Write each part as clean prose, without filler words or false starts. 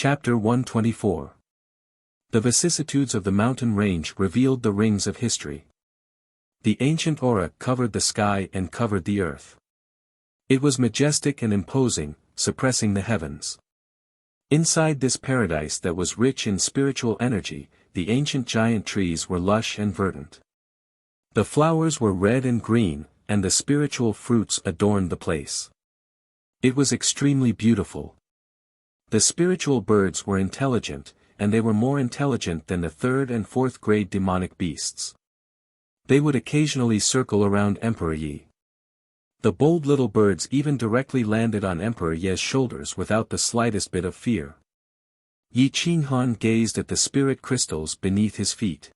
Chapter 124. The vicissitudes of the mountain range revealed the rings of history. The ancient aura covered the sky and covered the earth. It was majestic and imposing, suppressing the heavens. Inside this paradise that was rich in spiritual energy, the ancient giant trees were lush and verdant. The flowers were red and green, and the spiritual fruits adorned the place. It was extremely beautiful. The spiritual birds were intelligent, and they were more intelligent than the third and fourth grade demonic beasts. They would occasionally circle around Emperor Yi. The bold little birds even directly landed on Emperor Yi's shoulders without the slightest bit of fear. Yi Qinghan gazed at the spirit crystals beneath his feet.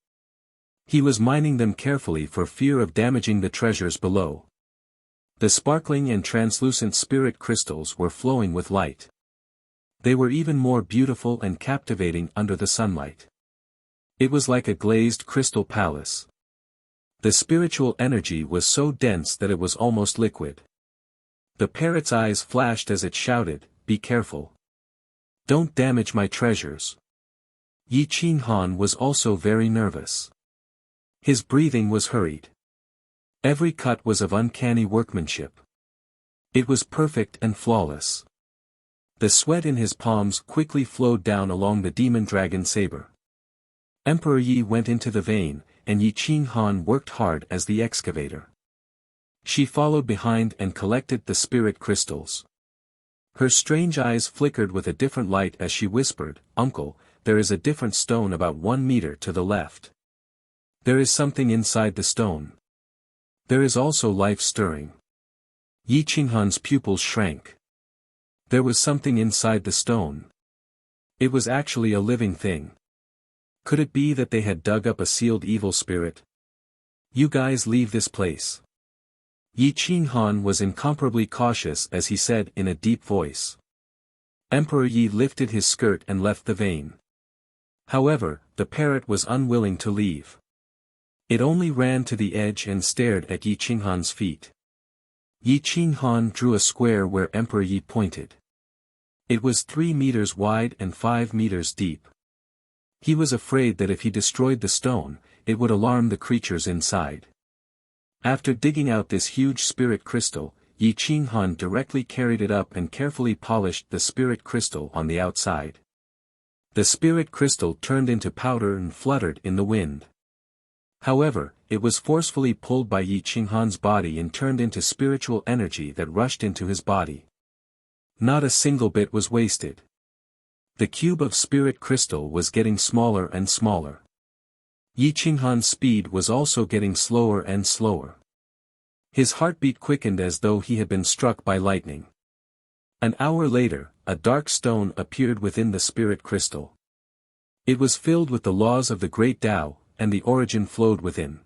He was mining them carefully for fear of damaging the treasures below. The sparkling and translucent spirit crystals were flowing with light. They were even more beautiful and captivating under the sunlight. It was like a glazed crystal palace. The spiritual energy was so dense that it was almost liquid. The parrot's eyes flashed as it shouted, "Be careful. Don't damage my treasures." Yi Qinghan was also very nervous. His breathing was hurried. Every cut was of uncanny workmanship. It was perfect and flawless. The sweat in his palms quickly flowed down along the demon dragon saber. Emperor Yi went into the vein, and Yi Qinghan worked hard as the excavator. She followed behind and collected the spirit crystals. Her strange eyes flickered with a different light as she whispered, "Uncle, there is a different stone about 1 meter to the left. There is something inside the stone. There is also life stirring." Yi Qinghan's pupils shrank. There was something inside the stone. It was actually a living thing. Could it be that they had dug up a sealed evil spirit? "You guys leave this place." Yi Qinghan was incomparably cautious as he said in a deep voice. Emperor Yi lifted his skirt and left the vein. However, the parrot was unwilling to leave. It only ran to the edge and stared at Yi Qinghan's feet. Yi Qinghan drew a square where Emperor Yi pointed. It was 3 meters wide and 5 meters deep. He was afraid that if he destroyed the stone, it would alarm the creatures inside. After digging out this huge spirit crystal, Yi Qinghan directly carried it up and carefully polished the spirit crystal on the outside. The spirit crystal turned into powder and fluttered in the wind. However, it was forcefully pulled by Yi Qinghan's body and turned into spiritual energy that rushed into his body. Not a single bit was wasted. The cube of spirit crystal was getting smaller and smaller. Yi Qinghan's speed was also getting slower and slower. His heartbeat quickened as though he had been struck by lightning. An hour later, a dark stone appeared within the spirit crystal. It was filled with the laws of the great Tao, and the origin flowed within.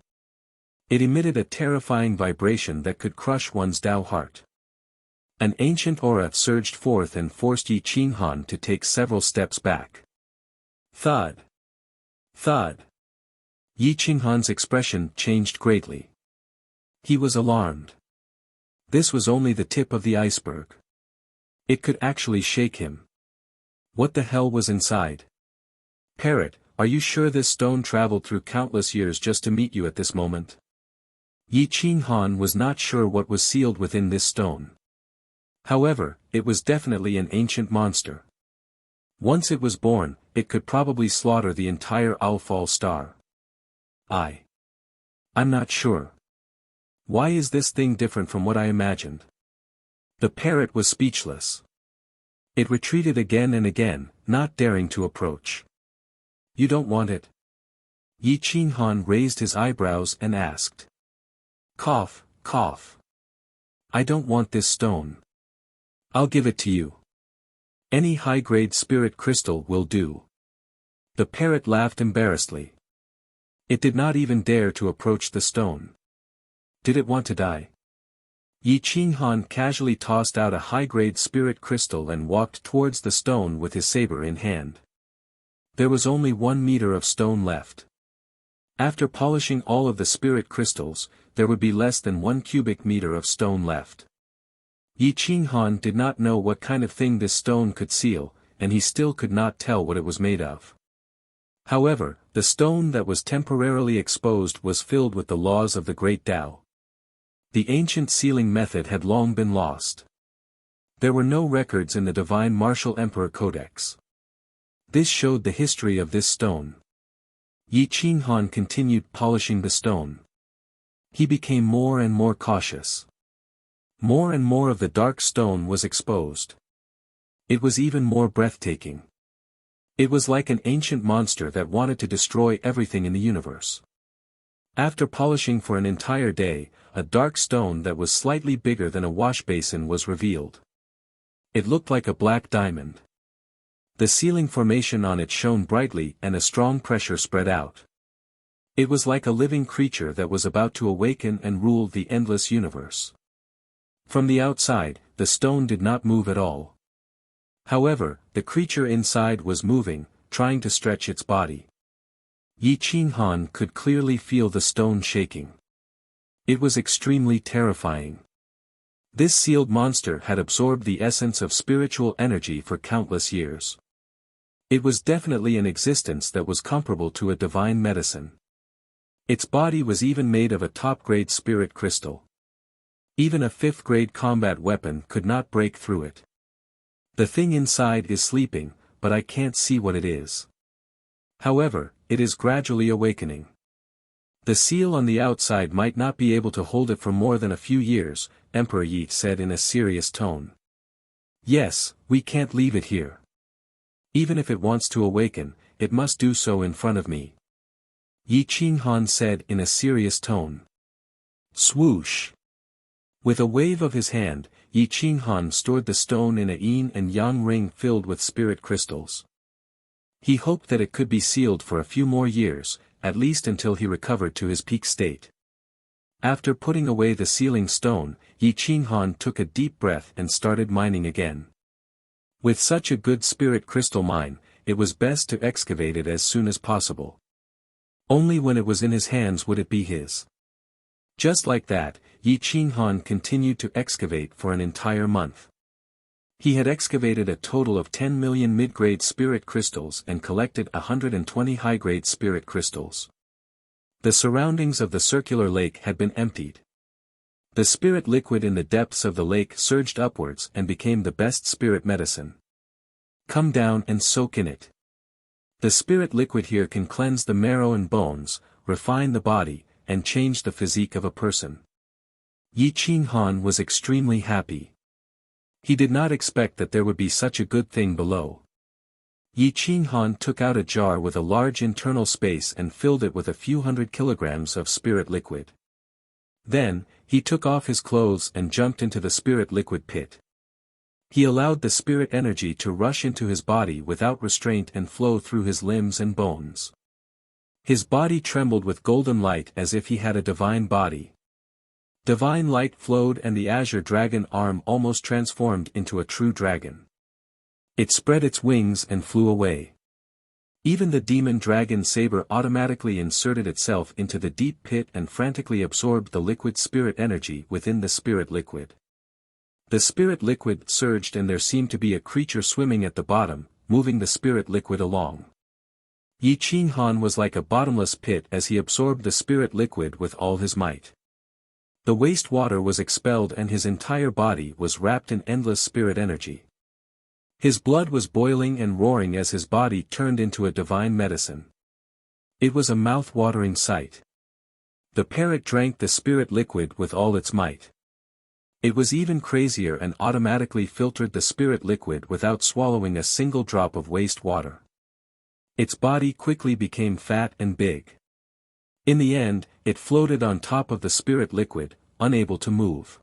It emitted a terrifying vibration that could crush one's Tao heart. An ancient aura surged forth and forced Yi Qinghan to take several steps back. Thud. Thud. Yi Qinghan's expression changed greatly. He was alarmed. This was only the tip of the iceberg. It could actually shake him. What the hell was inside? "Parrot, are you sure this stone traveled through countless years just to meet you at this moment?" Yi Qinghan was not sure what was sealed within this stone. However, it was definitely an ancient monster. Once it was born, it could probably slaughter the entire Alfal star. I'm not sure. Why is this thing different from what I imagined? The parrot was speechless. It retreated again and again, not daring to approach. "You don't want it?" Yi Qinghan raised his eyebrows and asked. Cough, cough. "I don't want this stone. I'll give it to you. Any high-grade spirit crystal will do." The parrot laughed embarrassedly. It did not even dare to approach the stone. Did it want to die? Yi Qinghan casually tossed out a high-grade spirit crystal and walked towards the stone with his saber in hand. There was only 1 meter of stone left. After polishing all of the spirit crystals, there would be less than 1 cubic meter of stone left. Yi Qinghan did not know what kind of thing this stone could seal, and he still could not tell what it was made of. However, the stone that was temporarily exposed was filled with the laws of the great Tao. The ancient sealing method had long been lost. There were no records in the Divine Martial Emperor Codex. This showed the history of this stone. Yi Qinghan continued polishing the stone. He became more and more cautious. More and more of the dark stone was exposed. It was even more breathtaking. It was like an ancient monster that wanted to destroy everything in the universe. After polishing for an entire day, a dark stone that was slightly bigger than a wash basin was revealed. It looked like a black diamond. The sealing formation on it shone brightly and a strong pressure spread out. It was like a living creature that was about to awaken and rule the endless universe. From the outside, the stone did not move at all. However, the creature inside was moving, trying to stretch its body. Yi Qinghan could clearly feel the stone shaking. It was extremely terrifying. This sealed monster had absorbed the essence of spiritual energy for countless years. It was definitely an existence that was comparable to a divine medicine. Its body was even made of a top-grade spirit crystal. Even a 5th-grade combat weapon could not break through it. The thing inside is sleeping, but I can't see what it is. However, it is gradually awakening. The seal on the outside might not be able to hold it for more than a few years, Emperor Yi said in a serious tone. Yes, we can't leave it here. Even if it wants to awaken, it must do so in front of me. Yi Qinghan said in a serious tone. Swoosh! With a wave of his hand, Yi Qinghan stored the stone in a yin and yang ring filled with spirit crystals. He hoped that it could be sealed for a few more years, at least until he recovered to his peak state. After putting away the sealing stone, Yi Qinghan took a deep breath and started mining again. With such a good spirit crystal mine, it was best to excavate it as soon as possible. Only when it was in his hands would it be his. Just like that, Yi Qinghan continued to excavate for an entire month. He had excavated a total of 10 million mid-grade spirit crystals and collected 120 high-grade spirit crystals. The surroundings of the circular lake had been emptied. The spirit liquid in the depths of the lake surged upwards and became the best spirit medicine. Come down and soak in it. The spirit liquid here can cleanse the marrow and bones, refine the body, and change the physique of a person. Yi Qinghan was extremely happy. He did not expect that there would be such a good thing below. Yi Qinghan took out a jar with a large internal space and filled it with a few hundred kilograms of spirit liquid. Then, he took off his clothes and jumped into the spirit liquid pit. He allowed the spirit energy to rush into his body without restraint and flow through his limbs and bones. His body trembled with golden light as if he had a divine body. Divine light flowed and the azure dragon arm almost transformed into a true dragon. It spread its wings and flew away. Even the demon dragon saber automatically inserted itself into the deep pit and frantically absorbed the liquid spirit energy within the spirit liquid. The spirit liquid surged and there seemed to be a creature swimming at the bottom, moving the spirit liquid along. Yi Qinghan was like a bottomless pit as he absorbed the spirit liquid with all his might. The waste water was expelled and his entire body was wrapped in endless spirit energy. His blood was boiling and roaring as his body turned into a divine medicine. It was a mouth-watering sight. The parrot drank the spirit liquid with all its might. It was even crazier and automatically filtered the spirit liquid without swallowing a single drop of waste water. Its body quickly became fat and big. In the end, it floated on top of the spirit liquid, unable to move.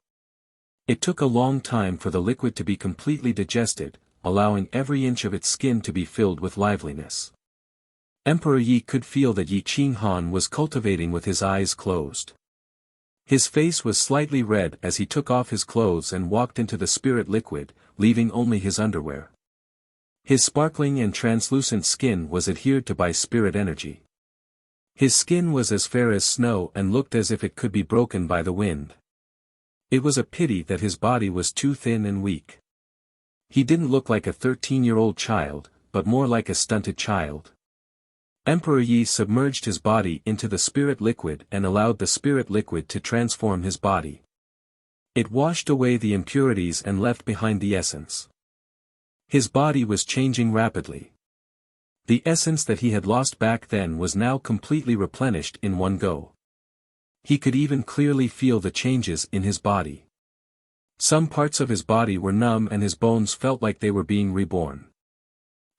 It took a long time for the liquid to be completely digested, allowing every inch of its skin to be filled with liveliness. Emperor Yi could feel that Yi Qinghan was cultivating with his eyes closed. His face was slightly red as he took off his clothes and walked into the spirit liquid, leaving only his underwear. His sparkling and translucent skin was adhered to by spirit energy. His skin was as fair as snow and looked as if it could be broken by the wind. It was a pity that his body was too thin and weak. He didn't look like a 13-year-old child, but more like a stunted child. Emperor Yi submerged his body into the spirit liquid and allowed the spirit liquid to transform his body. It washed away the impurities and left behind the essence. His body was changing rapidly. The essence that he had lost back then was now completely replenished in one go. He could even clearly feel the changes in his body. Some parts of his body were numb and his bones felt like they were being reborn.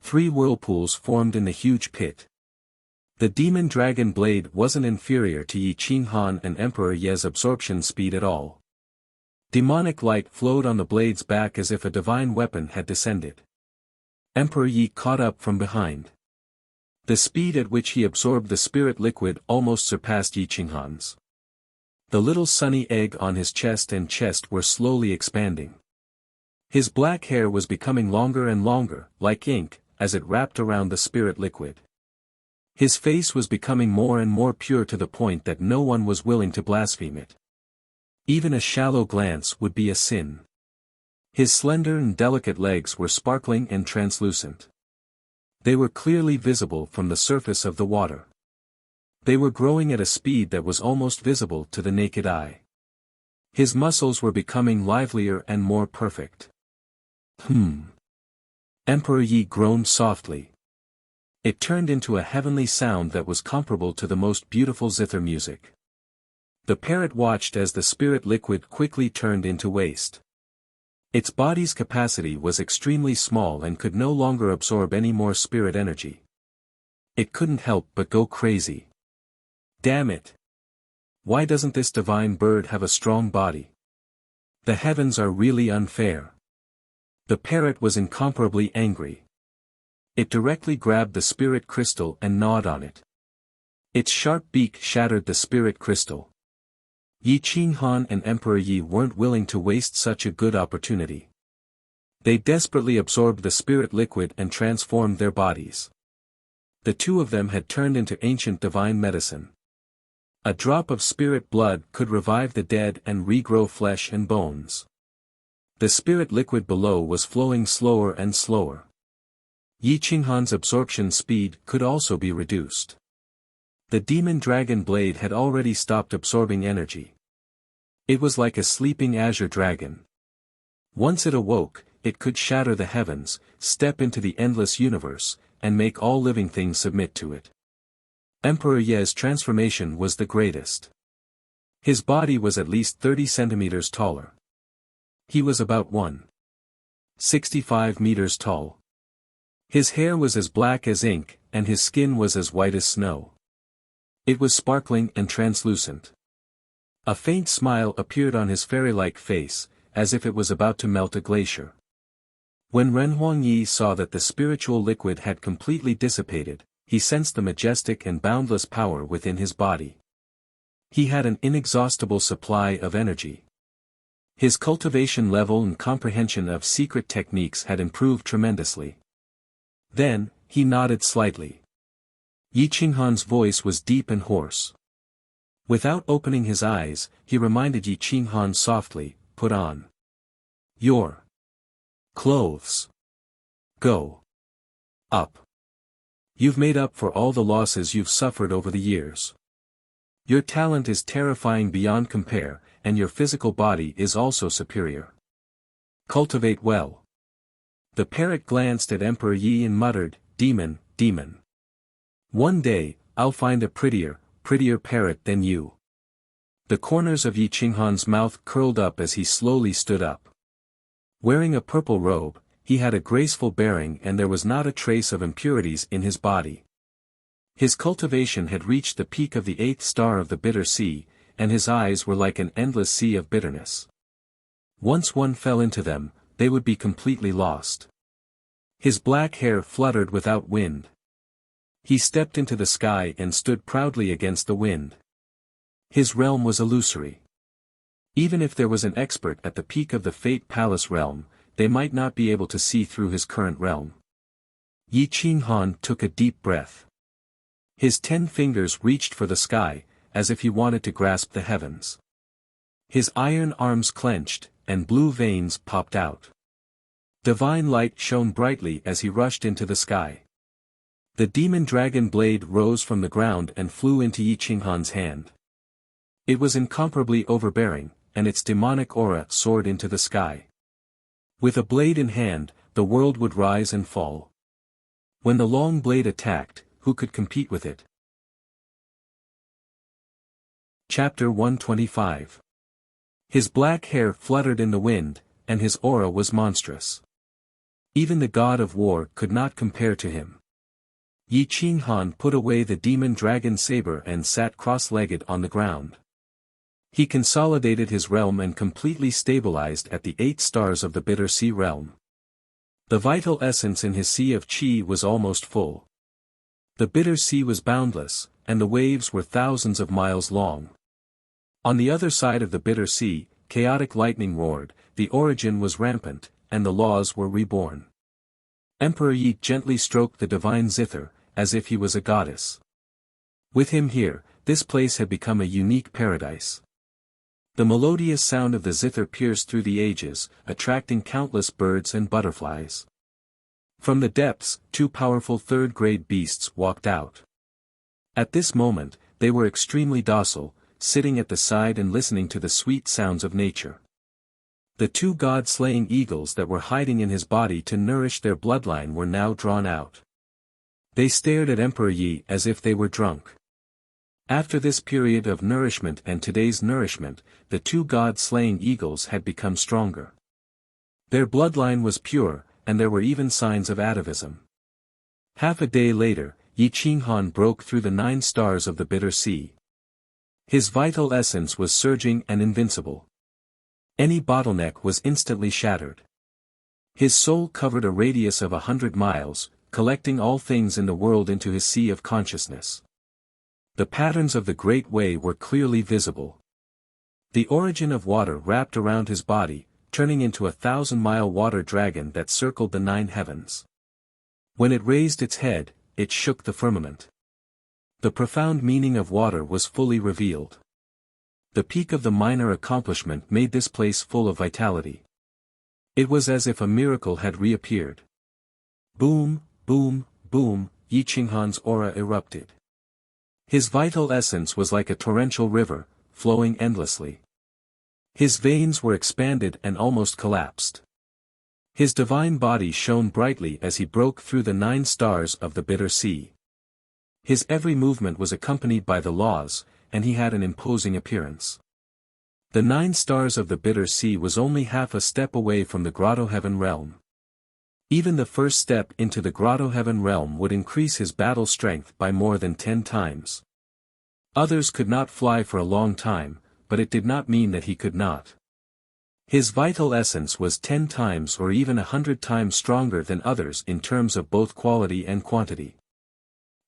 3 whirlpools formed in the huge pit. The demon dragon blade wasn't inferior to Yi Qinghan and Emperor Ye's absorption speed at all. Demonic light flowed on the blade's back as if a divine weapon had descended. Emperor Yi caught up from behind. The speed at which he absorbed the spirit liquid almost surpassed Yi Qinghan's. The little sunny egg on his chest and chest were slowly expanding. His black hair was becoming longer and longer, like ink, as it wrapped around the spirit liquid. His face was becoming more and more pure to the point that no one was willing to blaspheme it. Even a shallow glance would be a sin. His slender and delicate legs were sparkling and translucent. They were clearly visible from the surface of the water. They were growing at a speed that was almost visible to the naked eye. His muscles were becoming livelier and more perfect. Emperor Yi groaned softly. It turned into a heavenly sound that was comparable to the most beautiful zither music. The parrot watched as the spirit liquid quickly turned into waste. Its body's capacity was extremely small and could no longer absorb any more spirit energy. It couldn't help but go crazy. Damn it! Why doesn't this divine bird have a strong body? The heavens are really unfair. The parrot was incomparably angry. It directly grabbed the spirit crystal and gnawed on it. Its sharp beak shattered the spirit crystal. Yi Qinghan and Emperor Yi weren't willing to waste such a good opportunity. They desperately absorbed the spirit liquid and transformed their bodies. The two of them had turned into ancient divine medicine. A drop of spirit blood could revive the dead and regrow flesh and bones. The spirit liquid below was flowing slower and slower. Yi Qinghan's absorption speed could also be reduced. The demon dragon blade had already stopped absorbing energy. It was like a sleeping azure dragon. Once it awoke, it could shatter the heavens, step into the endless universe, and make all living things submit to it. Emperor Ye's transformation was the greatest. His body was at least 30 centimeters taller. He was about 1.65 meters tall. His hair was as black as ink, and his skin was as white as snow. It was sparkling and translucent. A faint smile appeared on his fairy-like face, as if it was about to melt a glacier. When Ren Huangyi saw that the spiritual liquid had completely dissipated, he sensed the majestic and boundless power within his body. He had an inexhaustible supply of energy. His cultivation level and comprehension of secret techniques had improved tremendously. Then, he nodded slightly. Yi Qinghan's voice was deep and hoarse. Without opening his eyes, he reminded Yi Qinghan softly, "Put on your clothes. Go up. You've made up for all the losses you've suffered over the years. Your talent is terrifying beyond compare, and your physical body is also superior. Cultivate well." The parrot glanced at Emperor Yi and muttered, "Demon, demon. One day, I'll find a prettier parrot than you." The corners of Yi Qinghan's mouth curled up as he slowly stood up. Wearing a purple robe, he had a graceful bearing and there was not a trace of impurities in his body. His cultivation had reached the peak of the 8th star of the bitter sea, and his eyes were like an endless sea of bitterness. Once one fell into them, they would be completely lost. His black hair fluttered without wind. He stepped into the sky and stood proudly against the wind. His realm was illusory. Even if there was an expert at the peak of the Fate Palace realm, they might not be able to see through his current realm. Yi Qinghan took a deep breath. His 10 fingers reached for the sky, as if he wanted to grasp the heavens. His iron arms clenched, and blue veins popped out. Divine light shone brightly as he rushed into the sky. The demon dragon blade rose from the ground and flew into Yi Qinghan's hand. It was incomparably overbearing, and its demonic aura soared into the sky. With a blade in hand, the world would rise and fall. When the long blade attacked, who could compete with it? Chapter 125. His black hair fluttered in the wind, and his aura was monstrous. Even the god of war could not compare to him. Yi Qinghan put away the demon dragon saber and sat cross-legged on the ground. He consolidated his realm and completely stabilized at the 8 stars of the Bitter Sea realm. The vital essence in his sea of qi was almost full. The Bitter Sea was boundless, and the waves were thousands of miles long. On the other side of the Bitter Sea, chaotic lightning roared, the origin was rampant, and the laws were reborn. Emperor Yi gently stroked the divine zither, as if he was a goddess. With him here, this place had become a unique paradise. The melodious sound of the zither pierced through the ages, attracting countless birds and butterflies. From the depths, 2 powerful third-grade beasts walked out. At this moment, they were extremely docile, sitting at the side and listening to the sweet sounds of nature. The 2 god-slaying eagles that were hiding in his body to nourish their bloodline were now drawn out. They stared at Emperor Yi as if they were drunk. After this period of nourishment and today's nourishment, the 2 god-slaying eagles had become stronger. Their bloodline was pure, and there were even signs of atavism. Half a day later, Yi Qinghan broke through the 9 stars of the Bitter Sea. His vital essence was surging and invincible. Any bottleneck was instantly shattered. His soul covered a radius of 100 miles, collecting all things in the world into his sea of consciousness. The patterns of the Great Way were clearly visible. The origin of water wrapped around his body, turning into a 1,000-mile water dragon that circled the 9 heavens. When it raised its head, it shook the firmament. The profound meaning of water was fully revealed. The peak of the minor accomplishment made this place full of vitality. It was as if a miracle had reappeared. Boom, boom, boom, Yi Qinghan's aura erupted. His vital essence was like a torrential river, flowing endlessly. His veins were expanded and almost collapsed. His divine body shone brightly as he broke through the 9 stars of the Bitter Sea. His every movement was accompanied by the laws, and he had an imposing appearance. The 9 stars of the Bitter Sea was only half a step away from the Grotto Heaven realm. Even the first step into the Grotto Heaven realm would increase his battle strength by more than 10 times. Others could not fly for a long time, but it did not mean that he could not. His vital essence was 10 times or even 100 times stronger than others in terms of both quality and quantity.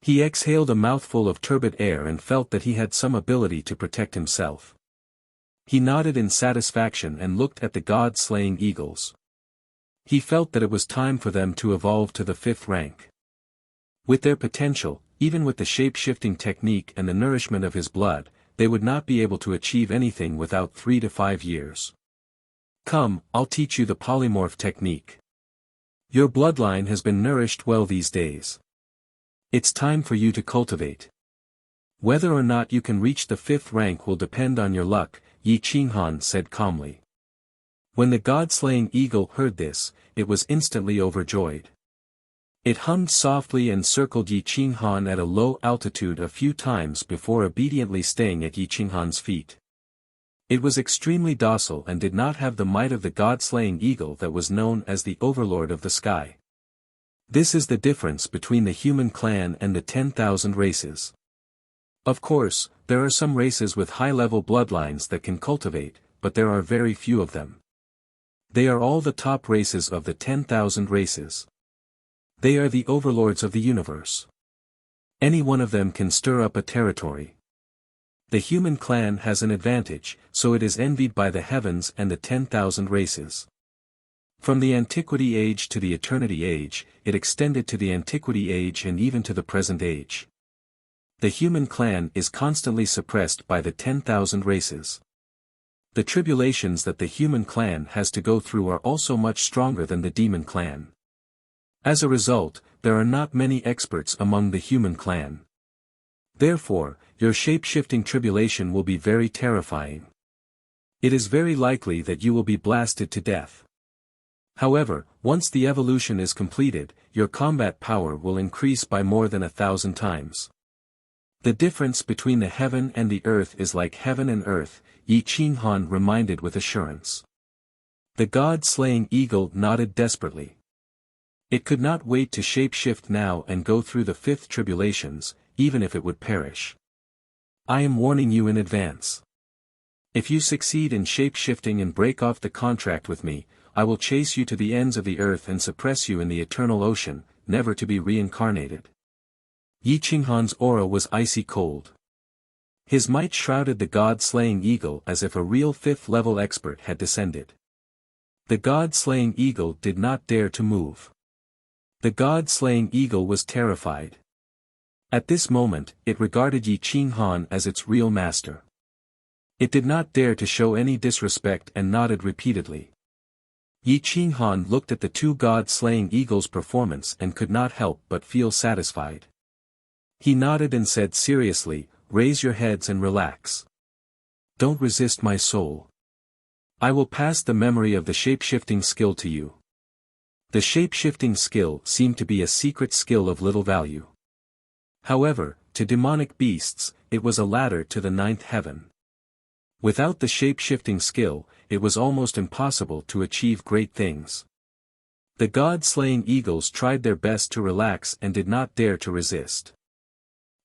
He exhaled a mouthful of turbid air and felt that he had some ability to protect himself. He nodded in satisfaction and looked at the god-slaying eagles. He felt that it was time for them to evolve to the 5th rank. With their potential, even with the shape-shifting technique and the nourishment of his blood, they would not be able to achieve anything without 3 to 5 years. Come, I'll teach you the polymorph technique. Your bloodline has been nourished well these days. It's time for you to cultivate. Whether or not you can reach the 5th rank will depend on your luck, Yi Qinghan said calmly. When the god-slaying eagle heard this, it was instantly overjoyed. It hummed softly and circled Yi Qinghan at a low altitude a few times before obediently staying at Yi Qinghan's feet. It was extremely docile and did not have the might of the god-slaying eagle that was known as the overlord of the sky. This is the difference between the human clan and the 10,000 races. Of course, there are some races with high-level bloodlines that can cultivate, but there are very few of them. They are all the top races of the 10,000 races. They are the overlords of the universe. Any one of them can stir up a territory. The human clan has an advantage, so it is envied by the heavens and the 10,000 races. From the Antiquity Age to the Eternity Age, it extended to the Antiquity Age and even to the present age. The human clan is constantly suppressed by the 10,000 races. The tribulations that the human clan has to go through are also much stronger than the demon clan. As a result, there are not many experts among the human clan. Therefore, your shape-shifting tribulation will be very terrifying. It is very likely that you will be blasted to death. However, once the evolution is completed, your combat power will increase by more than 1,000 times. The difference between the heaven and the earth is like heaven and earth, Yi Qinghan reminded with assurance. The god-slaying eagle nodded desperately. It could not wait to shape-shift now and go through the 5th tribulations, even if it would perish. I am warning you in advance. If you succeed in shape-shifting and break off the contract with me, I will chase you to the ends of the earth and suppress you in the eternal ocean, never to be reincarnated. Yi Qinghan's aura was icy cold. His might shrouded the god-slaying eagle as if a real 5th-level expert had descended. The god-slaying eagle did not dare to move. The god-slaying eagle was terrified. At this moment, it regarded Yi Qinghan as its real master. It did not dare to show any disrespect and nodded repeatedly. Yi Qinghan looked at the 2 god-slaying eagles' performance and could not help but feel satisfied. He nodded and said seriously, "Raise your heads and relax. Don't resist my soul. I will pass the memory of the shape-shifting skill to you." The shape-shifting skill seemed to be a secret skill of little value. However, to demonic beasts, it was a ladder to the 9th heaven. Without the shape-shifting skill, it was almost impossible to achieve great things. The god-slaying eagles tried their best to relax and did not dare to resist.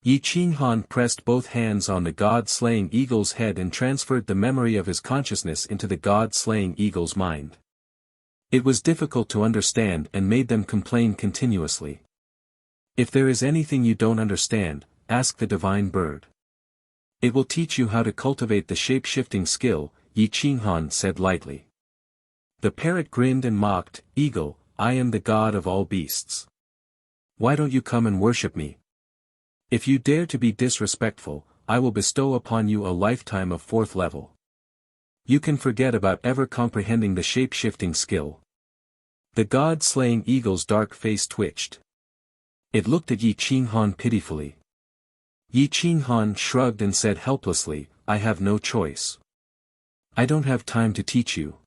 Yi Qinghan pressed both hands on the god-slaying eagle's head and transferred the memory of his consciousness into the god-slaying eagle's mind. It was difficult to understand and made them complain continuously. If there is anything you don't understand, ask the divine bird. It will teach you how to cultivate the shape-shifting skill, Yi Qinghan said lightly. The parrot grinned and mocked, "Eagle, I am the god of all beasts. Why don't you come and worship me? If you dare to be disrespectful, I will bestow upon you a lifetime of 4th level. You can forget about ever comprehending the shape-shifting skill." The god-slaying eagle's dark face twitched. It looked at Yi Qinghan pitifully. Yi Qinghan shrugged and said helplessly, "I have no choice. I don't have time to teach you.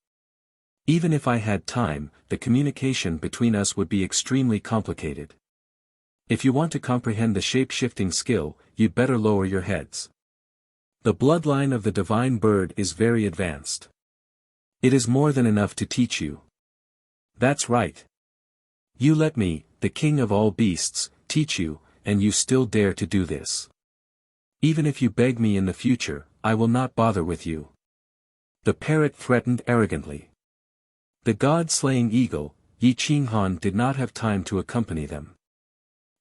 Even if I had time, the communication between us would be extremely complicated. If you want to comprehend the shape-shifting skill, you'd better lower your heads. The bloodline of the divine bird is very advanced. It is more than enough to teach you." "That's right. You let me, the king of all beasts, teach you, and you still dare to do this. Even if you beg me in the future, I will not bother with you." The parrot threatened arrogantly. The god-slaying eagle, Yi Qinghan did not have time to accompany them.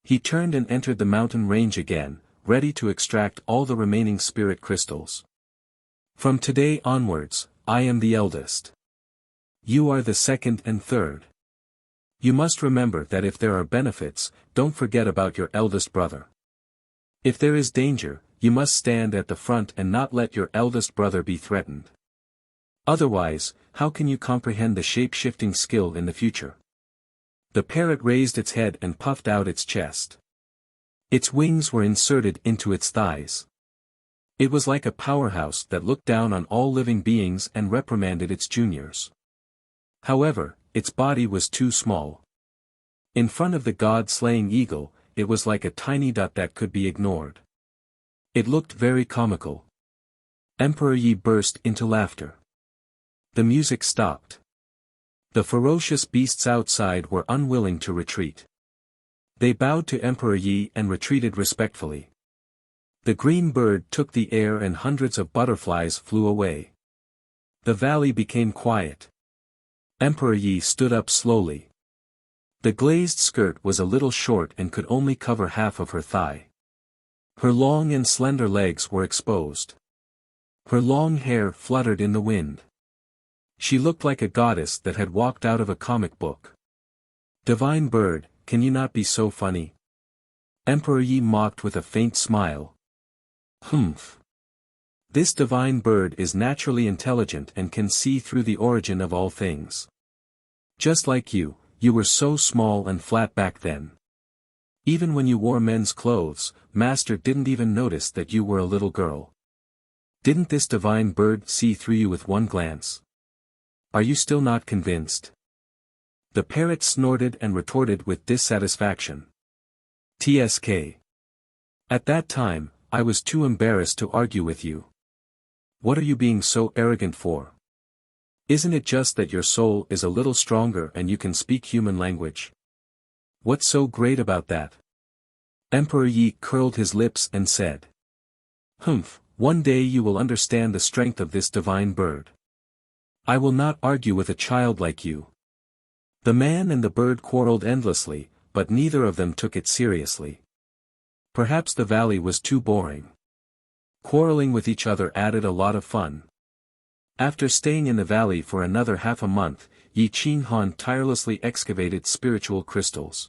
He turned and entered the mountain range again, ready to extract all the remaining spirit crystals. "From today onwards, I am the eldest. You are the 2nd and 3rd. You must remember that if there are benefits, don't forget about your eldest brother. If there is danger, you must stand at the front and not let your eldest brother be threatened. Otherwise, how can you comprehend the shape-shifting skill in the future?" The parrot raised its head and puffed out its chest. Its wings were inserted into its thighs. It was like a powerhouse that looked down on all living beings and reprimanded its juniors. However, its body was too small. In front of the god-slaying eagle, it was like a tiny dot that could be ignored. It looked very comical. Emperor Yi burst into laughter. The music stopped. The ferocious beasts outside were unwilling to retreat. They bowed to Emperor Yi and retreated respectfully. The green bird took the air and hundreds of butterflies flew away. The valley became quiet. Emperor Yi stood up slowly. The glazed skirt was a little short and could only cover half of her thigh. Her long and slender legs were exposed. Her long hair fluttered in the wind. She looked like a goddess that had walked out of a comic book. "Divine bird, can you not be so funny?" Emperor Yi mocked with a faint smile. "Humph. This divine bird is naturally intelligent and can see through the origin of all things. Just like you, you were so small and flat back then. Even when you wore men's clothes, Master didn't even notice that you were a little girl. Didn't this divine bird see through you with one glance? Are you still not convinced? The parrot snorted and retorted with dissatisfaction. TSK. At that time, I was too embarrassed to argue with you. What are you being so arrogant for? Isn't it just that your soul is a little stronger and you can speak human language? What's so great about that? Emperor Yi curled his lips and said. Humph, one day you will understand the strength of this divine bird. I will not argue with a child like you. The man and the bird quarreled endlessly, but neither of them took it seriously. Perhaps the valley was too boring. Quarreling with each other added a lot of fun. After staying in the valley for another half a month, Yi Qinghan tirelessly excavated spiritual crystals.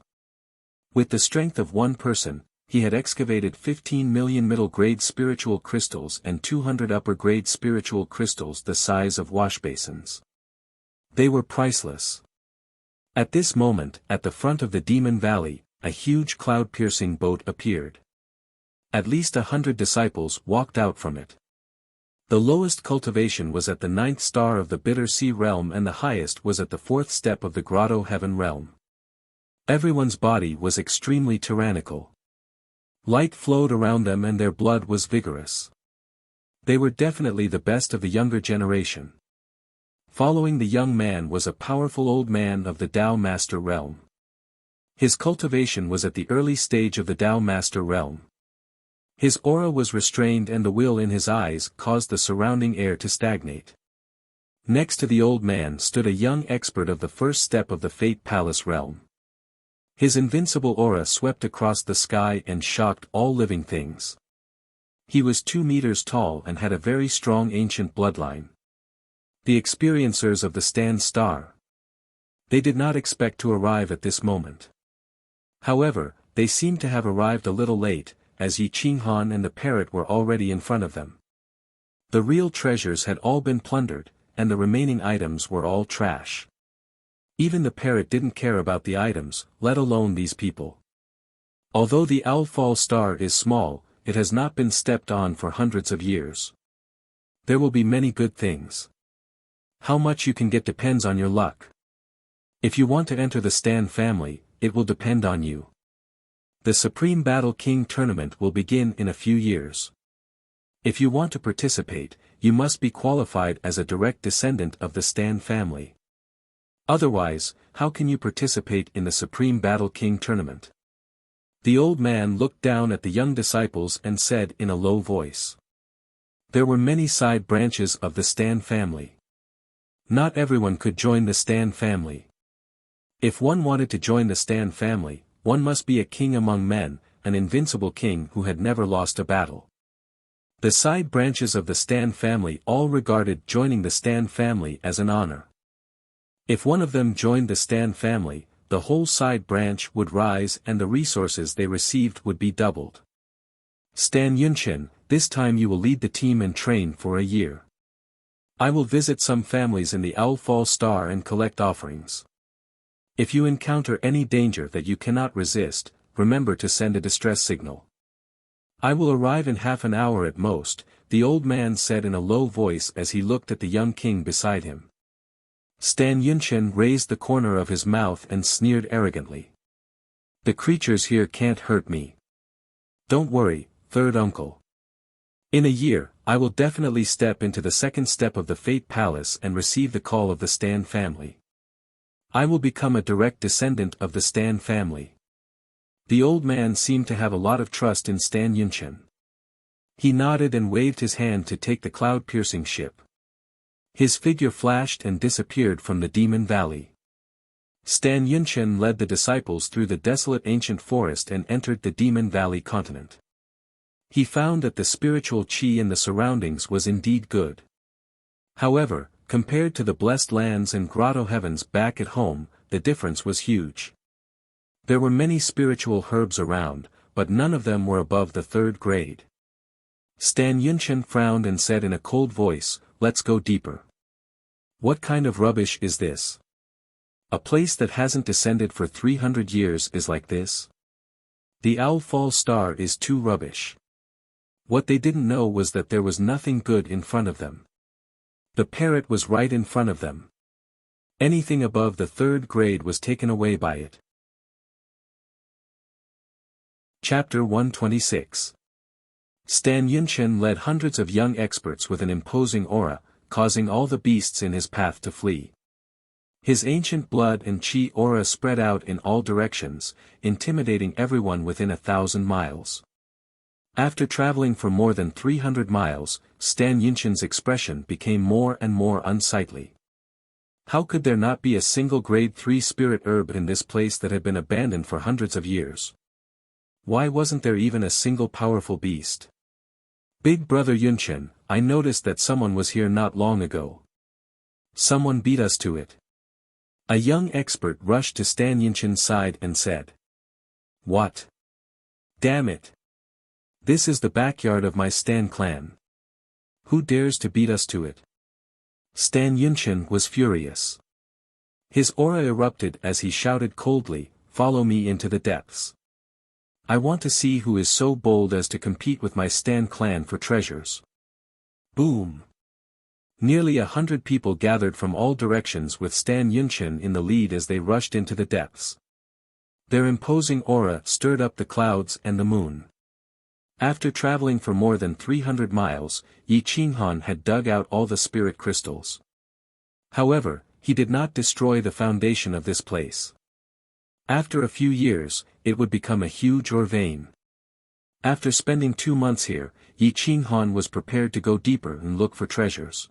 With the strength of one person, he had excavated 15 million middle-grade spiritual crystals and 200 upper-grade spiritual crystals the size of washbasins. They were priceless. At this moment, at the front of the Demon Valley, a huge cloud-piercing boat appeared. At least 100 disciples walked out from it. The lowest cultivation was at the 9th star of the Bitter Sea realm and the highest was at the 4th step of the Grotto Heaven realm. Everyone's body was extremely tyrannical. Light flowed around them and their blood was vigorous. They were definitely the best of the younger generation. Following the young man was a powerful old man of the Tao Master realm. His cultivation was at the early stage of the Tao Master realm. His aura was restrained and the will in his eyes caused the surrounding air to stagnate. Next to the old man stood a young expert of the first step of the Fate Palace realm. His invincible aura swept across the sky and shocked all living things. He was 2 meters tall and had a very strong ancient bloodline. The experiencers of the Stand Star. They did not expect to arrive at this moment. However, they seemed to have arrived a little late, as Yi Qinghan and the parrot were already in front of them. The real treasures had all been plundered, and the remaining items were all trash. Even the parrot didn't care about the items, let alone these people. Although the Owlfall star is small, it has not been stepped on for hundreds of years. There will be many good things. How much you can get depends on your luck. If you want to enter the Stan family, it will depend on you. The Supreme Battle King tournament will begin in a few years. If you want to participate, you must be qualified as a direct descendant of the Stan family. Otherwise, how can you participate in the Supreme Battle King tournament? The old man looked down at the young disciples and said in a low voice. There were many side branches of the Stan family. Not everyone could join the Stan family. If one wanted to join the Stan family, one must be a king among men, an invincible king who had never lost a battle. The side branches of the Stan family all regarded joining the Stan family as an honor. If one of them joined the Stan family, the whole side branch would rise and the resources they received would be doubled. Stan Yunchen, this time you will lead the team and train for a year. I will visit some families in the Owlfall Star and collect offerings. If you encounter any danger that you cannot resist, remember to send a distress signal. I will arrive in half an hour at most, the old man said in a low voice as he looked at the young king beside him. Stan Yunchen raised the corner of his mouth and sneered arrogantly. The creatures here can't hurt me. Don't worry, third uncle. In a year, I will definitely step into the 2nd step of the Fate Palace and receive the call of the Stan family. I will become a direct descendant of the Stan family. The old man seemed to have a lot of trust in Stan Yunchen. He nodded and waved his hand to take the cloud-piercing ship. His figure flashed and disappeared from the Demon Valley. Stan Yunchen led the disciples through the desolate ancient forest and entered the Demon Valley continent. He found that the spiritual qi in the surroundings was indeed good. However, compared to the blessed lands and grotto heavens back at home, the difference was huge. There were many spiritual herbs around, but none of them were above the 3rd grade. Stan Yunchen frowned and said in a cold voice, "Let's go deeper." "What kind of rubbish is this? A place that hasn't descended for 300 years is like this? The Owl Falls star is too rubbish." What they didn't know was that there was nothing good in front of them. The parrot was right in front of them. Anything above the 3rd grade was taken away by it. Chapter 126. Stan Yunchen led hundreds of young experts with an imposing aura, causing all the beasts in his path to flee. His ancient blood and chi aura spread out in all directions, intimidating everyone within 1,000 miles. After traveling for more than 300 miles, Stan Yunchen's expression became more and more unsightly. How could there not be a single grade 3 spirit herb in this place that had been abandoned for hundreds of years? Why wasn't there even a single powerful beast? "Big Brother Yunchen, I noticed that someone was here not long ago. Someone beat us to it." A young expert rushed to Stan Yunchen's side and said. "What? Damn it! This is the backyard of my Stan clan. Who dares to beat us to it?" Stan Yunchen was furious. His aura erupted as he shouted coldly, "Follow me into the depths. I want to see who is so bold as to compete with my Stan clan for treasures." Boom! Nearly 100 people gathered from all directions with Stan Yunchen in the lead as they rushed into the depths. Their imposing aura stirred up the clouds and the moon. After traveling for more than 300 miles, Yi Qinghan had dug out all the spirit crystals. However, he did not destroy the foundation of this place. After a few years, it would become a huge vein. After spending 2 months here, Yi Qinghan was prepared to go deeper and look for treasures.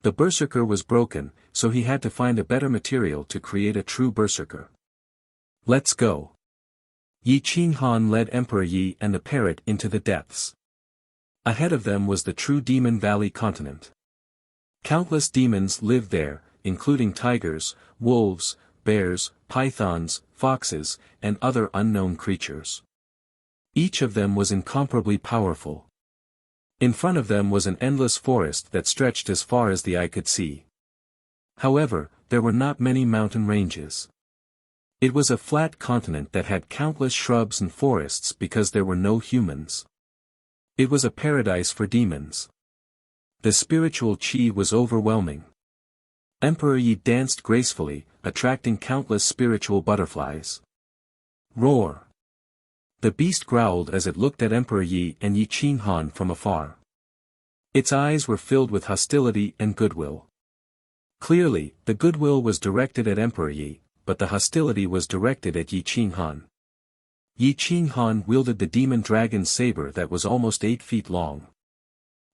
The berserker was broken, so he had to find a better material to create a true berserker. "Let's go." Yi Qinghan led Emperor Yi and the parrot into the depths. Ahead of them was the true Demon Valley continent. Countless demons lived there, including tigers, wolves, bears, pythons, foxes, and other unknown creatures. Each of them was incomparably powerful. In front of them was an endless forest that stretched as far as the eye could see. However, there were not many mountain ranges. It was a flat continent that had countless shrubs and forests because there were no humans. It was a paradise for demons. The spiritual chi was overwhelming. Emperor Yi danced gracefully, attracting countless spiritual butterflies. Roar! The beast growled as it looked at Emperor Yi and Yi Qinghan from afar. Its eyes were filled with hostility and goodwill. Clearly, the goodwill was directed at Emperor Yi, but the hostility was directed at Yi Qinghan. Yi Qinghan wielded the demon dragon saber that was almost 8 feet long.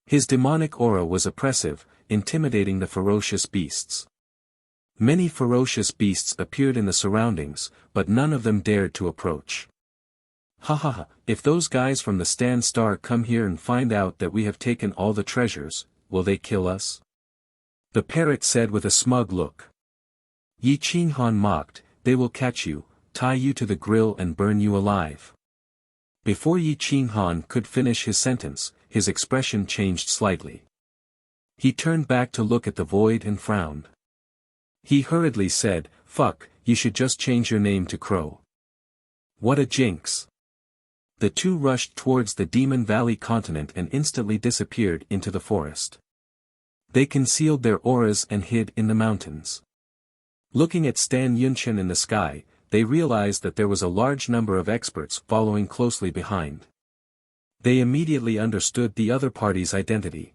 His demonic aura was oppressive, intimidating the ferocious beasts. Many ferocious beasts appeared in the surroundings, but none of them dared to approach. "Ha ha ha, if those guys from the Stan Star come here and find out that we have taken all the treasures, will they kill us?" The parrot said with a smug look. Yi Qinghan mocked, "They will catch you, tie you to the grill and burn you alive." Before Yi Qinghan could finish his sentence, his expression changed slightly. He turned back to look at the void and frowned. He hurriedly said, "Fuck, you should just change your name to Crow." What a jinx! The two rushed towards the Demon Valley continent and instantly disappeared into the forest. They concealed their auras and hid in the mountains. Looking at Stan Yunchen in the sky, they realized that there was a large number of experts following closely behind. They immediately understood the other party's identity.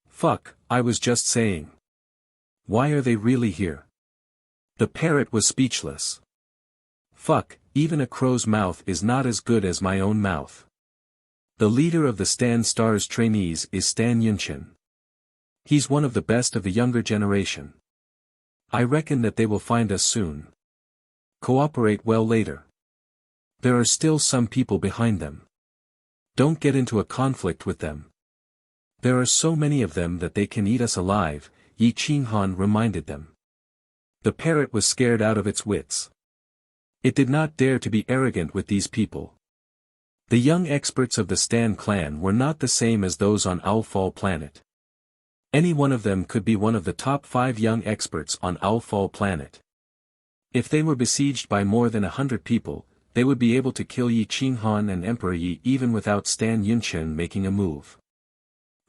"Fuck, I was just saying. Why are they really here?" The parrot was speechless. "Fuck, even a crow's mouth is not as good as my own mouth." The leader of the Stan Star's trainees is Stan Yunchen. He's one of the best of the younger generation. I reckon that they will find us soon. Cooperate well later. There are still some people behind them. Don't get into a conflict with them. There are so many of them that they can eat us alive, Yi Qinghan reminded them. The parrot was scared out of its wits. It did not dare to be arrogant with these people. The young experts of the Stan clan were not the same as those on Owlfall Planet. Any one of them could be one of the top 5 young experts on Owlfall Planet. If they were besieged by more than 100 people, they would be able to kill Yi Qinghan and Emperor Yi even without Stan Yunchen making a move.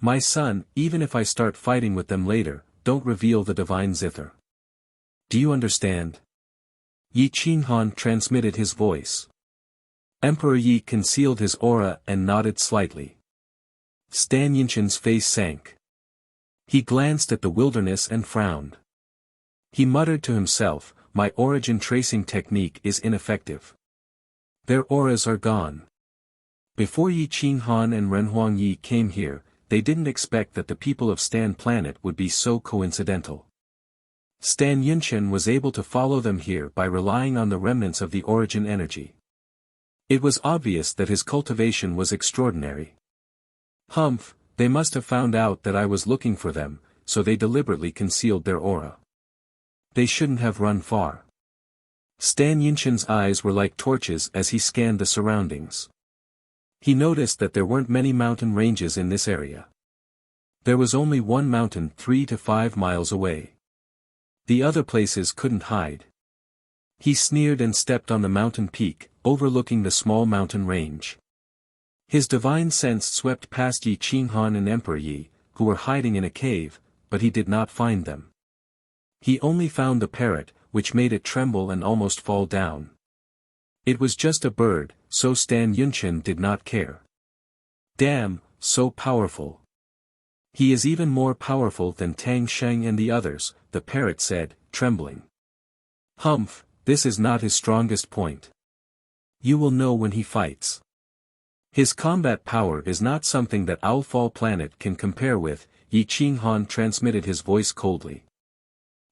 My son, even if I start fighting with them later, don't reveal the divine zither. Do you understand? Yi Qinghan transmitted his voice. Emperor Yi concealed his aura and nodded slightly. Stan Yunchen's face sank. He glanced at the wilderness and frowned. He muttered to himself, my origin tracing technique is ineffective. Their auras are gone. Before Yi Qinghan and Renhuang Yi came here, they didn't expect that the people of Stan Planet would be so coincidental. Stan Yunchen was able to follow them here by relying on the remnants of the origin energy. It was obvious that his cultivation was extraordinary. Humph, they must have found out that I was looking for them, so they deliberately concealed their aura. They shouldn't have run far. Stan Yunchen's eyes were like torches as he scanned the surroundings. He noticed that there weren't many mountain ranges in this area. There was only one mountain 3 to 5 miles away. The other places couldn't hide. He sneered and stepped on the mountain peak, overlooking the small mountain range. His divine sense swept past Yi Qinghan and Emperor Yi, who were hiding in a cave, but he did not find them. He only found the parrot, which made it tremble and almost fall down. It was just a bird, so Stan Yunchen did not care. Damn, so powerful. He is even more powerful than Tang Sheng and the others, the parrot said, trembling. Humph, this is not his strongest point. You will know when he fights. His combat power is not something that Owlfall Planet can compare with, Yi Qinghan transmitted his voice coldly.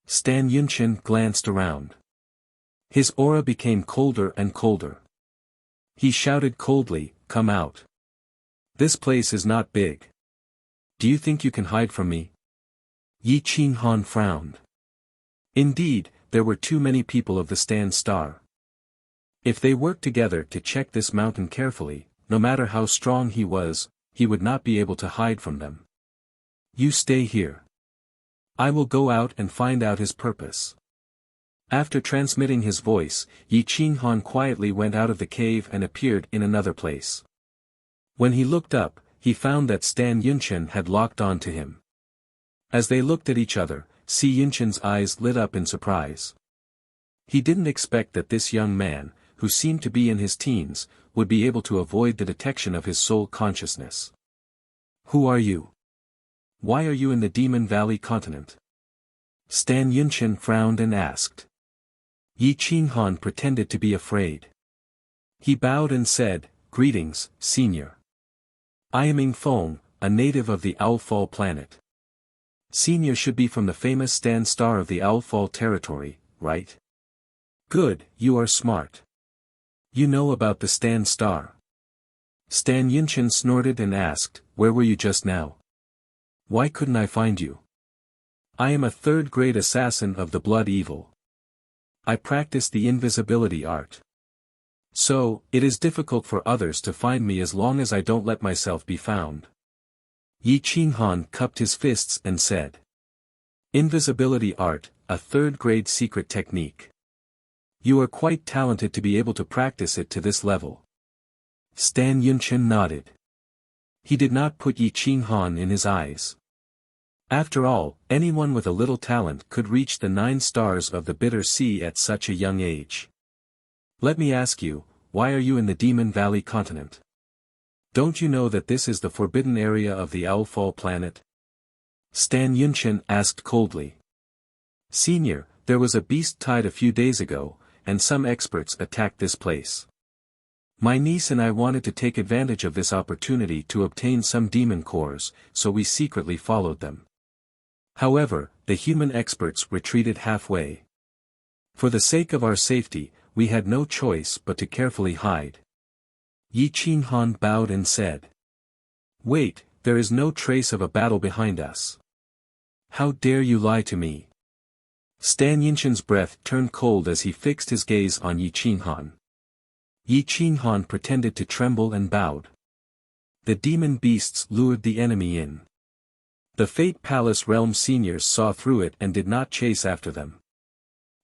Stan Yunchen glanced around. His aura became colder and colder. He shouted coldly, come out. This place is not big. Do you think you can hide from me? Yi Qinghan frowned. Indeed, there were too many people of the Stan Star. If they worked together to check this mountain carefully, no matter how strong he was, he would not be able to hide from them. You stay here. I will go out and find out his purpose. After transmitting his voice, Yi Qinghan quietly went out of the cave and appeared in another place. When he looked up, he found that Stan Yunchen had locked on to him. As they looked at each other, Si Yunchen's eyes lit up in surprise. He didn't expect that this young man, who seemed to be in his teens, would be able to avoid the detection of his soul consciousness. Who are you? Why are you in the Demon Valley continent? Stan Yunchen frowned and asked. Yi Qinghan pretended to be afraid. He bowed and said, Greetings, Senior. I am Ing Feng, a native of the Owlfall Planet. Senior should be from the famous Stan Star of the Owlfall territory, right? Good, you are smart. You know about the Stan Star. Stan Yunchen snorted and asked, where were you just now? Why couldn't I find you? I am a third-grade assassin of the blood evil. I practice the invisibility art. So, it is difficult for others to find me as long as I don't let myself be found. Yi Qinghan cupped his fists and said. Invisibility art, a third-grade secret technique. You are quite talented to be able to practice it to this level. Stan Yunchen nodded. He did not put Yi Qinghan in his eyes. After all, anyone with a little talent could reach the 9 stars of the Bitter Sea at such a young age. Let me ask you, why are you in the Demon Valley continent? Don't you know that this is the forbidden area of the Owlfall Planet? Stan Yunchen asked coldly. Senior, there was a beast tide a few days ago, and some experts attacked this place. My niece and I wanted to take advantage of this opportunity to obtain some demon cores, so we secretly followed them. However, the human experts retreated halfway. For the sake of our safety, we had no choice but to carefully hide. Yi Qinghan bowed and said. Wait, there is no trace of a battle behind us. How dare you lie to me? Stan Yunchen's breath turned cold as he fixed his gaze on Yi Qinghan. Yi Qinghan pretended to tremble and bowed. The demon beasts lured the enemy in. The Fate Palace Realm seniors saw through it and did not chase after them.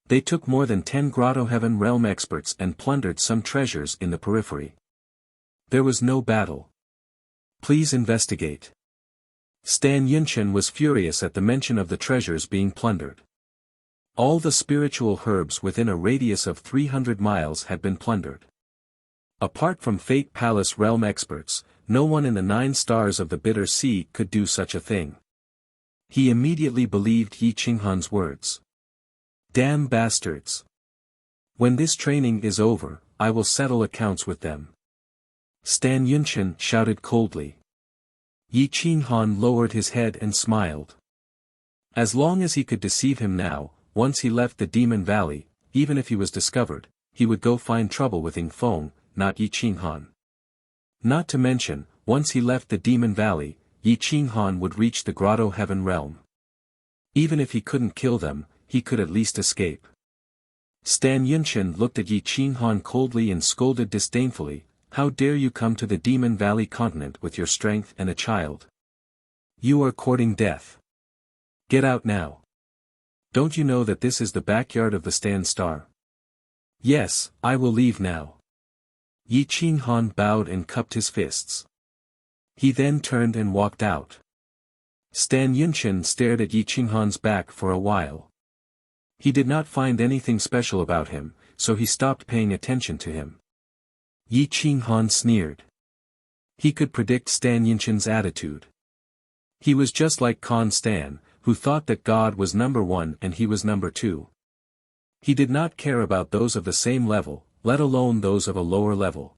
They took more than 10 Grotto Heaven Realm experts and plundered some treasures in the periphery. There was no battle. Please investigate. Stan Yunchen was furious at the mention of the treasures being plundered. All the spiritual herbs within a radius of 300 miles had been plundered. Apart from Fate Palace Realm experts, no one in the 9 stars of the Bitter Sea could do such a thing. He immediately believed Yi Qinghan's words. Damn bastards! When this training is over, I will settle accounts with them. Stan Yunchen shouted coldly. Yi Qinghan lowered his head and smiled. As long as he could deceive him now, once he left the Demon Valley, even if he was discovered, he would go find trouble with Ying Feng, not Yi Qinghan. Not to mention, once he left the Demon Valley, Yi Qinghan would reach the Grotto Heaven Realm. Even if he couldn't kill them, he could at least escape. Stan Yunchen looked at Yi Qinghan coldly and scolded disdainfully, "How dare you come to the Demon Valley continent with your strength and a child? You are courting death. Get out now. Don't you know that this is the backyard of the Stan Star?" "Yes, I will leave now." Yi Qinghan bowed and cupped his fists. He then turned and walked out. Stan Yunchen stared at Yi Qinghan's back for a while. He did not find anything special about him, so he stopped paying attention to him. Yi Qinghan sneered. He could predict Stan Yunchen's attitude. He was just like Khan Stan, who thought that God was number 1 and he was number 2. He did not care about those of the same level, let alone those of a lower level.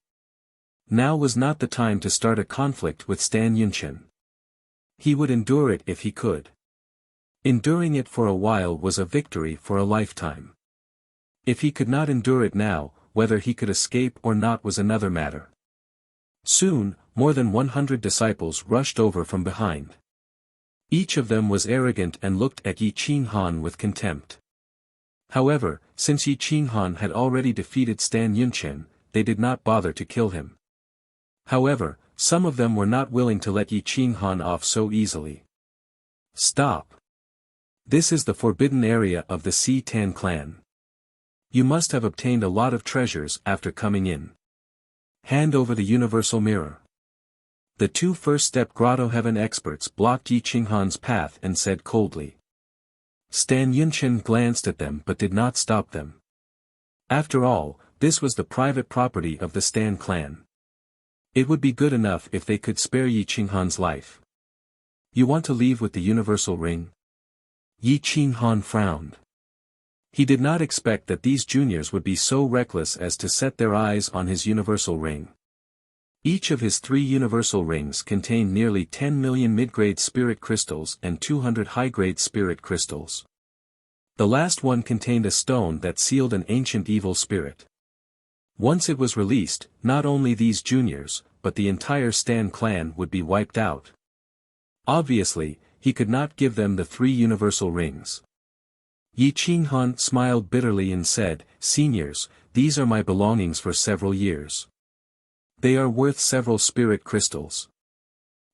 Now was not the time to start a conflict with Stan Yunchen. He would endure it if he could. Enduring it for a while was a victory for a lifetime. If he could not endure it now, whether he could escape or not was another matter. Soon, more than 100 disciples rushed over from behind. Each of them was arrogant and looked at Yi Qinghan with contempt. However, since Yi Qinghan had already defeated Stan Yunchen, they did not bother to kill him. However, some of them were not willing to let Yi Qinghan off so easily. "Stop. This is the forbidden area of the Si Tan clan. You must have obtained a lot of treasures after coming in. Hand over the universal mirror." The 2 first-step Grotto Heaven experts blocked Yi Qinghan's path and said coldly. Stan Yunchen glanced at them but did not stop them. After all, this was the private property of the Stan clan. It would be good enough if they could spare Yi Qinghan's life. "You want to leave with the universal ring?" Yi Qinghan frowned. He did not expect that these juniors would be so reckless as to set their eyes on his universal ring. Each of his 3 universal rings contained nearly 10 million mid-grade spirit crystals and 200 high-grade spirit crystals. The last one contained a stone that sealed an ancient evil spirit. Once it was released, not only these juniors, but the entire Stan clan would be wiped out. Obviously, he could not give them the 3 universal rings. Yi Qinghan smiled bitterly and said, "Seniors, these are my belongings for several years. They are worth several spirit crystals.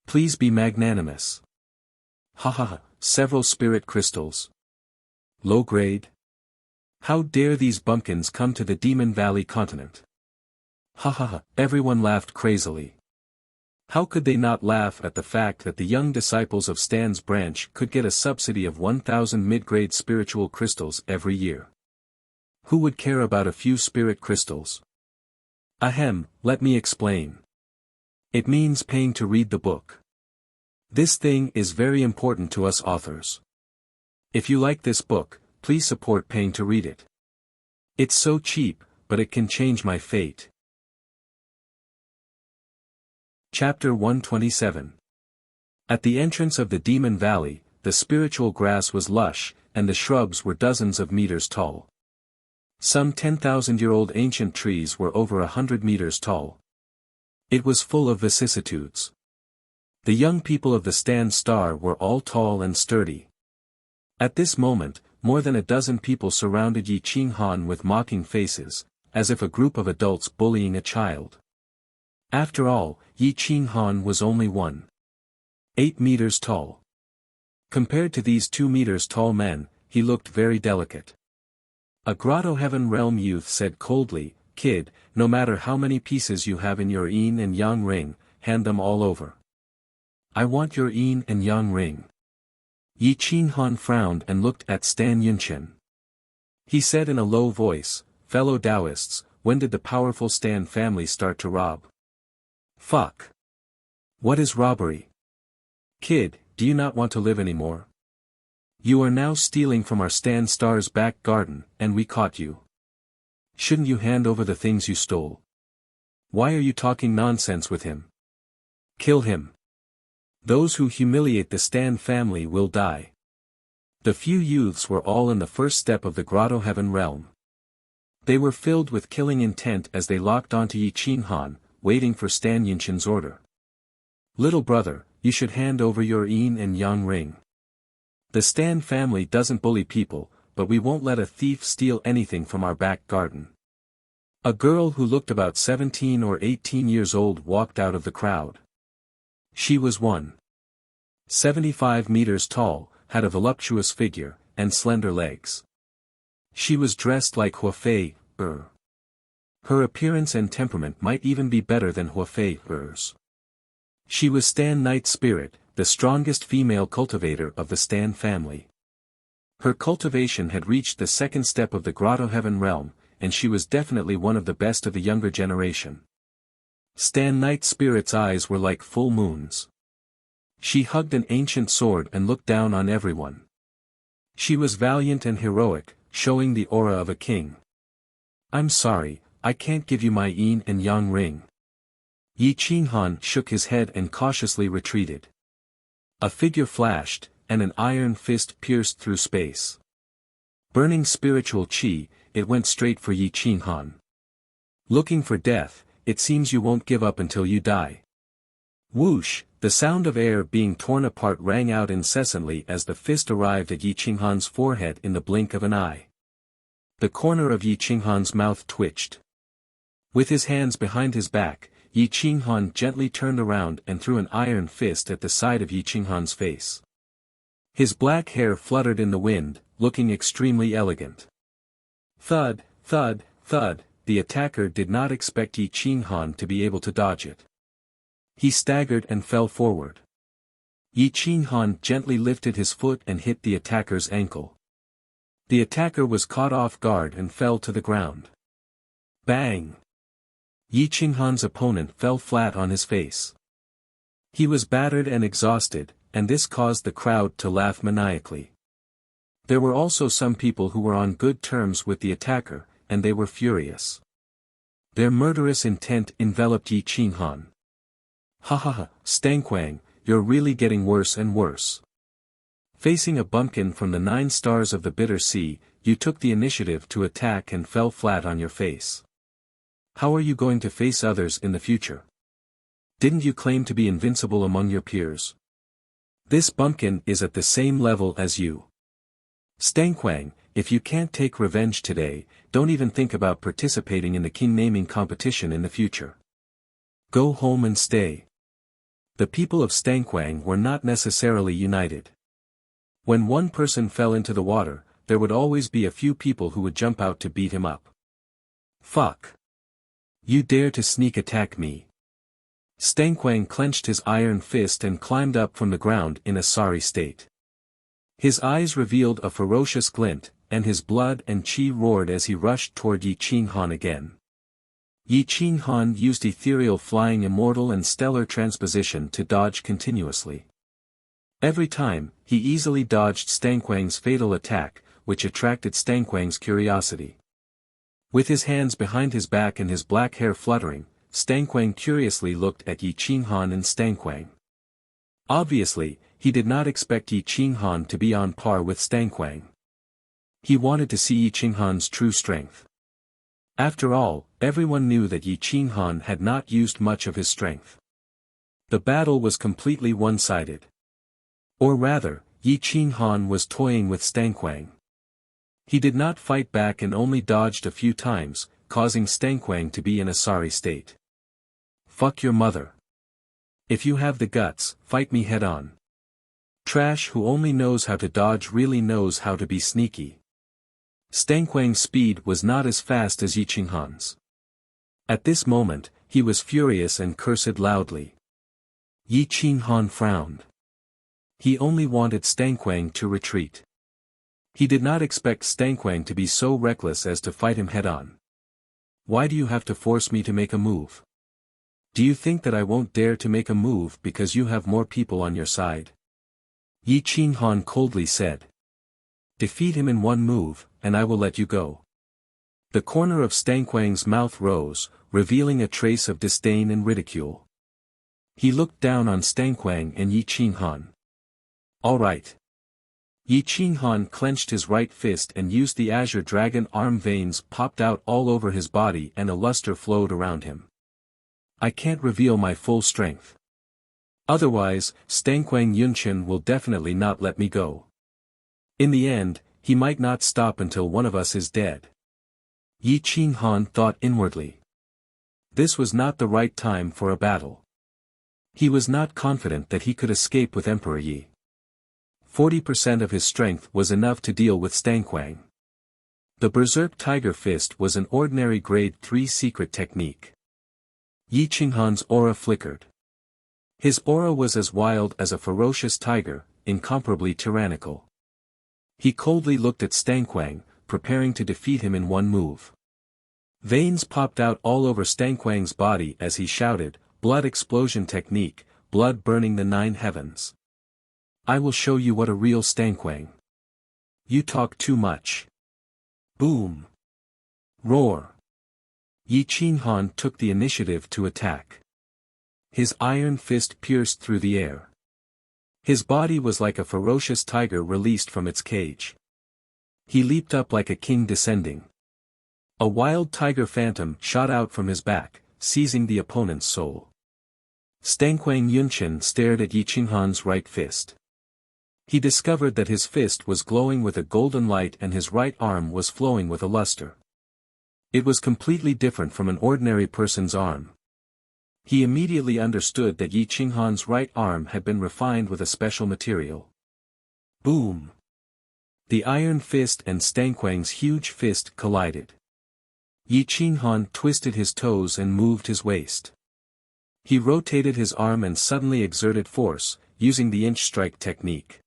Please be magnanimous." "Ha ha ha, several spirit crystals. Low grade? How dare these bumpkins come to the Demon Valley continent?" Ha ha ha, everyone laughed crazily. How could they not laugh at the fact that the young disciples of Stan's branch could get a subsidy of 1,000 mid-grade spiritual crystals every year? Who would care about a few spirit crystals? Ahem, let me explain. It means paying to read the book. This thing is very important to us authors. If you like this book, please support paying to read it. It's so cheap, but it can change my fate. Chapter 127. At the entrance of the Demon Valley, the spiritual grass was lush, and the shrubs were dozens of meters tall. Some 10,000-year-old ancient trees were over 100 meters tall. It was full of vicissitudes. The young people of the Stan Star were all tall and sturdy. At this moment, more than a dozen people surrounded Yi Qinghan with mocking faces, as if a group of adults bullying a child. After all, Yi Qinghan was only 1.8 meters tall. Compared to these 2 meters tall men, he looked very delicate. A Grotto Heaven Realm youth said coldly, "Kid, no matter how many pieces you have in your yin and yang ring, hand them all over." "I want your yin and yang ring." Yi Qinghan frowned and looked at Stan Yunchen. He said in a low voice, "Fellow Taoists, when did the powerful Stan family start to rob?" "Fuck. What is robbery? Kid, do you not want to live anymore? You are now stealing from our Stan Star's back garden, and we caught you. Shouldn't you hand over the things you stole? Why are you talking nonsense with him? Kill him. Those who humiliate the Stan family will die." The few youths were all in the first step of the Grotto Heaven realm. They were filled with killing intent as they locked onto Yi Qinghan, waiting for Stan Yunchen's order. "Little brother, you should hand over your yin and yang ring. The Stan family doesn't bully people, but we won't let a thief steal anything from our back garden." A girl who looked about 17 or 18 years old walked out of the crowd. She was 1.75 meters tall, had a voluptuous figure, and slender legs. She was dressed like Huafei. Her appearance and temperament might even be better than Huafei's. She was Stan Night Spirit, the strongest female cultivator of the Stan family. Her cultivation had reached the second step of the Grotto Heaven realm, and she was definitely one of the best of the younger generation. Stan Night Spirit's eyes were like full moons. She hugged an ancient sword and looked down on everyone. She was valiant and heroic, showing the aura of a king. "I'm sorry, I can't give you my yin and yang ring." Yi Qinghan shook his head and cautiously retreated. A figure flashed, and an iron fist pierced through space. Burning spiritual qi, it went straight for Yi Qinghan. "Looking for death, it seems you won't give up until you die." Whoosh, the sound of air being torn apart rang out incessantly as the fist arrived at Yi Qinghan's forehead in the blink of an eye. The corner of Yi Qinghan's mouth twitched. With his hands behind his back, Yi Qinghan gently turned around and threw an iron fist at the side of Yi Qinghan's face. His black hair fluttered in the wind, looking extremely elegant. Thud, thud, thud, the attacker did not expect Yi Qinghan to be able to dodge it. He staggered and fell forward. Yi Qinghan gently lifted his foot and hit the attacker's ankle. The attacker was caught off guard and fell to the ground. Bang! Yi Qinghan's opponent fell flat on his face. He was battered and exhausted, and this caused the crowd to laugh maniacally. There were also some people who were on good terms with the attacker, and they were furious. Their murderous intent enveloped Yi Qinghan. "Ha ha ha, Stanquang, you're really getting worse and worse." Facing a bumpkin from the 9 stars of the bitter sea, you took the initiative to attack and fell flat on your face. How are you going to face others in the future? Didn't you claim to be invincible among your peers? This bumpkin is at the same level as you. Stanquang, if you can't take revenge today, don't even think about participating in the king naming competition in the future. Go home and stay. The people of Stanquang were not necessarily united. When one person fell into the water, there would always be a few people who would jump out to beat him up. Fuck. You dare to sneak attack me. Stanquang clenched his iron fist and climbed up from the ground in a sorry state. His eyes revealed a ferocious glint, and his blood and qi roared as he rushed toward Yi Qinghan again. Yi Qinghan used ethereal flying immortal and stellar transposition to dodge continuously. Every time, he easily dodged Stanquang's fatal attack, which attracted Stanquang's curiosity. With his hands behind his back and his black hair fluttering, Stanquang curiously looked at Yi Qinghan and Stanquang. Obviously, he did not expect Yi Qinghan to be on par with Stanquang. He wanted to see Yi Qinghan's true strength. After all, everyone knew that Yi Qinghan had not used much of his strength. The battle was completely one-sided. Or rather, Yi Qinghan was toying with Stanquang. He did not fight back and only dodged a few times, causing Stankwang to be in a sorry state. Fuck your mother. If you have the guts, fight me head-on. Trash who only knows how to dodge really knows how to be sneaky. Stankwang's speed was not as fast as Yi Qinghan's. At this moment, he was furious and cursed loudly. Yi Qinghan frowned. He only wanted Stankwang to retreat. He did not expect Stankwang to be so reckless as to fight him head-on. Why do you have to force me to make a move? Do you think that I won't dare to make a move because you have more people on your side? Yi Qinghan coldly said. Defeat him in one move, and I will let you go. The corner of Stankwang's mouth rose, revealing a trace of disdain and ridicule. He looked down on Stankwang and Yi Qinghan. All right. Yi Qinghan clenched his right fist and used the azure dragon arm. Veins popped out all over his body and a luster flowed around him. I can't reveal my full strength. Otherwise, Stankwang Yunchen will definitely not let me go. In the end, he might not stop until one of us is dead. Yi Qinghan thought inwardly. This was not the right time for a battle. He was not confident that he could escape with Emperor Yi. 40% of his strength was enough to deal with Stankwang. The Berserk Tiger Fist was an ordinary grade 3 secret technique. Yi Qinghan's aura flickered. His aura was as wild as a ferocious tiger, incomparably tyrannical. He coldly looked at Stankwang, preparing to defeat him in one move. Veins popped out all over Stankwang's body as he shouted, blood explosion technique, blood burning the 9 heavens. I will show you what a real Stankwang. You talk too much. Boom. Roar. Yi Qinghan took the initiative to attack. His iron fist pierced through the air. His body was like a ferocious tiger released from its cage. He leaped up like a king descending. A wild tiger phantom shot out from his back, seizing the opponent's soul. Stankwang Yunchen stared at Yi Qinghan's right fist. He discovered that his fist was glowing with a golden light and his right arm was flowing with a luster. It was completely different from an ordinary person's arm. He immediately understood that Yi Qinghan's right arm had been refined with a special material. Boom! The iron fist and Stankwang's huge fist collided. Yi Qinghan twisted his toes and moved his waist. He rotated his arm and suddenly exerted force, using the inch strike technique.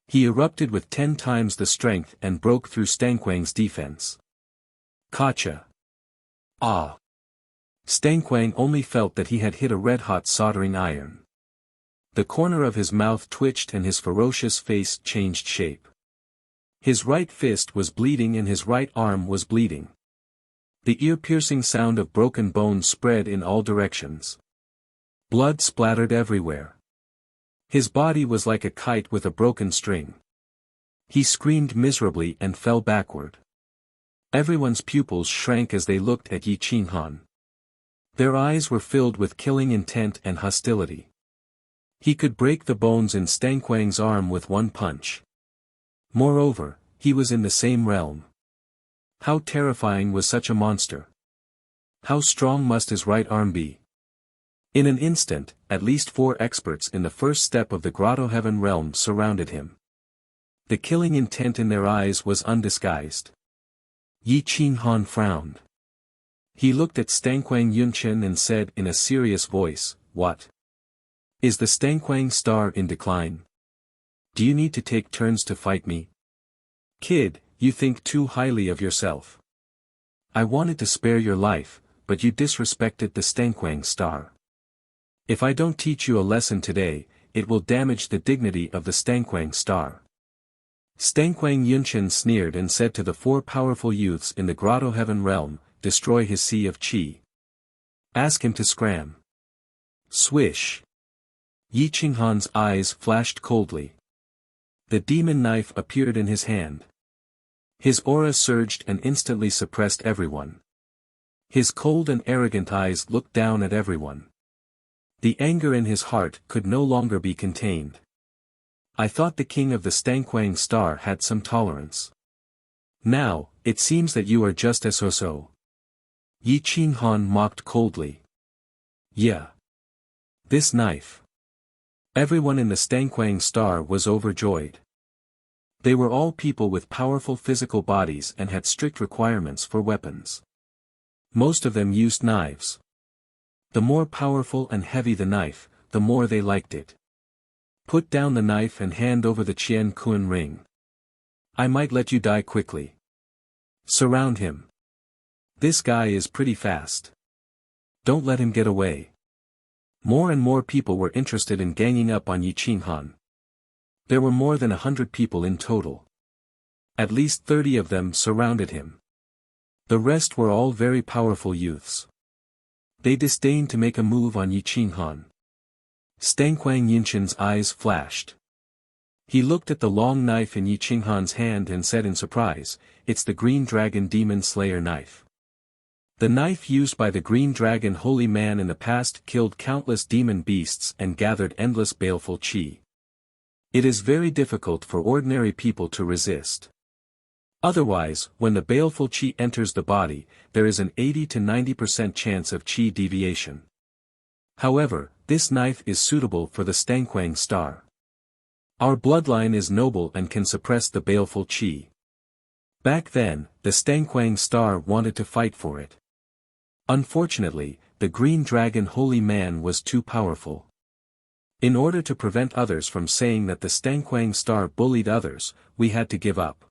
He erupted with 10 times the strength and broke through Stankwang's defense. Gotcha! Ah! Stankwang only felt that he had hit a red-hot soldering iron. The corner of his mouth twitched and his ferocious face changed shape. His right fist was bleeding and his right arm was bleeding. The ear-piercing sound of broken bones spread in all directions. Blood splattered everywhere. His body was like a kite with a broken string. He screamed miserably and fell backward. Everyone's pupils shrank as they looked at Yi Qinghan. Their eyes were filled with killing intent and hostility. He could break the bones in Stankwang's arm with one punch. Moreover, he was in the same realm. How terrifying was such a monster? How strong must his right arm be? In an instant, at least 4 experts in the first step of the Grotto Heaven realm surrounded him. The killing intent in their eyes was undisguised. Yi Qinghan frowned. He looked at Stankwang Yunchen and said in a serious voice, "What? Is the Stankwang star in decline? Do you need to take turns to fight me? Kid, you think too highly of yourself. I wanted to spare your life, but you disrespected the Stankwang star. If I don't teach you a lesson today, it will damage the dignity of the Stankwang star." Stankwang Yunchen sneered and said to the 4 powerful youths in the Grotto Heaven realm, "Destroy his sea of qi. Ask him to scram." Swish. Yi Qinghan's eyes flashed coldly. The demon knife appeared in his hand. His aura surged and instantly suppressed everyone. His cold and arrogant eyes looked down at everyone. The anger in his heart could no longer be contained. I thought the king of the Stankwang star had some tolerance. Now, it seems that you are just as so. Yi Qinghan mocked coldly. Yeah. This knife. Everyone in the Stangquang Star was overjoyed. They were all people with powerful physical bodies and had strict requirements for weapons. Most of them used knives. The more powerful and heavy the knife, the more they liked it. Put down the knife and hand over the Qian Kun ring. I might let you die quickly. Surround him. This guy is pretty fast. Don't let him get away. More and more people were interested in ganging up on Yi Qinghan. There were more than 100 people in total. At least 30 of them surrounded him. The rest were all very powerful youths. They disdained to make a move on Yi Qinghan. Stangquang Yinshan's eyes flashed. He looked at the long knife in Yi Qinghan's hand and said in surprise, "It's the Green Dragon Demon Slayer knife." The knife used by the Green Dragon Holy Man in the past killed countless demon beasts and gathered endless baleful qi. It is very difficult for ordinary people to resist. Otherwise, when the baleful qi enters the body, there is an 80 to 90% chance of qi deviation. However, this knife is suitable for the Stangquang Star. Our bloodline is noble and can suppress the baleful qi. Back then, the Stangquang Star wanted to fight for it. Unfortunately, the Green Dragon Holy Man was too powerful. In order to prevent others from saying that the Stangquang Star bullied others, we had to give up.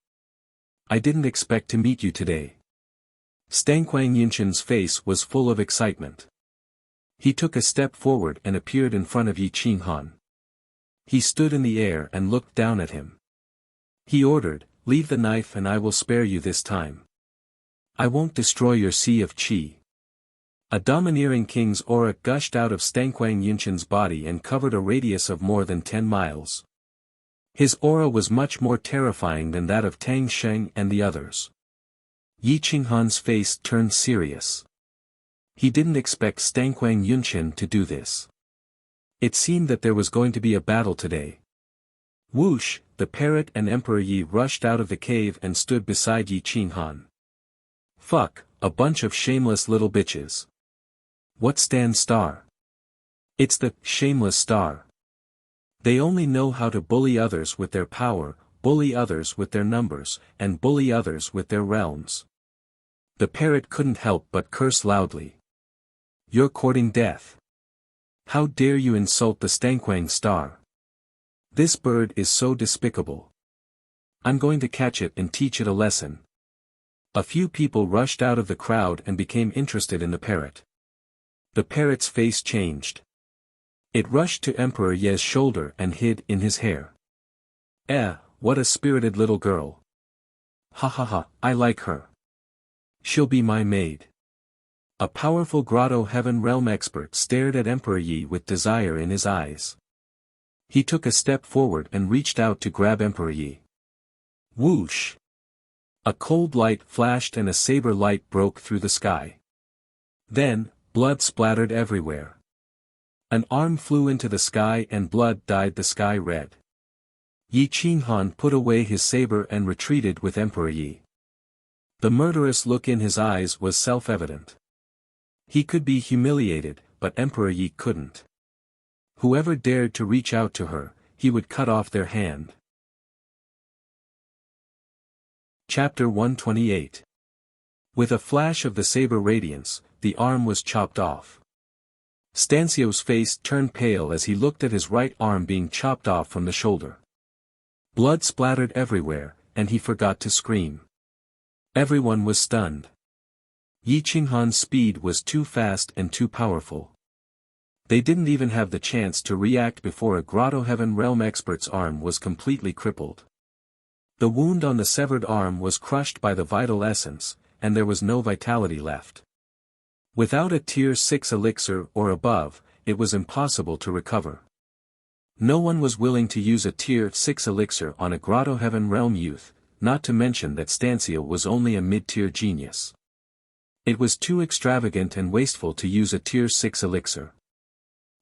I didn't expect to meet you today. Stangquang Yinshan's face was full of excitement. He took a step forward and appeared in front of Yi Qinghan. He stood in the air and looked down at him. He ordered, "Leave the knife and I will spare you this time. I won't destroy your sea of qi." A domineering king's aura gushed out of Stangquang Yinshan's body and covered a radius of more than 10 miles. His aura was much more terrifying than that of Tang Sheng and the others. Yi Qinghan's face turned serious. He didn't expect Stangquang Yinshan to do this. It seemed that there was going to be a battle today. Whoosh, the parrot and Emperor Yi rushed out of the cave and stood beside Yi Qinghan. Fuck, a bunch of shameless little bitches. What Stan Star? It's the shameless star. They only know how to bully others with their power, bully others with their numbers, and bully others with their realms. The parrot couldn't help but curse loudly. You're courting death. How dare you insult the Stangquang Star? This bird is so despicable. I'm going to catch it and teach it a lesson. A few people rushed out of the crowd and became interested in the parrot. The parrot's face changed. It rushed to Emperor Ye's shoulder and hid in his hair. What a spirited little girl. Ha ha ha, I like her. She'll be my maid. A powerful Grotto Heaven Realm expert stared at Emperor Yi with desire in his eyes. He took a step forward and reached out to grab Emperor Yi. Whoosh! A cold light flashed and a saber light broke through the sky. Then, blood splattered everywhere. An arm flew into the sky and blood dyed the sky red. Yi Qinghan put away his saber and retreated with Emperor Yi. The murderous look in his eyes was self-evident. He could be humiliated, but Emperor Yi couldn't. Whoever dared to reach out to her, he would cut off their hand. Chapter 128. With a flash of the saber radiance, the arm was chopped off. Stansio's face turned pale as he looked at his right arm being chopped off from the shoulder. Blood splattered everywhere, and he forgot to scream. Everyone was stunned. Yi Qinghan's speed was too fast and too powerful. They didn't even have the chance to react before a Grotto Heaven Realm expert's arm was completely crippled. The wound on the severed arm was crushed by the vital essence, and there was no vitality left. Without a tier 6 elixir or above, it was impossible to recover. No one was willing to use a tier 6 elixir on a Grotto Heaven Realm youth, not to mention that Stansio was only a mid-tier genius. It was too extravagant and wasteful to use a tier 6 elixir.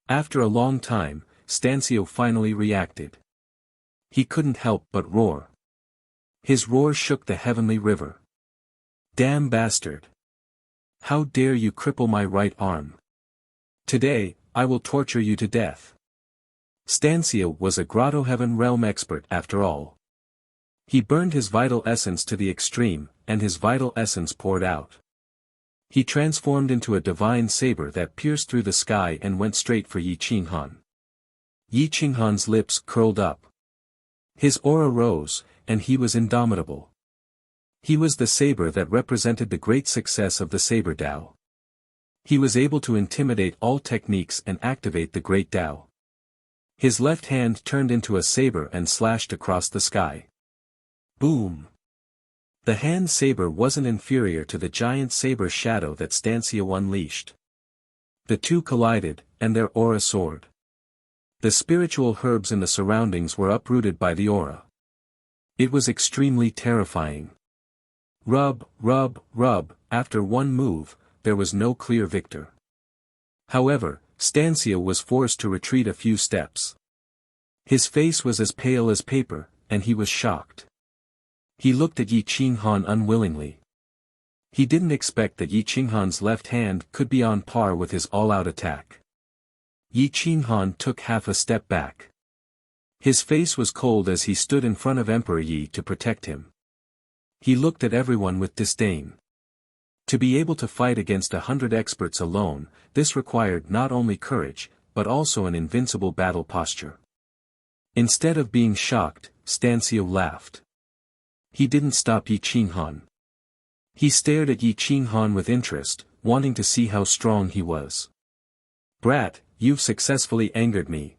After a long time, Stansio finally reacted. He couldn't help but roar. His roar shook the heavenly river. Damn bastard! How dare you cripple my right arm? Today, I will torture you to death. Stancio was a Grotto Heaven realm expert after all. He burned his vital essence to the extreme, and his vital essence poured out. He transformed into a divine saber that pierced through the sky and went straight for Yi Qinghan. Yi Qinghan's lips curled up. His aura rose, and he was indomitable. He was the saber that represented the great success of the saber Tao. He was able to intimidate all techniques and activate the great Tao. His left hand turned into a saber and slashed across the sky. Boom! The hand saber wasn't inferior to the giant saber shadow that Stancio unleashed. The two collided, and their aura soared. The spiritual herbs in the surroundings were uprooted by the aura. It was extremely terrifying. Rub, rub, rub, after one move, there was no clear victor. However, Stancio was forced to retreat a few steps. His face was as pale as paper, and he was shocked. He looked at Yi Qinghan unwillingly. He didn't expect that Yi Qinghan's left hand could be on par with his all-out attack. Yi Qinghan took half a step back. His face was cold as he stood in front of Emperor Yi to protect him. He looked at everyone with disdain. To be able to fight against 100 experts alone, this required not only courage, but also an invincible battle posture. Instead of being shocked, Stancio laughed. He didn't stop Yi Qinghan. He stared at Yi Qinghan with interest, wanting to see how strong he was. Brat, you've successfully angered me.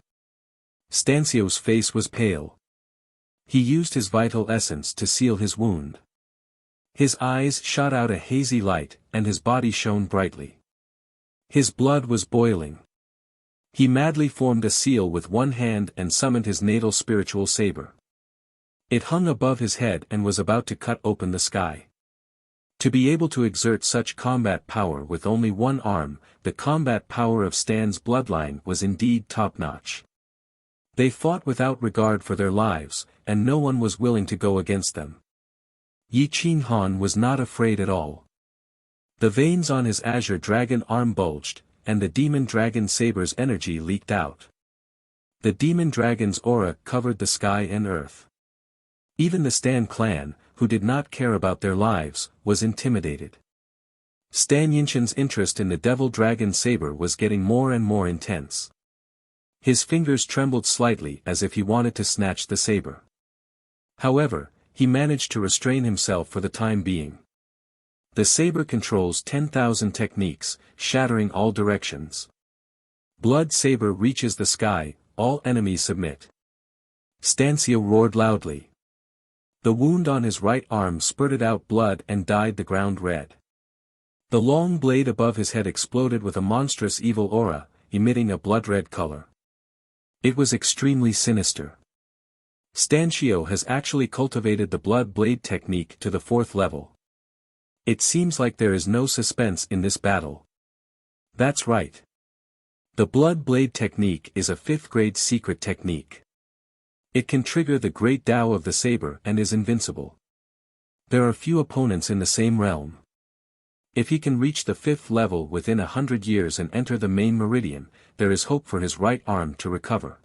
Stancio's face was pale. He used his vital essence to seal his wound. His eyes shot out a hazy light, and his body shone brightly. His blood was boiling. He madly formed a seal with one hand and summoned his natal spiritual saber. It hung above his head and was about to cut open the sky. To be able to exert such combat power with only one arm, the combat power of Stan's bloodline was indeed top-notch. They fought without regard for their lives, and no one was willing to go against them. Yi Qinghan was not afraid at all. The veins on his azure dragon arm bulged, and the demon dragon saber's energy leaked out. The demon dragon's aura covered the sky and earth. Even the Stan clan, who did not care about their lives, was intimidated. Stan Yinshan's interest in the devil dragon saber was getting more and more intense. His fingers trembled slightly as if he wanted to snatch the saber. However, he managed to restrain himself for the time being. The saber controls 10,000 techniques, shattering all directions. Blood saber reaches the sky, all enemies submit. Stancio roared loudly. The wound on his right arm spurted out blood and dyed the ground red. The long blade above his head exploded with a monstrous evil aura, emitting a blood-red color. It was extremely sinister. Stancio has actually cultivated the blood blade technique to the 4th level. It seems like there is no suspense in this battle. That's right. The blood blade technique is a 5th grade secret technique. It can trigger the great Tao of the saber and is invincible. There are few opponents in the same realm. If he can reach the 5th level within 100 years and enter the main meridian, there is hope for his right arm to recover.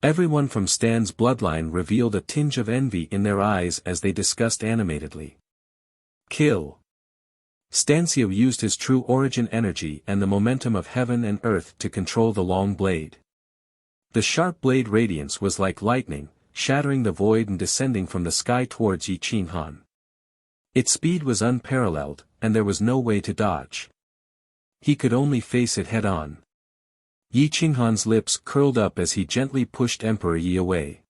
Everyone from Stan's bloodline revealed a tinge of envy in their eyes as they discussed animatedly. Kill. Stancio used his true origin energy and the momentum of heaven and earth to control the long blade. The sharp blade radiance was like lightning, shattering the void and descending from the sky towards Yi Qinghan. Its speed was unparalleled, and there was no way to dodge. He could only face it head-on. Yi Qinghan's lips curled up as he gently pushed Emperor Yi away.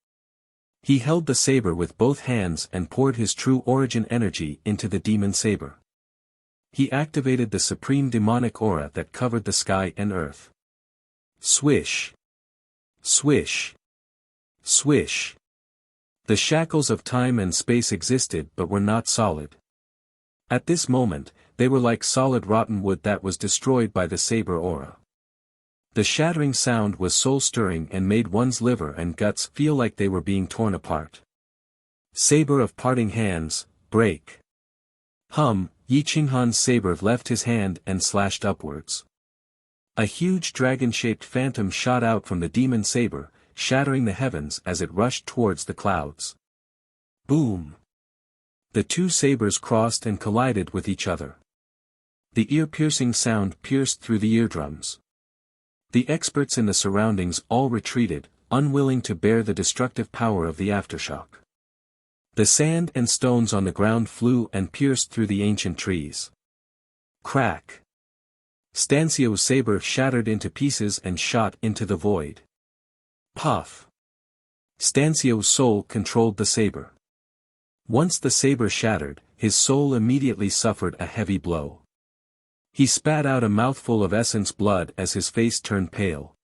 He held the saber with both hands and poured his true origin energy into the demon saber. He activated the supreme demonic aura that covered the sky and earth. Swish. Swish. Swish. The shackles of time and space existed but were not solid. At this moment, they were like solid rotten wood that was destroyed by the saber aura. The shattering sound was soul-stirring and made one's liver and guts feel like they were being torn apart. Saber of parting hands, break. Yi Qinghan's saber left his hand and slashed upwards. A huge dragon-shaped phantom shot out from the demon saber, shattering the heavens as it rushed towards the clouds. Boom! The two sabers crossed and collided with each other. The ear-piercing sound pierced through the eardrums. The experts in the surroundings all retreated, unwilling to bear the destructive power of the aftershock. The sand and stones on the ground flew and pierced through the ancient trees. Crack! Stansio's saber shattered into pieces and shot into the void. Puff! Stansio's soul controlled the saber. Once the saber shattered, his soul immediately suffered a heavy blow. He spat out a mouthful of essence blood as his face turned pale.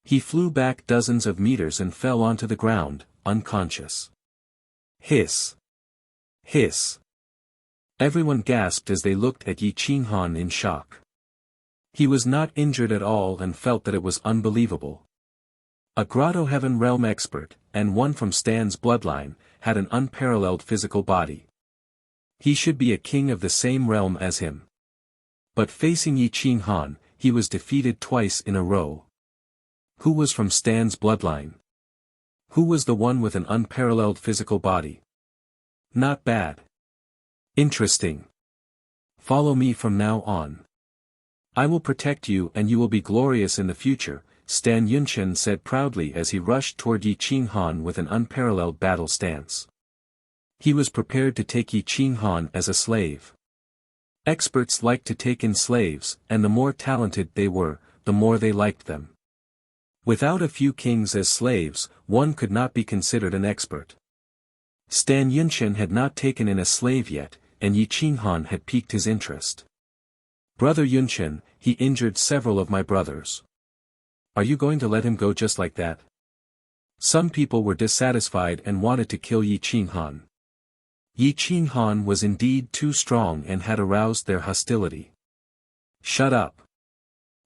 He flew back dozens of meters and fell onto the ground, unconscious. Hiss! Hiss! Everyone gasped as they looked at Yi Qinghan in shock. He was not injured at all and felt that it was unbelievable. A Grotto Heaven Realm expert, and one from Stan's bloodline, had an unparalleled physical body. He should be a king of the same realm as him. But facing Yi Qinghan, he was defeated twice in a row. Who was from Stan's bloodline? Who was the one with an unparalleled physical body? Not bad. Interesting. Follow me from now on. I will protect you and you will be glorious in the future, Stan Yunchen said proudly as he rushed toward Yi Qinghan with an unparalleled battle stance. He was prepared to take Yi Qinghan as a slave. Experts liked to take in slaves, and the more talented they were, the more they liked them. Without a few kings as slaves, one could not be considered an expert. Stan Yunchen had not taken in a slave yet, and Yi Qinghan had piqued his interest. Brother Yunchen, he injured several of my brothers. Are you going to let him go just like that? Some people were dissatisfied and wanted to kill Yi Qinghan. Yi Qinghan was indeed too strong and had aroused their hostility. Shut up.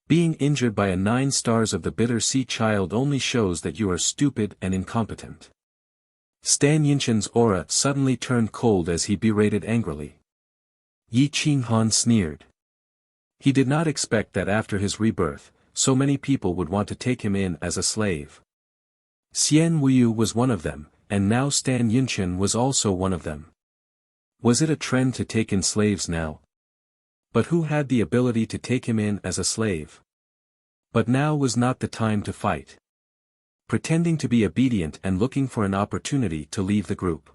Being injured by a 9 stars of the bitter sea child only shows that you are stupid and incompetent. Stan Yinchen's aura suddenly turned cold as he berated angrily. Yi Qinghan sneered. He did not expect that after his rebirth, so many people would want to take him in as a slave. Xian Wuyu was one of them, and now Stan Yunchen was also one of them. Was it a trend to take in slaves now? But who had the ability to take him in as a slave? But now was not the time to fight. Pretending to be obedient and looking for an opportunity to leave the group.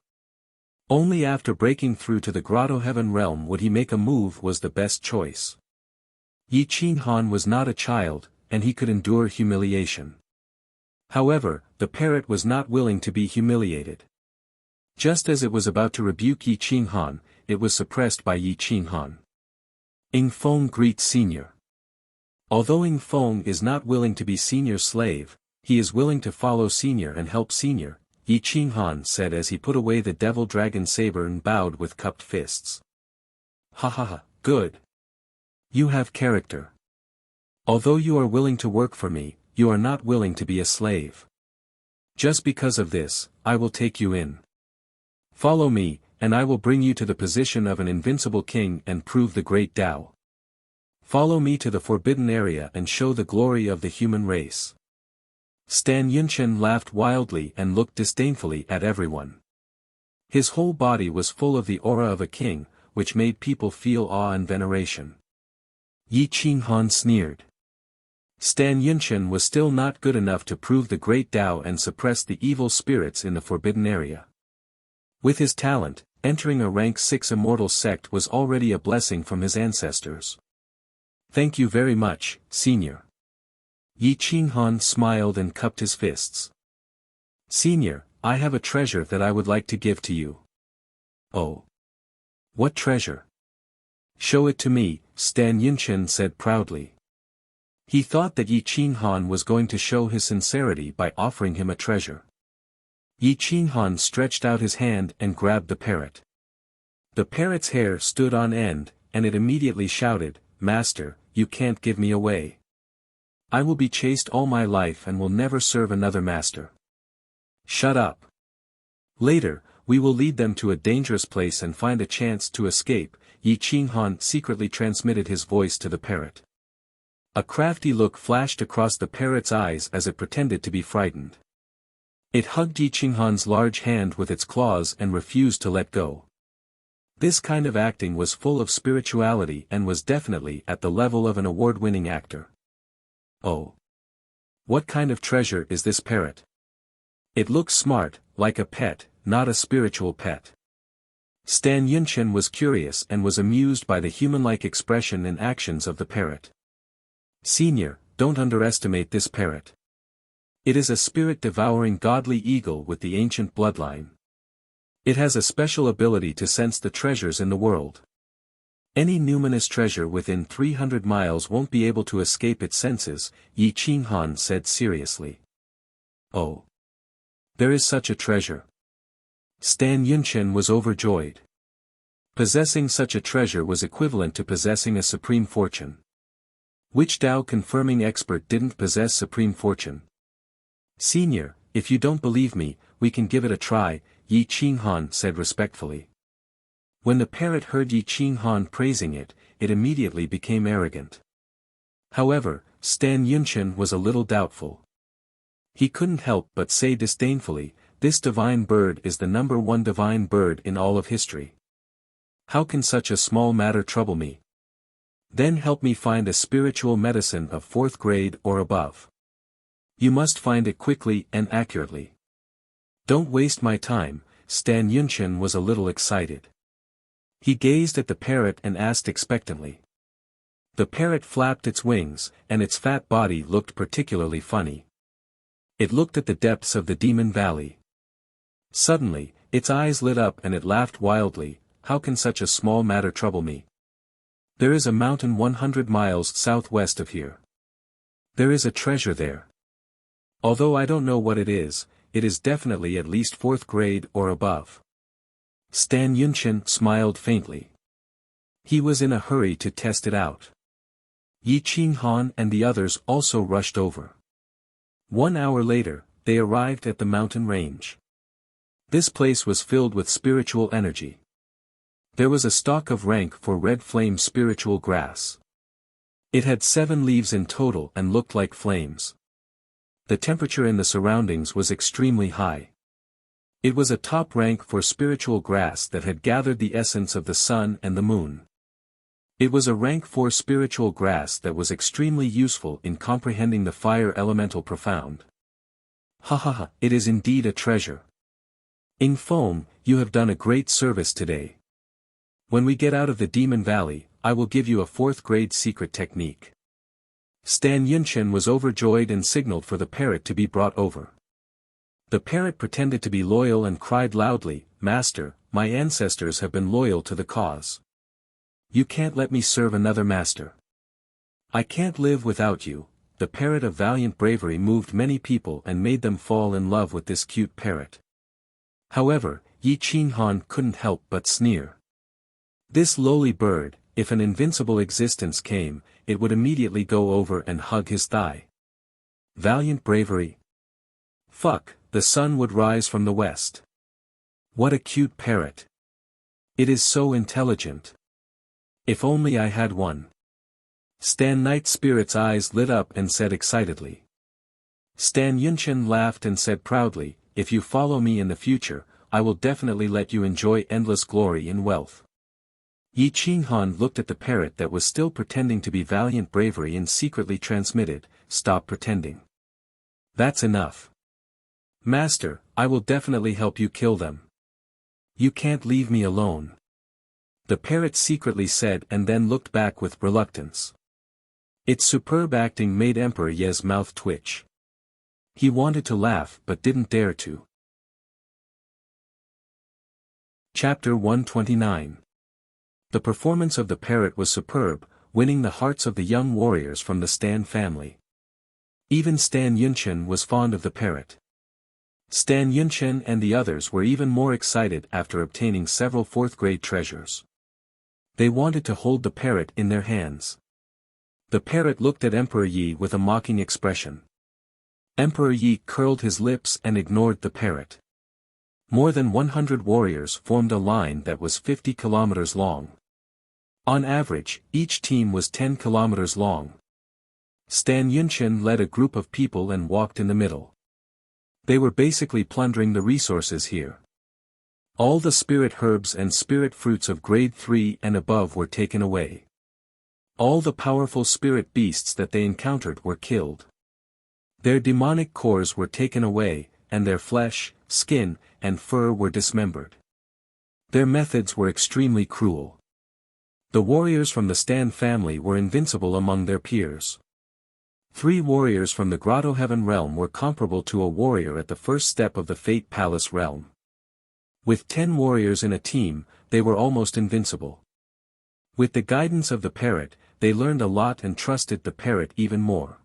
Only after breaking through to the Grotto Heaven realm would he make a move was the best choice. Yi Qinghan was not a child, and he could endure humiliation. However, the parrot was not willing to be humiliated. Just as it was about to rebuke Yi Qinghan, it was suppressed by Yi Qinghan. Ing Feng greets Senior. Although Ing Feng is not willing to be Senior's slave, he is willing to follow Senior and help Senior, Yi Qinghan said as he put away the devil dragon saber and bowed with cupped fists. Ha ha ha, good. You have character. Although you are willing to work for me, you are not willing to be a slave. Just because of this, I will take you in. Follow me, and I will bring you to the position of an invincible king and prove the great Tao. Follow me to the forbidden area and show the glory of the human race. Stan Yunchen laughed wildly and looked disdainfully at everyone. His whole body was full of the aura of a king, which made people feel awe and veneration. Yi Qinghan sneered. Stan Yunchen was still not good enough to prove the great Tao and suppress the evil spirits in the forbidden area. With his talent, entering a rank 6 immortal sect was already a blessing from his ancestors. Thank you very much, Senior. Yi Qinghan smiled and cupped his fists. Senior, I have a treasure that I would like to give to you. Oh. What treasure? Show it to me, Stan Yunchen said proudly. He thought that Yi Qinghan was going to show his sincerity by offering him a treasure. Yi Qinghan stretched out his hand and grabbed the parrot. The parrot's hair stood on end, and it immediately shouted, Master, you can't give me away. I will be chaste all my life and will never serve another master. Shut up. Later, we will lead them to a dangerous place and find a chance to escape, Yi Qinghan secretly transmitted his voice to the parrot. A crafty look flashed across the parrot's eyes as it pretended to be frightened. It hugged Yi Qinghan's large hand with its claws and refused to let go. This kind of acting was full of spirituality and was definitely at the level of an award-winning actor. Oh! What kind of treasure is this parrot? It looks smart, like a pet, not a spiritual pet. Stan Yunchen was curious and was amused by the human-like expression and actions of the parrot. Senior, don't underestimate this parrot. It is a spirit-devouring godly eagle with the ancient bloodline. It has a special ability to sense the treasures in the world. Any numinous treasure within 300 miles won't be able to escape its senses, Yi Qinghan said seriously. Oh! There is such a treasure. Stan Yunchen was overjoyed. Possessing such a treasure was equivalent to possessing a supreme fortune. Which Dao-confirming expert didn't possess supreme fortune? Senior, if you don't believe me, we can give it a try, Yi Qinghan said respectfully. When the parrot heard Yi Qinghan praising it, it immediately became arrogant. However, Stan Yunchen was a little doubtful. He couldn't help but say disdainfully, this divine bird is the #1 divine bird in all of history. How can such a small matter trouble me? Then help me find a spiritual medicine of 4th grade or above. You must find it quickly and accurately. Don't waste my time, Stan Yunchen was a little excited. He gazed at the parrot and asked expectantly. The parrot flapped its wings, and its fat body looked particularly funny. It looked at the depths of the Demon Valley. Suddenly, its eyes lit up and it laughed wildly, how can such a small matter trouble me? There is a mountain 100 miles southwest of here. There is a treasure there. Although I don't know what it is definitely at least 4th grade or above. Stan Yunchen smiled faintly. He was in a hurry to test it out. Yi Qinghan and the others also rushed over. 1 hour later, they arrived at the mountain range. This place was filled with spiritual energy. There was a stalk of rank for red flame spiritual grass. It had 7 leaves in total and looked like flames. The temperature in the surroundings was extremely high. It was a top rank for spiritual grass that had gathered the essence of the sun and the moon. It was a rank 4 spiritual grass that was extremely useful in comprehending the fire elemental profound. Ha ha ha, it is indeed a treasure. Ing Foam, you have done a great service today. When we get out of the Demon Valley, I will give you a 4th grade secret technique. Stan Yunchen was overjoyed and signaled for the parrot to be brought over. The parrot pretended to be loyal and cried loudly, Master, my ancestors have been loyal to the cause. You can't let me serve another master. I can't live without you. The parrot of valiant bravery moved many people and made them fall in love with this cute parrot. However, Yi Qinghan couldn't help but sneer. This lowly bird, if an invincible existence came, it would immediately go over and hug his thigh. Valiant bravery. Fuck, the sun would rise from the west. What a cute parrot. It is so intelligent. If only I had one. Stan Night Spirit's eyes lit up and said excitedly. Stan Yunchen laughed and said proudly, if you follow me in the future, I will definitely let you enjoy endless glory and wealth. Yi Qinghan looked at the parrot that was still pretending to be valiant bravery and secretly transmitted, stop pretending. That's enough. Master, I will definitely help you kill them. You can't leave me alone. The parrot secretly said and then looked back with reluctance. Its superb acting made Emperor Ye's mouth twitch. He wanted to laugh but didn't dare to. Chapter 129. The performance of the parrot was superb, winning the hearts of the young warriors from the Stan family. Even Stan Yunchen was fond of the parrot. Stan Yunchen and the others were even more excited after obtaining several 4th grade treasures. They wanted to hold the parrot in their hands. The parrot looked at Emperor Yi with a mocking expression. Emperor Yi curled his lips and ignored the parrot. More than 100 warriors formed a line that was 50 kilometers long. On average, each team was 10 kilometers long. Stan Yunchen led a group of people and walked in the middle. They were basically plundering the resources here. All the spirit herbs and spirit fruits of grade 3 and above were taken away. All the powerful spirit beasts that they encountered were killed. Their demonic cores were taken away, and their flesh, skin, and fur were dismembered. Their methods were extremely cruel. The warriors from the Stan family were invincible among their peers. 3 warriors from the Grotto Heaven realm were comparable to a warrior at the first step of the Fate Palace realm. With 10 warriors in a team, they were almost invincible. With the guidance of the parrot, they learned a lot and trusted the parrot even more.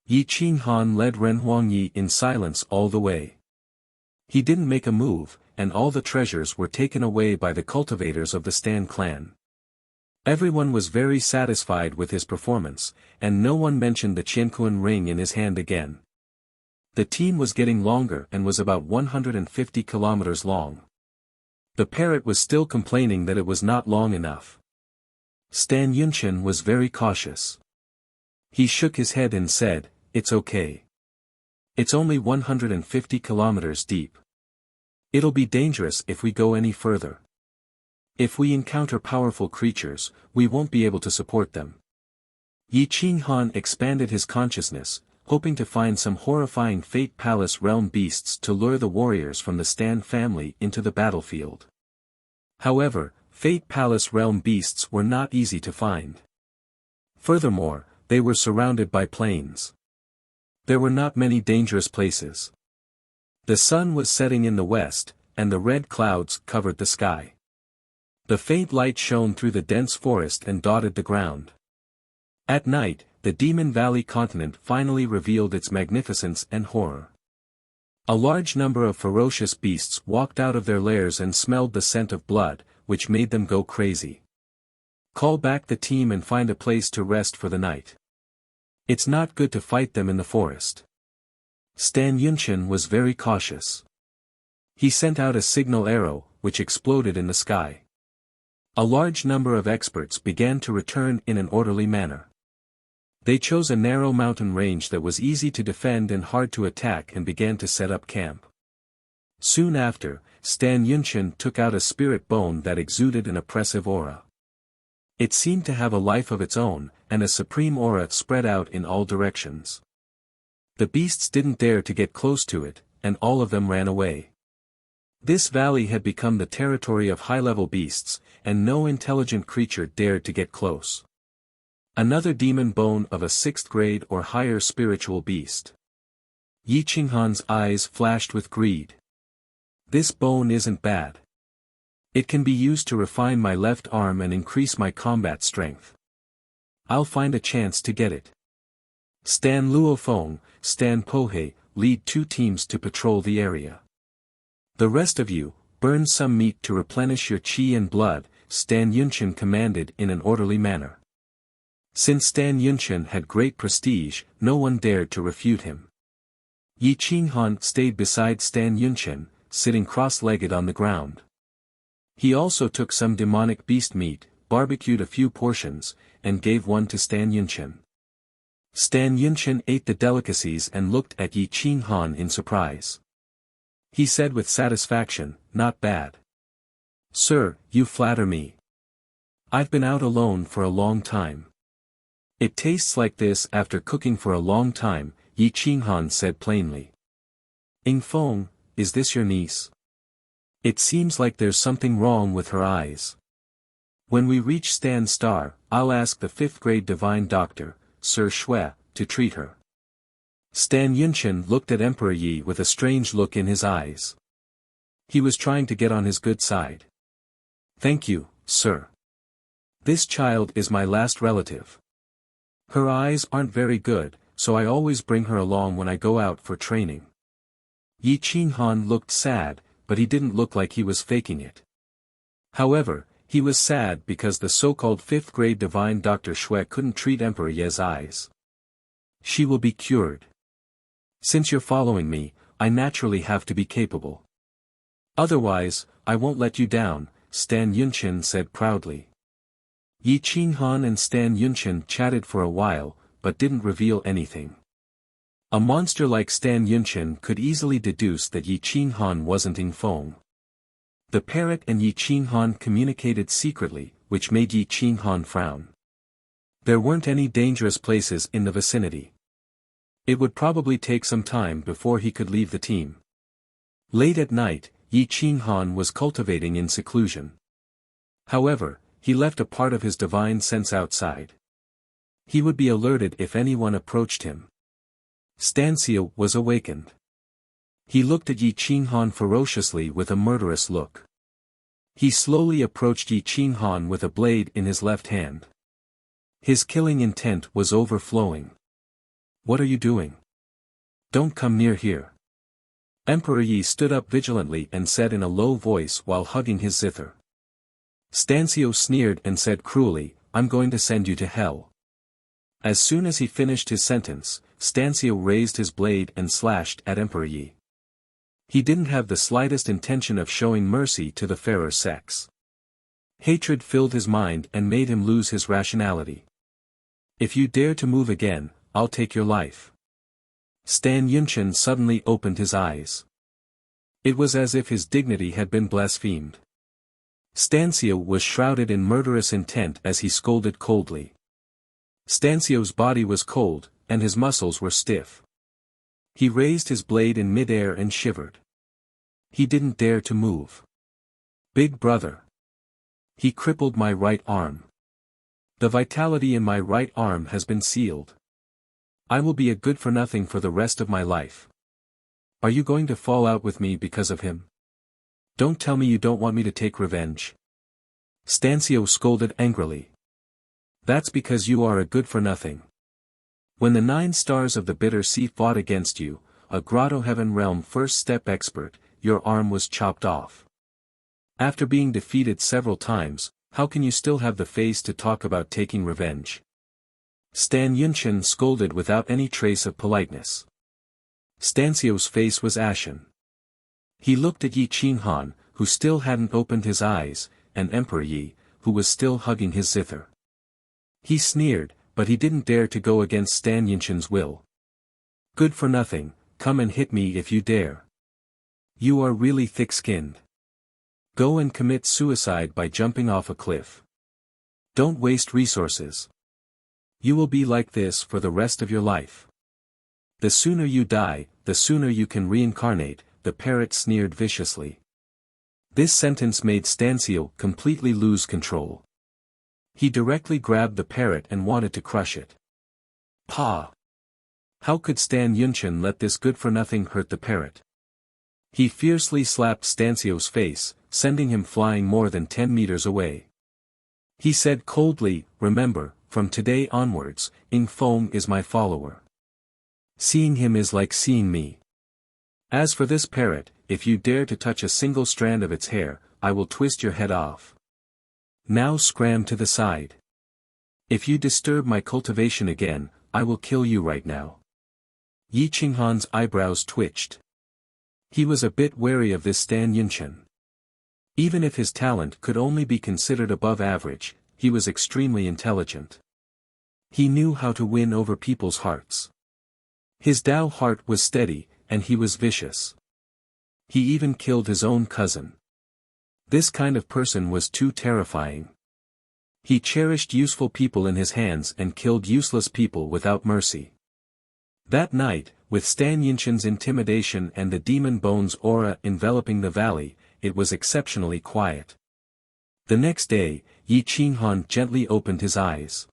Yi Qinghan led Ren Huangyi in silence all the way. He didn't make a move, and all the treasures were taken away by the cultivators of the Stan clan. Everyone was very satisfied with his performance, and no one mentioned the Qianquan ring in his hand again. The team was getting longer and was about 150 kilometers long. The parrot was still complaining that it was not long enough. Stan Yunchen was very cautious. He shook his head and said, "It's okay. It's only 150 kilometers deep. It'll be dangerous if we go any further. If we encounter powerful creatures, we won't be able to support them." Yi Qinghan expanded his consciousness, hoping to find some horrifying Fate Palace realm beasts to lure the warriors from the Stan family into the battlefield. However, Fate Palace realm beasts were not easy to find. Furthermore, they were surrounded by plains. There were not many dangerous places. The sun was setting in the west, and the red clouds covered the sky. The faint light shone through the dense forest and dotted the ground. At night, the Demon Valley continent finally revealed its magnificence and horror. A large number of ferocious beasts walked out of their lairs and smelled the scent of blood, which made them go crazy. Call back the team and find a place to rest for the night. It's not good to fight them in the forest. Stan Yunchen was very cautious. He sent out a signal arrow, which exploded in the sky. A large number of experts began to return in an orderly manner. They chose a narrow mountain range that was easy to defend and hard to attack and began to set up camp. Soon after, Stan Yunchen took out a spirit bone that exuded an oppressive aura. It seemed to have a life of its own, and a supreme aura spread out in all directions. The beasts didn't dare to get close to it, and all of them ran away. This valley had become the territory of high-level beasts, and no intelligent creature dared to get close. Another demon bone of a 6th grade or higher spiritual beast. Yi Qinghan's eyes flashed with greed. This bone isn't bad. It can be used to refine my left arm and increase my combat strength. I'll find a chance to get it. Stan Luofeng, Stan Pohei, lead 2 teams to patrol the area. The rest of you, burn some meat to replenish your qi and blood, Stan Yunchen commanded in an orderly manner. Since Stan Yunchen had great prestige, no one dared to refute him. Yi Qinghan stayed beside Stan Yunchen, sitting cross-legged on the ground. He also took some demonic beast meat, barbecued a few portions, and gave one to Stan Yunchen. Stan Yunchen ate the delicacies and looked at Yi Qinghan in surprise. He said with satisfaction, "Not bad. Sir, you flatter me. I've been out alone for a long time." "It tastes like this after cooking for a long time," Yi Qinghan said plainly. "Yingfeng, is this your niece? It seems like there's something wrong with her eyes. When we reach Stan Star, I'll ask the 5th grade divine doctor, Sir Shui, to treat her." Stan Yunchen looked at Emperor Yi with a strange look in his eyes. He was trying to get on his good side. "Thank you, sir. This child is my last relative. Her eyes aren't very good, so I always bring her along when I go out for training." Yi Qinghan looked sad, but he didn't look like he was faking it. However, he was sad because the so-called 5th grade divine Dr. Shui couldn't treat Emperor Ye's eyes. "She will be cured. Since you're following me, I naturally have to be capable. Otherwise, I won't let you down," Stan Yunchen said proudly. Yi Qinghan and Stan Yunchen chatted for a while, but didn't reveal anything. A monster like Stan Yunchen could easily deduce that Yi Qinghan wasn't in Feng. The parrot and Yi Qinghan communicated secretly, which made Yi Qinghan frown. There weren't any dangerous places in the vicinity. It would probably take some time before he could leave the team. Late at night, Yi Qinghan was cultivating in seclusion. However, he left a part of his divine sense outside. He would be alerted if anyone approached him. Stansio was awakened. He looked at Yi Qinghan ferociously with a murderous look. He slowly approached Yi Qinghan with a blade in his left hand. His killing intent was overflowing. "What are you doing? Don't come near here." Emperor Yi stood up vigilantly and said in a low voice while hugging his zither. Stansio sneered and said cruelly, "I'm going to send you to hell." As soon as he finished his sentence, Stansio raised his blade and slashed at Emperor Yi. He didn't have the slightest intention of showing mercy to the fairer sex. Hatred filled his mind and made him lose his rationality. "If you dare to move again, I'll take your life." Stan Yunchen suddenly opened his eyes. It was as if his dignity had been blasphemed. Stansio was shrouded in murderous intent as he scolded coldly. Stansio's body was cold, and his muscles were stiff. He raised his blade in mid-air and shivered. He didn't dare to move. "Big brother." He crippled my right arm. The vitality in my right arm has been sealed. I will be a good-for-nothing for the rest of my life. Are you going to fall out with me because of him? Don't tell me you don't want me to take revenge. Stansio scolded angrily. That's because you are a good-for-nothing. When the 9 stars of the Bitter Sea fought against you, a Grotto Heaven Realm first-step expert, your arm was chopped off. After being defeated several times, how can you still have the face to talk about taking revenge? Stan Yunchen scolded without any trace of politeness. Stansio's face was ashen. He looked at Yi Qinghan, who still hadn't opened his eyes, and Emperor Yi, who was still hugging his zither. He sneered, but he didn't dare to go against Stan Yunchen's will. "Good for nothing, come and hit me if you dare. You are really thick-skinned. Go and commit suicide by jumping off a cliff. Don't waste resources. You will be like this for the rest of your life. The sooner you die, the sooner you can reincarnate," the parrot sneered viciously. This sentence made Stansio completely lose control. He directly grabbed the parrot and wanted to crush it. "Pa!" How could Stan Yunchen let this good-for-nothing hurt the parrot? He fiercely slapped Stansio's face, sending him flying more than 10 meters away. He said coldly, "Remember, from today onwards, Ing Feng is my follower. Seeing him is like seeing me. As for this parrot, if you dare to touch a single strand of its hair, I will twist your head off. Now scram to the side. If you disturb my cultivation again, I will kill you right now." Yi Qinghan's eyebrows twitched. He was a bit wary of this Stan Yunchen. Even if his talent could only be considered above average, he was extremely intelligent. He knew how to win over people's hearts. His Dao heart was steady, and he was vicious. He even killed his own cousin. This kind of person was too terrifying. He cherished useful people in his hands and killed useless people without mercy. That night, with Stan Yunchen's intimidation and the demon bones aura enveloping the valley, it was exceptionally quiet. The next day, Yi Qinghan gently opened his eyes.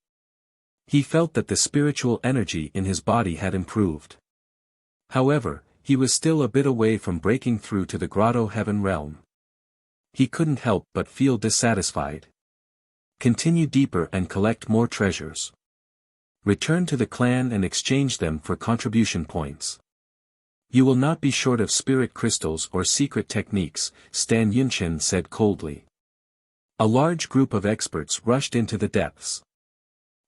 He felt that the spiritual energy in his body had improved. However, he was still a bit away from breaking through to the Grotto Heaven Realm. He couldn't help but feel dissatisfied. Continue deeper and collect more treasures. Return to the clan and exchange them for contribution points. You will not be short of spirit crystals or secret techniques, Stan Yunchen said coldly. A large group of experts rushed into the depths.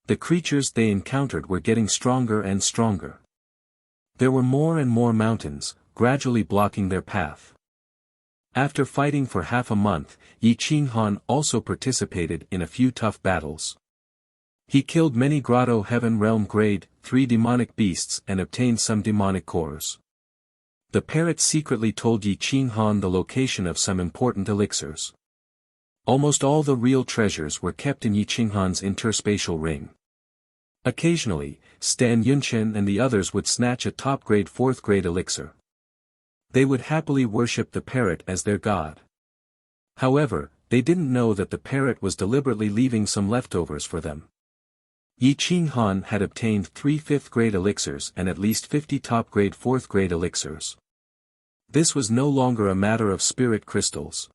The creatures they encountered were getting stronger and stronger. There were more and more mountains, gradually blocking their path. After fighting for half a month, Yi Qinghan also participated in a few tough battles. He killed many Grotto Heaven Realm Grade 3 demonic beasts and obtained some demonic cores. The parrot secretly told Yi Qinghan the location of some important elixirs. Almost all the real treasures were kept in Yi Qinghan's interspatial ring. Occasionally, Stan Yunchen and the others would snatch a top-grade 4th-grade elixir. They would happily worship the parrot as their god. However, they didn't know that the parrot was deliberately leaving some leftovers for them. Yi Qinghan had obtained 3 5th-grade elixirs and at least 50 top-grade 4th-grade elixirs. This was no longer a matter of spirit crystals.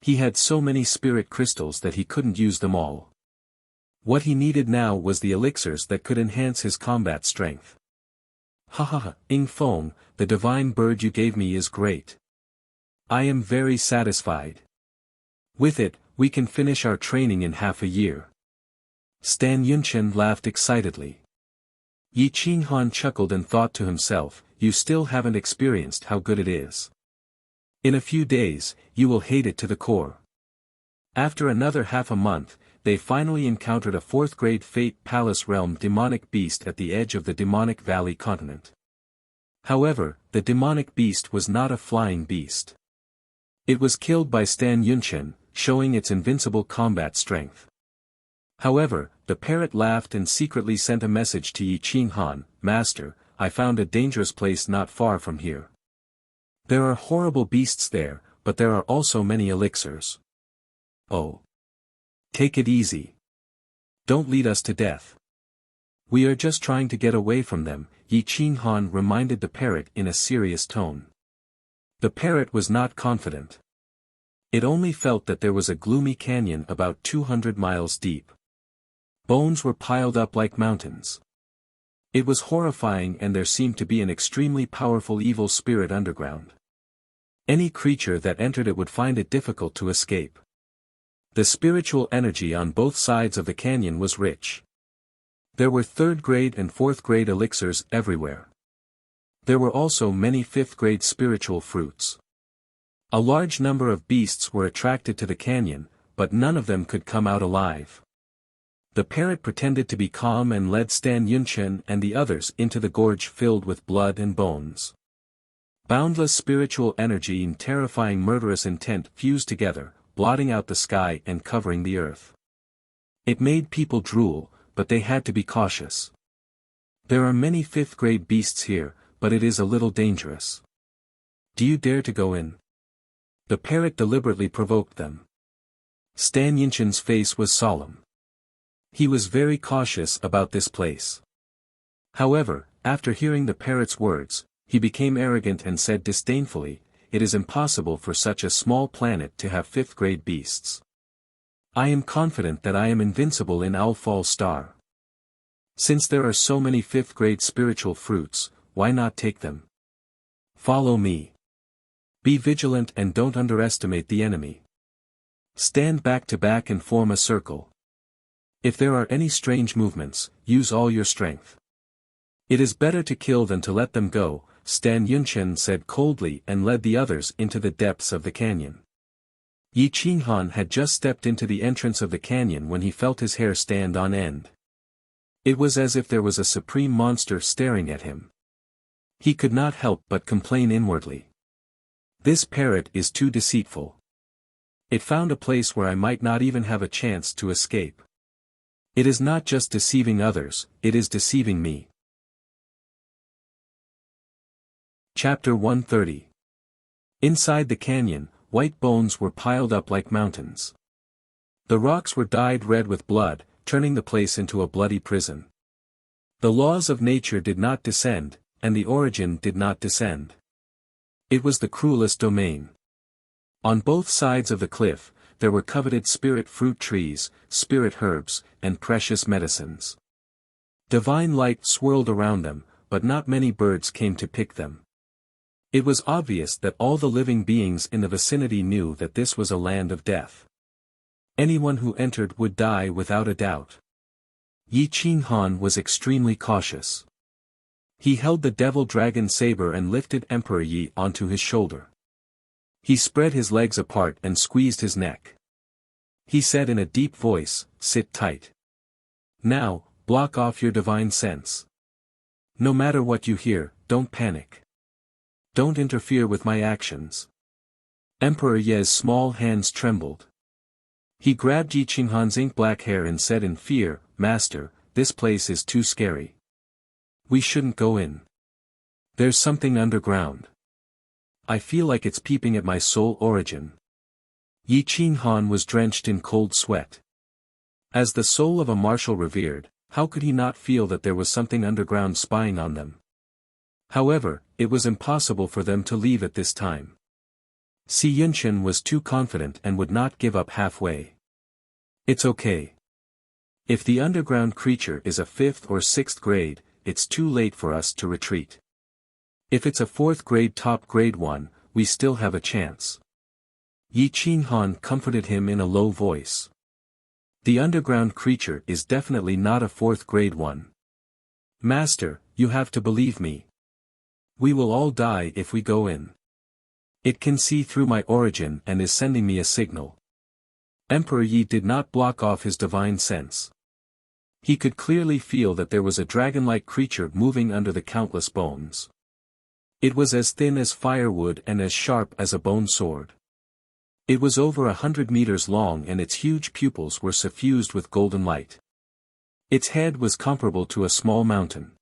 He had so many spirit crystals that he couldn't use them all. What he needed now was the elixirs that could enhance his combat strength. Ha ha ha, Ing Feng, the divine bird you gave me is great. I am very satisfied. With it, we can finish our training in half a year. Stan Yunchen laughed excitedly. Yi Qinghan chuckled and thought to himself, you still haven't experienced how good it is. In a few days, you will hate it to the core. After another half a month, they finally encountered a 4th-grade Fate Palace Realm demonic beast at the edge of the Demonic Valley continent. However, the demonic beast was not a flying beast. It was killed by Stan Yunchen, showing its invincible combat strength. However, the parrot laughed and secretly sent a message to Yi Qinghan, Master, I found a dangerous place not far from here. There are horrible beasts there, but there are also many elixirs. Oh. Take it easy. Don't lead us to death. We are just trying to get away from them, Yi Qinghan reminded the parrot in a serious tone. The parrot was not confident. It only felt that there was a gloomy canyon about 200 miles deep. Bones were piled up like mountains. It was horrifying and there seemed to be an extremely powerful evil spirit underground. Any creature that entered it would find it difficult to escape. The spiritual energy on both sides of the canyon was rich. There were 3rd-grade and 4th-grade elixirs everywhere. There were also many 5th-grade spiritual fruits. A large number of beasts were attracted to the canyon, but none of them could come out alive. The parrot pretended to be calm and led Stan Yunchen and the others into the gorge filled with blood and bones. Boundless spiritual energy and terrifying murderous intent fused together, blotting out the sky and covering the earth. It made people drool, but they had to be cautious. There are many 5th-grade beasts here, but it is a little dangerous. Do you dare to go in? The parrot deliberately provoked them. Stan Yunchen's face was solemn. He was very cautious about this place. However, after hearing the parrot's words, he became arrogant and said disdainfully, it is impossible for such a small planet to have 5th-grade beasts. I am confident that I am invincible in Owl Fall Star. Since there are so many 5th-grade spiritual fruits, why not take them? Follow me. Be vigilant and don't underestimate the enemy. Stand back to back and form a circle. If there are any strange movements, use all your strength. It is better to kill than to let them go, Stan Yunchen said coldly and led the others into the depths of the canyon. Yi Qinghan had just stepped into the entrance of the canyon when he felt his hair stand on end. It was as if there was a supreme monster staring at him. He could not help but complain inwardly. This parrot is too deceitful. It found a place where I might not even have a chance to escape. It is not just deceiving others, it is deceiving me. Chapter 130. Inside the canyon, white bones were piled up like mountains. The rocks were dyed red with blood, turning the place into a bloody prison. The laws of nature did not descend, and the origin did not descend. It was the cruelest domain. On both sides of the cliff, there were coveted spirit fruit trees, spirit herbs, and precious medicines. Divine light swirled around them, but not many birds came to pick them. It was obvious that all the living beings in the vicinity knew that this was a land of death. Anyone who entered would die without a doubt. Yi Qinghan was extremely cautious. He held the devil dragon saber and lifted Emperor Yi onto his shoulder. He spread his legs apart and squeezed his neck. He said in a deep voice, "Sit tight. Now, block off your divine sense. No matter what you hear, don't panic. Don't interfere with my actions." Emperor Ye's small hands trembled. He grabbed Yi Qinghan's ink-black hair and said in fear, "Master, this place is too scary. We shouldn't go in. There's something underground. I feel like it's peeping at my soul origin." Yi Qinghan was drenched in cold sweat. As the soul of a marshal revered, how could he not feel that there was something underground spying on them? However, it was impossible for them to leave at this time. Si Yunqian was too confident and would not give up halfway. "It's okay. If the underground creature is a 5th or 6th grade, it's too late for us to retreat. If it's a 4th grade top grade one, we still have a chance." Yi Qinghan comforted him in a low voice. "The underground creature is definitely not a 4th grade one. Master, you have to believe me. We will all die if we go in. It can see through my origin and is sending me a signal." Emperor Yi did not block off his divine sense. He could clearly feel that there was a dragon-like creature moving under the countless bones. It was as thin as firewood and as sharp as a bone sword. It was over 100 meters long and its huge pupils were suffused with golden light. Its head was comparable to a small mountain.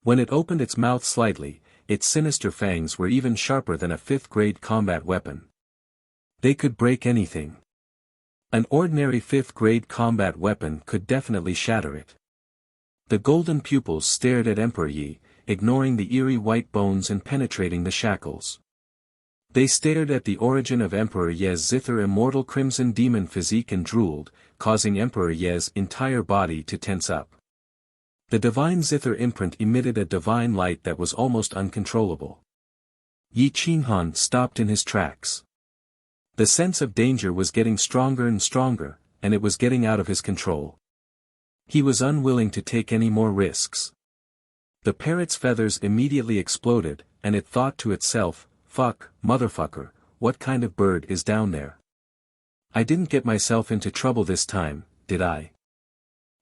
When it opened its mouth slightly, its sinister fangs were even sharper than a 5th grade combat weapon. They could break anything. An ordinary 5th grade combat weapon could definitely shatter it. The golden pupils stared at Emperor Yi, ignoring the eerie white bones and penetrating the shackles. They stared at the origin of Emperor Ye's zither immortal crimson demon physique and drooled, causing Emperor Ye's entire body to tense up. The divine zither imprint emitted a divine light that was almost uncontrollable. Yi Qinghan stopped in his tracks. The sense of danger was getting stronger and stronger, and it was getting out of his control. He was unwilling to take any more risks. The parrot's feathers immediately exploded, and it thought to itself, "Fuck, motherfucker, what kind of bird is down there? I didn't get myself into trouble this time, did I?"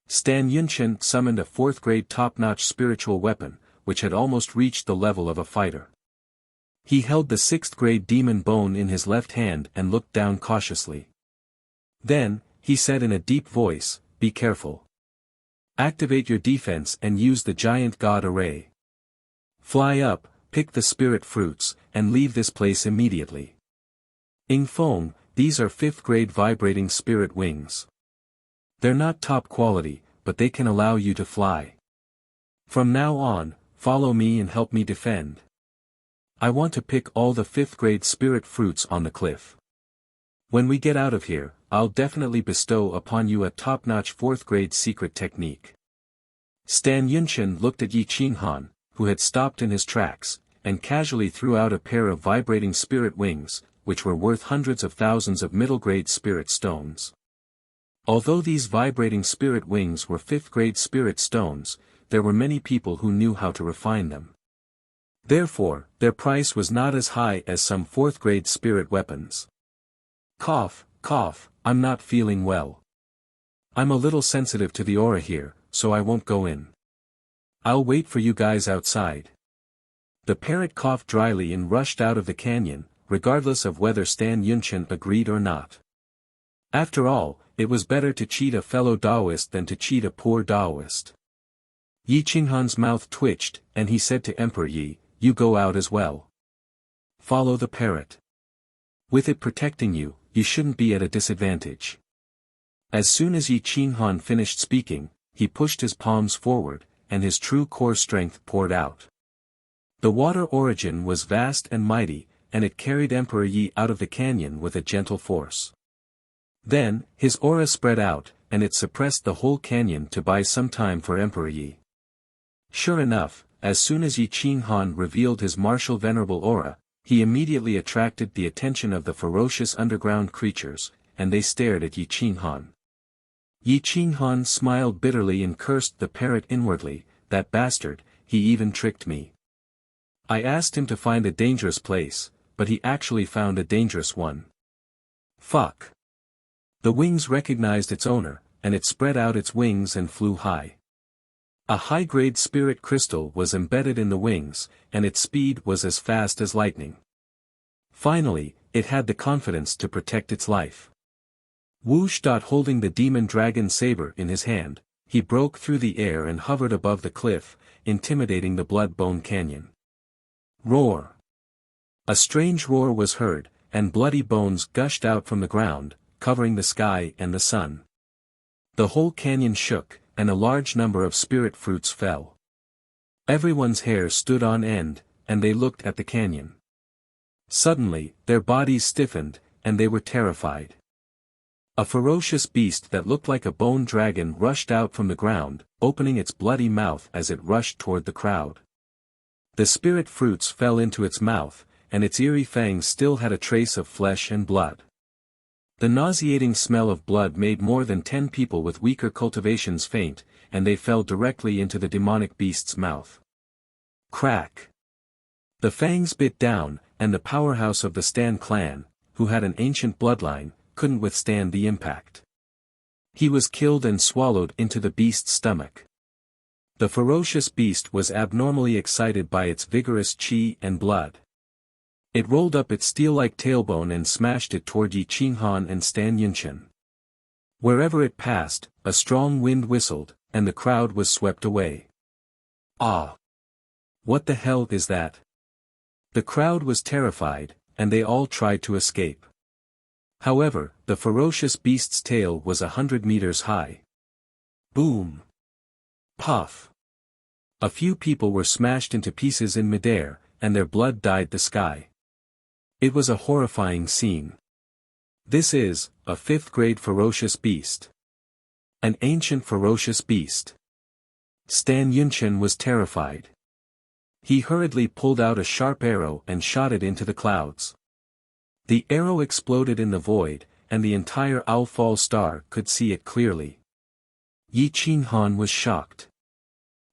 Stan Yunqian summoned a 4th grade top-notch spiritual weapon, which had almost reached the level of a fighter. He held the 6th grade demon bone in his left hand and looked down cautiously. Then, he said in a deep voice, "Be careful. Activate your defense and use the giant god array. Fly up, pick the spirit fruits, and leave this place immediately. Ing Feng, these are 5th grade vibrating spirit wings. They're not top quality, but they can allow you to fly. From now on, follow me and help me defend. I want to pick all the 5th grade spirit fruits on the cliff. When we get out of here, I'll definitely bestow upon you a top-notch 4th grade secret technique." Stan Yunqian looked at Yi Qinghan, who had stopped in his tracks, and casually threw out a pair of vibrating spirit wings, which were worth hundreds of thousands of middle-grade spirit stones. Although these vibrating spirit wings were 5th grade spirit stones, there were many people who knew how to refine them. Therefore, their price was not as high as some 4th grade spirit weapons. Cough, cough, I'm not feeling well. I'm a little sensitive to the aura here, so I won't go in. I'll wait for you guys outside. The parrot coughed dryly and rushed out of the canyon, regardless of whether Stan Yunqian agreed or not. After all, it was better to cheat a fellow Taoist than to cheat a poor Taoist. Yi Qinghan's mouth twitched, and he said to Emperor Yi, "You go out as well. Follow the parrot. With it protecting you, you shouldn't be at a disadvantage." As soon as Yi Qinghan finished speaking, he pushed his palms forward, and his true core strength poured out. The water origin was vast and mighty, and it carried Emperor Yi out of the canyon with a gentle force. Then, his aura spread out, and it suppressed the whole canyon to buy some time for Emperor Yi. Sure enough, as soon as Yi Qinghan revealed his martial venerable aura, he immediately attracted the attention of the ferocious underground creatures, and they stared at Yi Qinghan. Yi Qinghan smiled bitterly and cursed the parrot inwardly, "That bastard, he even tricked me. I asked him to find a dangerous place, but he actually found a dangerous one. Fuck. The wings recognized its owner, and it spread out its wings and flew high. A high-grade spirit crystal was embedded in the wings, and its speed was as fast as lightning. Finally, it had the confidence to protect its life. Wuxia, holding the demon dragon saber in his hand, he broke through the air and hovered above the cliff, intimidating the blood-bone canyon. Roar! A strange roar was heard, and bloody bones gushed out from the ground, covering the sky and the sun. The whole canyon shook, and a large number of spirit fruits fell. Everyone's hair stood on end, and they looked at the canyon. Suddenly, their bodies stiffened, and they were terrified. A ferocious beast that looked like a bone dragon rushed out from the ground, opening its bloody mouth as it rushed toward the crowd. The spirit fruits fell into its mouth, and its eerie fangs still had a trace of flesh and blood. The nauseating smell of blood made more than 10 people with weaker cultivations faint, and they fell directly into the demonic beast's mouth. Crack! The fangs bit down, and the powerhouse of the Stan clan, who had an ancient bloodline, couldn't withstand the impact. He was killed and swallowed into the beast's stomach. The ferocious beast was abnormally excited by its vigorous qi and blood. It rolled up its steel-like tailbone and smashed it toward Yi Qinghan and Stan Yunqian. Wherever it passed, a strong wind whistled, and the crowd was swept away. Ah! What the hell is that? The crowd was terrified, and they all tried to escape. However, the ferocious beast's tail was 100 meters high. Boom! Puff! A few people were smashed into pieces in midair, and their blood dyed the sky. It was a horrifying scene. This is, a 5th-grade ferocious beast. An ancient ferocious beast. Stan Yunqian was terrified. He hurriedly pulled out a sharp arrow and shot it into the clouds. The arrow exploded in the void, and the entire Owlfall star could see it clearly. Yi Qinghan was shocked.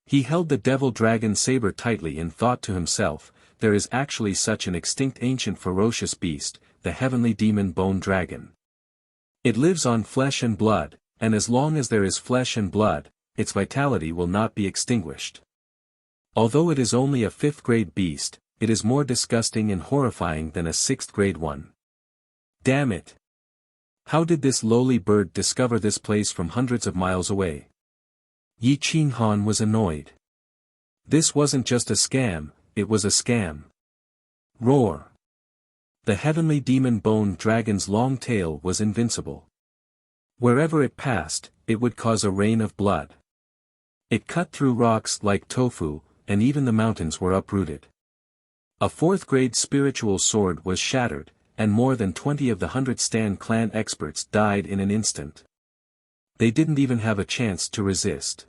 He held the devil dragon saber tightly and thought to himself, there is actually such an extinct ancient ferocious beast, the heavenly demon bone dragon. It lives on flesh and blood, and as long as there is flesh and blood, its vitality will not be extinguished. Although it is only a 5th-grade beast, it is more disgusting and horrifying than a 6th-grade one. Damn it! How did this lowly bird discover this place from hundreds of miles away? Yi Qinghan was annoyed. This wasn't just a scam, it was a scam. Roar! The heavenly demon bone dragon's long tail was invincible. Wherever it passed, it would cause a rain of blood. It cut through rocks like tofu, and even the mountains were uprooted. A 4th-grade spiritual sword was shattered, and more than 20 of the 100 Stan clan experts died in an instant. They didn't even have a chance to resist.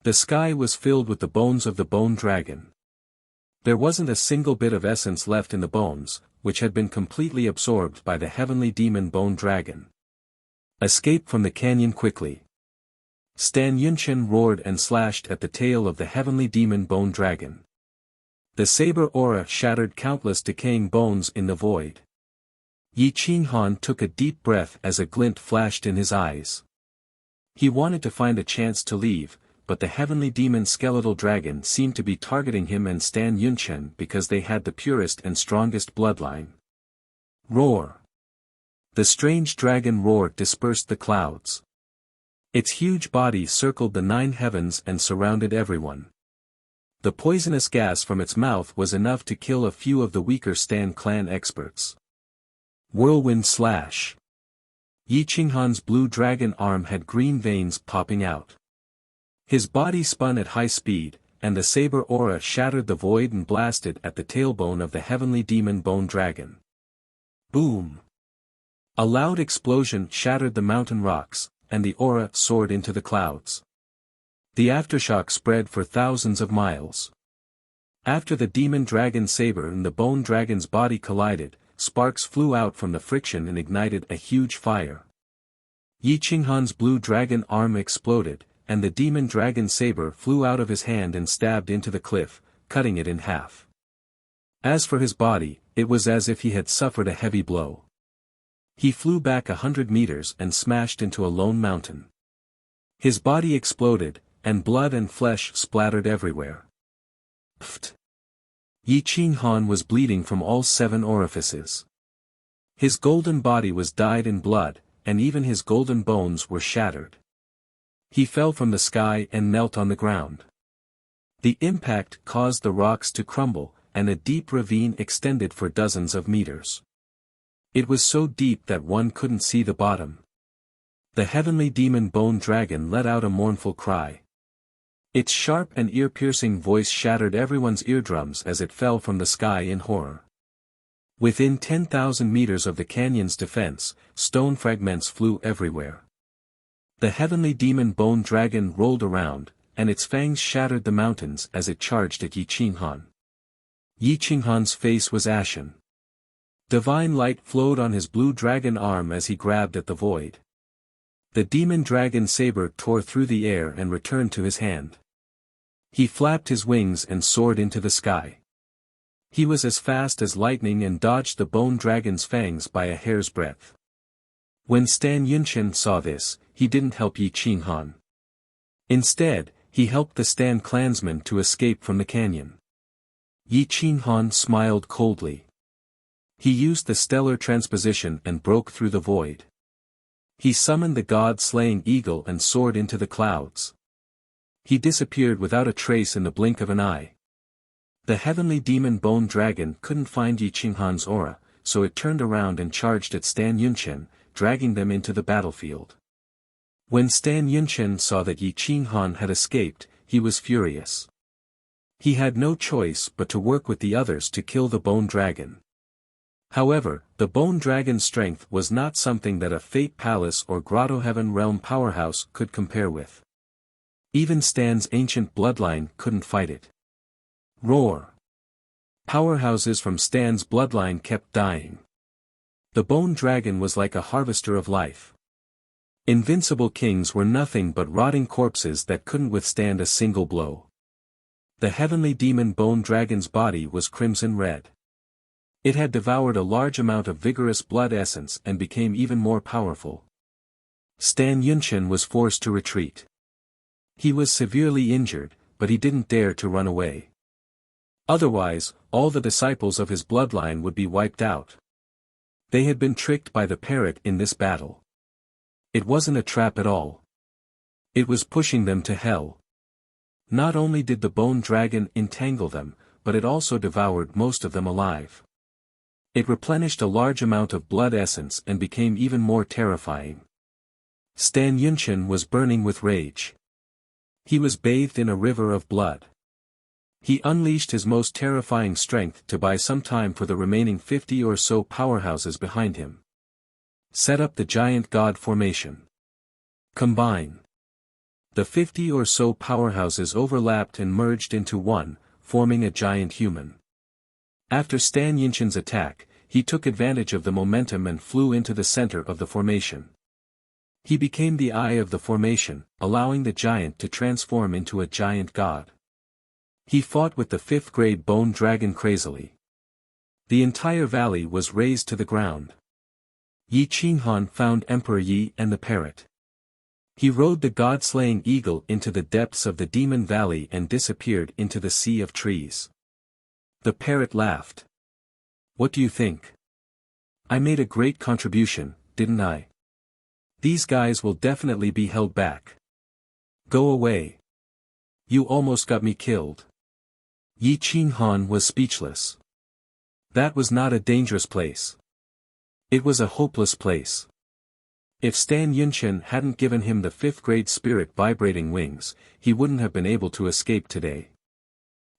The sky was filled with the bones of the bone dragon. There wasn't a single bit of essence left in the bones, which had been completely absorbed by the heavenly demon bone dragon. Escape from the canyon quickly. Stan Yunqian roared and slashed at the tail of the heavenly demon bone dragon. The saber aura shattered countless decaying bones in the void. Yi Qinghan took a deep breath as a glint flashed in his eyes. He wanted to find a chance to leave, but the heavenly demon skeletal dragon seemed to be targeting him and Stan Yunqian because they had the purest and strongest bloodline. Roar! The strange dragon roar dispersed the clouds. Its huge body circled the 9 heavens and surrounded everyone. The poisonous gas from its mouth was enough to kill a few of the weaker Stan clan experts. Whirlwind slash! Yi Qinghan's blue dragon arm had green veins popping out. His body spun at high speed, and the saber aura shattered the void and blasted at the tailbone of the heavenly demon bone dragon. Boom! A loud explosion shattered the mountain rocks, and the aura soared into the clouds. The aftershock spread for thousands of miles. After the demon dragon saber and the bone dragon's body collided, sparks flew out from the friction and ignited a huge fire. Yi Qinghan's blue dragon arm exploded, and the demon dragon saber flew out of his hand and stabbed into the cliff, cutting it in half. As for his body, it was as if he had suffered a heavy blow. He flew back 100 meters and smashed into a lone mountain. His body exploded, and blood and flesh splattered everywhere. Pfft! Yi Qinghan was bleeding from all 7 orifices. His golden body was dyed in blood, and even his golden bones were shattered. He fell from the sky and knelt on the ground. The impact caused the rocks to crumble, and a deep ravine extended for dozens of meters. It was so deep that one couldn't see the bottom. The heavenly demon bone dragon let out a mournful cry. Its sharp and ear-piercing voice shattered everyone's eardrums as it fell from the sky in horror. Within 10,000 meters of the canyon's defense, stone fragments flew everywhere. The heavenly demon bone dragon rolled around, and its fangs shattered the mountains as it charged at Yi Qinghan. Yi Qinghan's face was ashen. Divine light flowed on his blue dragon arm as he grabbed at the void. The demon dragon saber tore through the air and returned to his hand. He flapped his wings and soared into the sky. He was as fast as lightning and dodged the bone dragon's fangs by a hair's breadth. When Stan Yunchen saw this, he didn't help Yi Qinghan. Instead, he helped the Stan clansmen to escape from the canyon. Yi Qinghan smiled coldly. He used the stellar transposition and broke through the void. He summoned the god-slaying eagle and soared into the clouds. He disappeared without a trace in the blink of an eye. The heavenly demon bone dragon couldn't find Yi Qinghan's aura, so it turned around and charged at Stan Yunchen, dragging them into the battlefield. When Stan Yunchen saw that Yi Qinghan had escaped, he was furious. He had no choice but to work with the others to kill the bone dragon. However, the bone dragon's strength was not something that a Fate Palace or Grotto Heaven Realm powerhouse could compare with. Even Stan's ancient bloodline couldn't fight it. Roar! Powerhouses from Stan's bloodline kept dying. The bone dragon was like a harvester of life. Invincible kings were nothing but rotting corpses that couldn't withstand a single blow. The heavenly demon bone dragon's body was crimson red. It had devoured a large amount of vigorous blood essence and became even more powerful. Stan Yunchen was forced to retreat. He was severely injured, but he didn't dare to run away. Otherwise, all the disciples of his bloodline would be wiped out. They had been tricked by the parrot in this battle. It wasn't a trap at all. It was pushing them to hell. Not only did the bone dragon entangle them, but it also devoured most of them alive. It replenished a large amount of blood essence and became even more terrifying. Stan Yunchen was burning with rage. He was bathed in a river of blood. He unleashed his most terrifying strength to buy some time for the remaining 50 or so powerhouses behind him. Set up the giant god formation. Combine. The 50 or so powerhouses overlapped and merged into one, forming a giant human. After Stan Yunchen's attack, he took advantage of the momentum and flew into the center of the formation. He became the eye of the formation, allowing the giant to transform into a giant god. He fought with the 5th grade bone dragon crazily. The entire valley was razed to the ground. Yi Qinghan found Emperor Yi and the parrot. He rode the god-slaying eagle into the depths of the demon valley and disappeared into the sea of trees. The parrot laughed. What do you think? I made a great contribution, didn't I? These guys will definitely be held back. Go away. You almost got me killed. Yi Qinghan was speechless. That was not a dangerous place. It was a hopeless place. If Stan Yunchen hadn't given him the 5th grade spirit vibrating wings, he wouldn't have been able to escape today.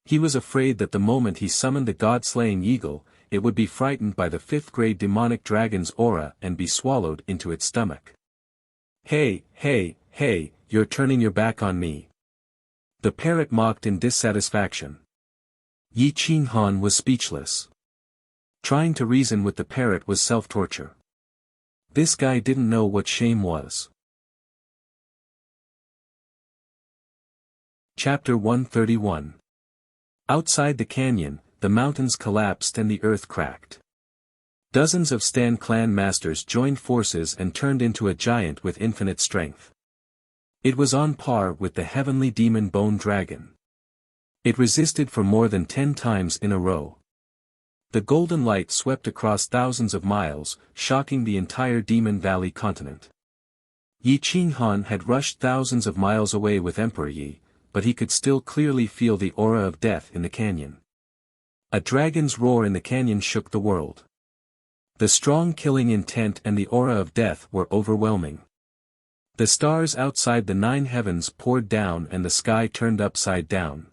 He was afraid that the moment he summoned the god-slaying eagle, it would be frightened by the 5th grade demonic dragon's aura and be swallowed into its stomach. Hey, you're turning your back on me. The parrot mocked in dissatisfaction. Yi Qinghan was speechless. Trying to reason with the parrot was self-torture. This guy didn't know what shame was. Chapter 131. Outside the canyon, the mountains collapsed and the earth cracked. Dozens of Stan clan masters joined forces and turned into a giant with infinite strength. It was on par with the heavenly demon bone dragon. It resisted for more than 10 times in a row. The golden light swept across thousands of miles, shocking the entire Demon Valley continent. Yi Qinghan had rushed thousands of miles away with Emperor Yi, but he could still clearly feel the aura of death in the canyon. A dragon's roar in the canyon shook the world. The strong killing intent and the aura of death were overwhelming. The stars outside the 9 heavens poured down and the sky turned upside down.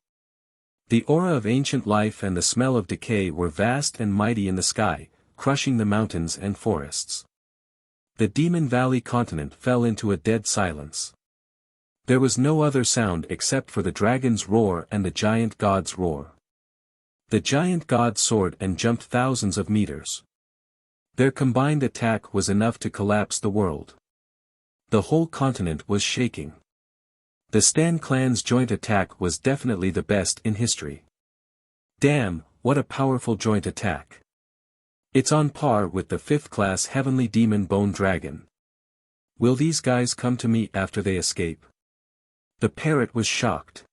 The aura of ancient life and the smell of decay were vast and mighty in the sky, crushing the mountains and forests. The Demon Valley continent fell into a dead silence. There was no other sound except for the dragon's roar and the giant god's roar. The giant god soared and jumped thousands of meters. Their combined attack was enough to collapse the world. The whole continent was shaking. The Stan clan's joint attack was definitely the best in history. Damn, what a powerful joint attack. It's on par with the 5th-class heavenly demon bone dragon. Will these guys come to me after they escape? The parrot was shocked.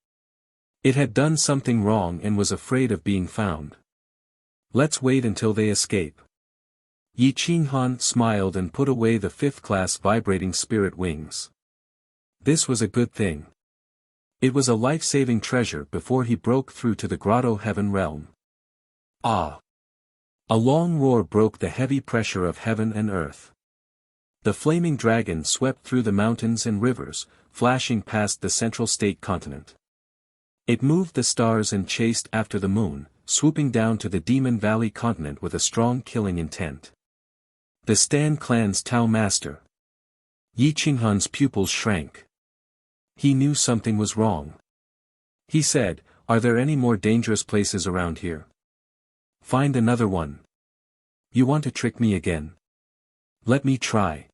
It had done something wrong and was afraid of being found. Let's wait until they escape. Yi Qinghan smiled and put away the 5th-class vibrating spirit wings. This was a good thing. It was a life-saving treasure before he broke through to the grotto heaven realm. Ah! A long roar broke the heavy pressure of heaven and earth. The flaming dragon swept through the mountains and rivers, flashing past the central state continent. It moved the stars and chased after the moon, swooping down to the Demon Valley continent with a strong killing intent. The Stan clan's Tao master. Yi Qinghan's pupils shrank. He knew something was wrong. He said, "Are there any more dangerous places around here? Find another one. You want to trick me again? Let me try."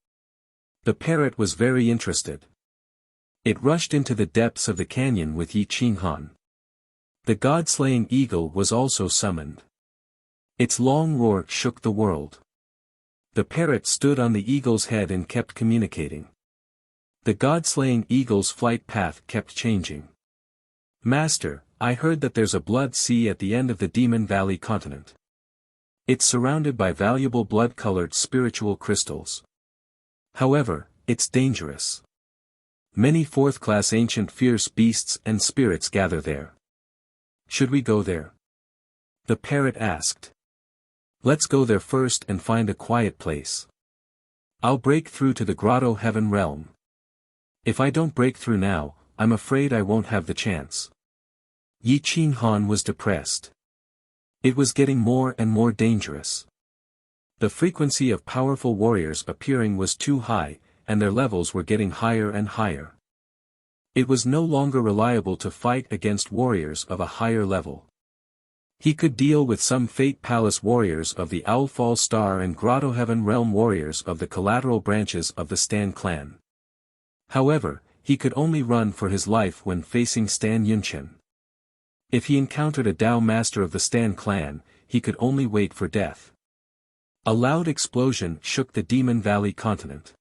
The parrot was very interested. It rushed into the depths of the canyon with Yi Qinghan. The god-slaying eagle was also summoned. Its long roar shook the world. The parrot stood on the eagle's head and kept communicating. The god-slaying eagle's flight path kept changing. "Master, I heard that there's a blood sea at the end of the Demon Valley continent. It's surrounded by valuable blood-colored spiritual crystals. However, it's dangerous. Many 4th-class ancient fierce beasts and spirits gather there. Should we go there?" The parrot asked. "Let's go there first and find a quiet place. I'll break through to the grotto heaven realm. If I don't break through now, I'm afraid I won't have the chance." Yi Qinghan was depressed. It was getting more and more dangerous. The frequency of powerful warriors appearing was too high, and their levels were getting higher and higher. It was no longer reliable to fight against warriors of a higher level. He could deal with some Fate Palace warriors of the Owlfall Star and Grotto Heaven Realm warriors of the collateral branches of the Stan clan. However, he could only run for his life when facing Stan Yunqian. If he encountered a Dao master of the Stan clan, he could only wait for death. A loud explosion shook the Demon Valley continent.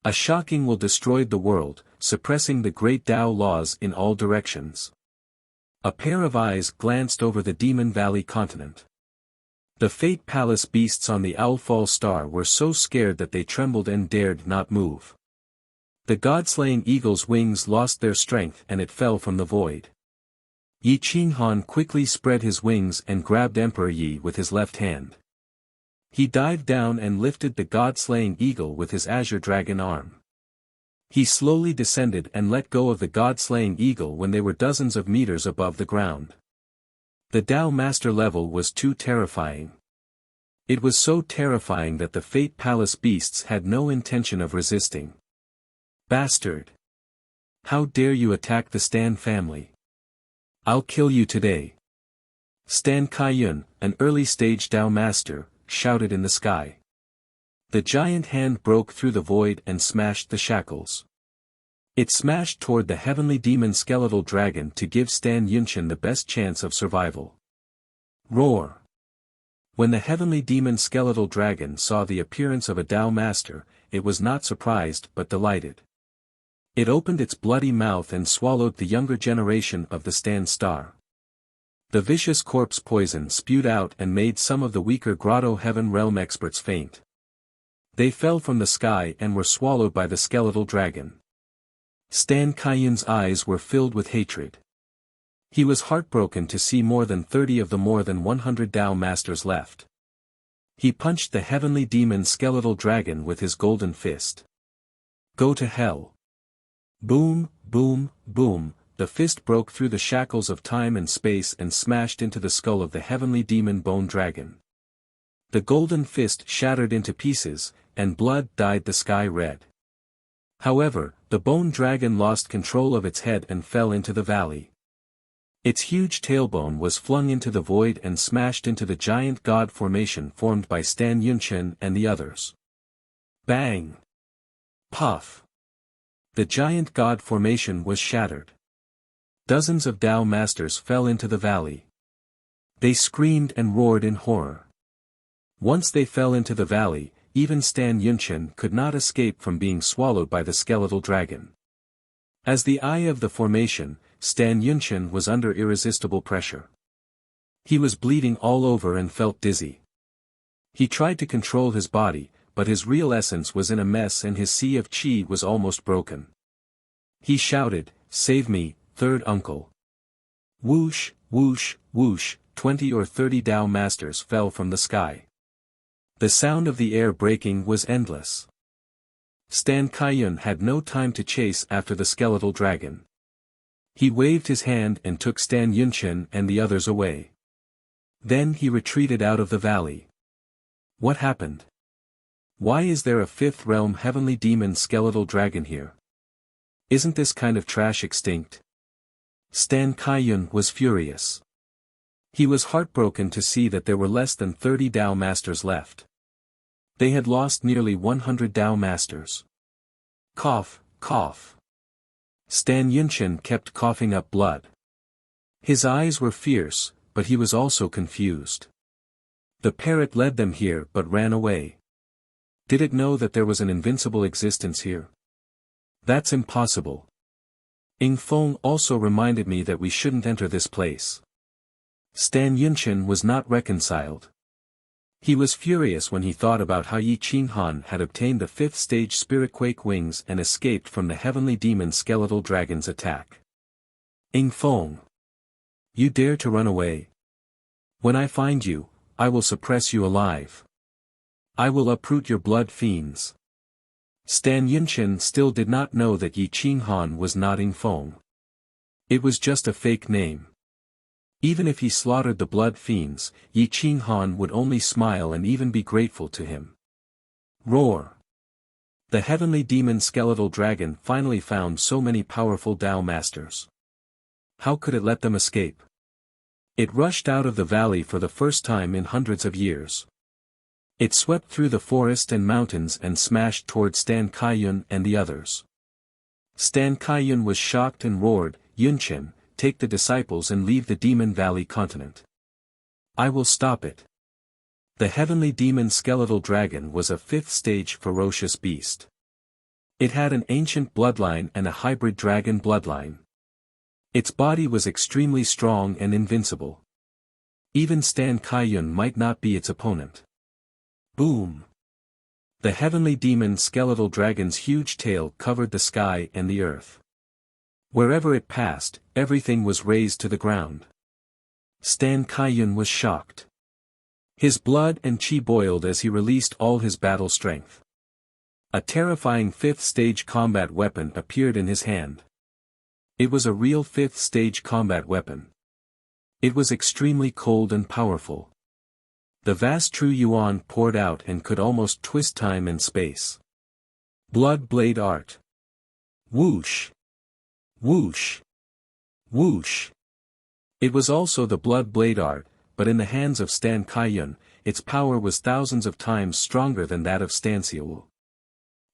A shocking will destroyed the world, suppressing the great Dao laws in all directions. A pair of eyes glanced over the Demon Valley continent. The Fate Palace beasts on the Owlfall Star were so scared that they trembled and dared not move. The god-slaying eagle's wings lost their strength and it fell from the void. Yi Qinghan quickly spread his wings and grabbed Emperor Yi with his left hand. He dived down and lifted the god-slaying eagle with his azure dragon arm. He slowly descended and let go of the god-slaying eagle when they were dozens of meters above the ground. The Dao Master level was too terrifying. It was so terrifying that the Fate Palace beasts had no intention of resisting. "Bastard! How dare you attack the Stan family? I'll kill you today." Stan Kaiyun, an early-stage Dao Master, shouted in the sky. The giant hand broke through the void and smashed the shackles. It smashed toward the heavenly demon skeletal dragon to give Stan Yunqian the best chance of survival. Roar. When the heavenly demon skeletal dragon saw the appearance of a Tao master, it was not surprised but delighted. It opened its bloody mouth and swallowed the younger generation of the Stand Star. The vicious corpse poison spewed out and made some of the weaker Grotto Heaven Realm experts faint. They fell from the sky and were swallowed by the skeletal dragon. Stan Kaiyun's eyes were filled with hatred. He was heartbroken to see more than 30 of the more than 100 Tao masters left. He punched the heavenly demon skeletal dragon with his golden fist. Go to hell. Boom, boom, boom, the fist broke through the shackles of time and space and smashed into the skull of the heavenly demon bone dragon. The golden fist shattered into pieces, and blood dyed the sky red. However, the bone dragon lost control of its head and fell into the valley. Its huge tailbone was flung into the void and smashed into the giant god formation formed by Stan Yunchen and the others. Bang! Puff! The giant god formation was shattered. Dozens of Tao masters fell into the valley. They screamed and roared in horror. Once they fell into the valley, even Stan Yunchen could not escape from being swallowed by the skeletal dragon. As the eye of the formation, Stan Yunchen was under irresistible pressure. He was bleeding all over and felt dizzy. He tried to control his body, but his real essence was in a mess and his sea of chi was almost broken. He shouted, "Save me, third uncle." Whoosh, whoosh, whoosh, 20 or 30 Tao masters fell from the sky. The sound of the air breaking was endless. Stan Kaiyun had no time to chase after the skeletal dragon. He waved his hand and took Stan Yunchen and the others away. Then he retreated out of the valley. What happened? Why is there a fifth realm heavenly demon skeletal dragon here? Isn't this kind of trash extinct? Stan Kaiyun was furious. He was heartbroken to see that there were less than 30 Tao masters left. They had lost nearly 100 Tao masters. Cough, cough. Stan Yunchen kept coughing up blood. His eyes were fierce, but he was also confused. The parrot led them here but ran away. Did it know that there was an invincible existence here? That's impossible. Ing Feng also reminded me that we shouldn't enter this place. Stan Yunchen was not reconciled. He was furious when he thought about how Yi Qinghan had obtained the 5th stage spirit quake wings and escaped from the heavenly demon skeletal dragon's attack. Ing Feng. You dare to run away? When I find you, I will suppress you alive. I will uproot your blood fiends. Stan Yunchen still did not know that Yi Qinghan was not Ing Feng. It was just a fake name. Even if he slaughtered the blood fiends, Yi Qinghan would only smile and even be grateful to him. Roar! The heavenly demon skeletal dragon finally found so many powerful Tao masters. How could it let them escape? It rushed out of the valley for the first time in hundreds of years. It swept through the forest and mountains and smashed toward Stan Kaiyun and the others. Stan Kaiyun was shocked and roared, "Yunchen, take the disciples and leave the Demon Valley continent. I will stop it." The heavenly demon skeletal dragon was a 5th stage ferocious beast. It had an ancient bloodline and a hybrid dragon bloodline. Its body was extremely strong and invincible. Even Stan Kaiyun might not be its opponent. Boom! The heavenly demon skeletal dragon's huge tail covered the sky and the earth. Wherever it passed, everything was razed to the ground. Stan Kaiyun was shocked. His blood and chi boiled as he released all his battle strength. A terrifying 5th stage combat weapon appeared in his hand. It was a real 5th stage combat weapon. It was extremely cold and powerful. The vast True Yuan poured out and could almost twist time and space. Blood blade art. Whoosh! Whoosh! Whoosh! It was also the blood blade art, but in the hands of Stan Kaiyun, its power was thousands of times stronger than that of Stan Xiaowu.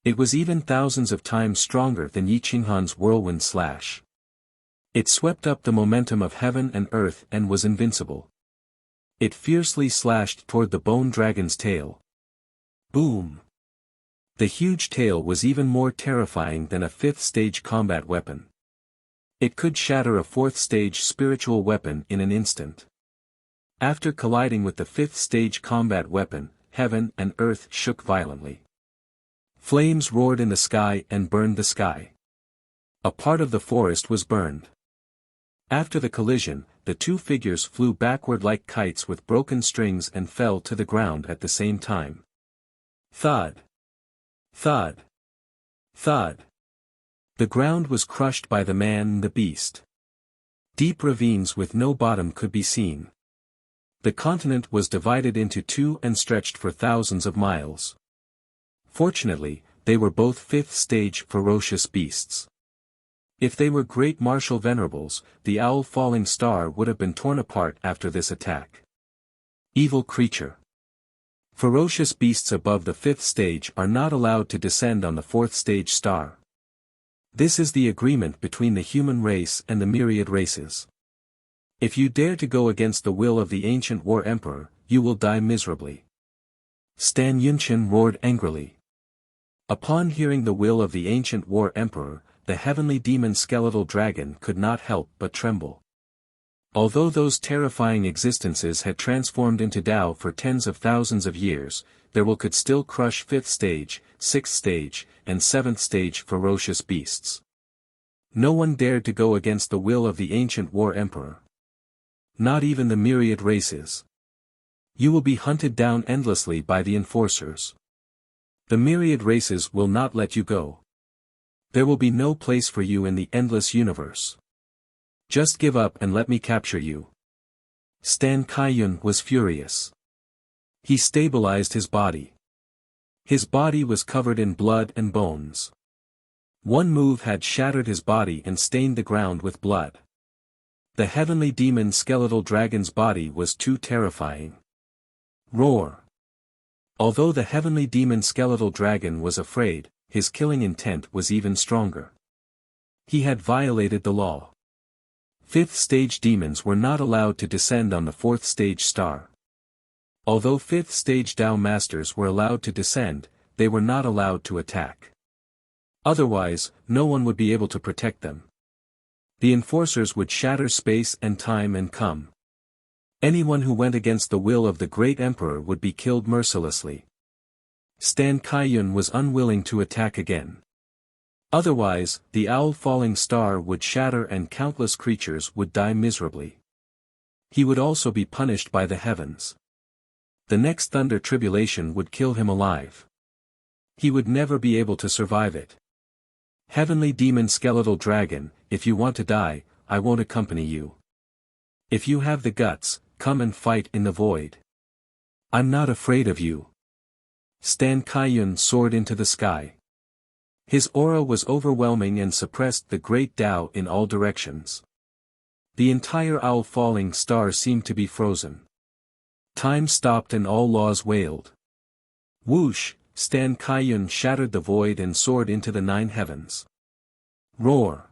It was even thousands of times stronger than Yi Qinghan's whirlwind slash. It swept up the momentum of heaven and earth and was invincible. It fiercely slashed toward the bone dragon's tail. Boom! The huge tail was even more terrifying than a 5th-stage combat weapon. It could shatter a 4th-stage spiritual weapon in an instant. After colliding with the 5th-stage combat weapon, heaven and earth shook violently. Flames roared in the sky and burned the sky. A part of the forest was burned. After the collision, the two figures flew backward like kites with broken strings and fell to the ground at the same time. Thud! Thud! Thud! The ground was crushed by the man and the beast. Deep ravines with no bottom could be seen. The continent was divided into two and stretched for thousands of miles. Fortunately, they were both 5th-stage ferocious beasts. If they were great martial venerables, the owl falling star would have been torn apart after this attack. Evil creature. Ferocious beasts above the 5th stage are not allowed to descend on the 4th-stage star. This is the agreement between the human race and the myriad races. If you dare to go against the will of the ancient war emperor, you will die miserably. Stan Yunchen roared angrily. Upon hearing the will of the ancient war emperor, the heavenly demon skeletal dragon could not help but tremble. Although those terrifying existences had transformed into Tao for tens of thousands of years, their will could still crush 5th stage, 6th stage, and 7th stage ferocious beasts. No one dared to go against the will of the ancient war emperor. Not even the myriad races. You will be hunted down endlessly by the enforcers. The myriad races will not let you go. There will be no place for you in the endless universe. Just give up and let me capture you. Stan Kaiyun was furious. He stabilized his body. His body was covered in blood and bones. One move had shattered his body and stained the ground with blood. The heavenly demon skeletal dragon's body was too terrifying. Roar! Although the heavenly demon skeletal dragon was afraid, his killing intent was even stronger. He had violated the law. 5th stage demons were not allowed to descend on the 4th stage star. Although 5th stage Tao masters were allowed to descend, they were not allowed to attack. Otherwise, no one would be able to protect them. The enforcers would shatter space and time and come. Anyone who went against the will of the great emperor would be killed mercilessly. Stan Kaiyun was unwilling to attack again. Otherwise, the owl falling star would shatter and countless creatures would die miserably. He would also be punished by the heavens. The next thunder tribulation would kill him alive. He would never be able to survive it. Heavenly demon skeletal dragon, if you want to die, I won't accompany you. If you have the guts, come and fight in the void. I'm not afraid of you. Stan Kaiyun soared into the sky. His aura was overwhelming and suppressed the great Tao in all directions. The entire owl falling star seemed to be frozen. Time stopped and all laws wailed. Whoosh! Stan Kaiyun shattered the void and soared into the 9 heavens. Roar!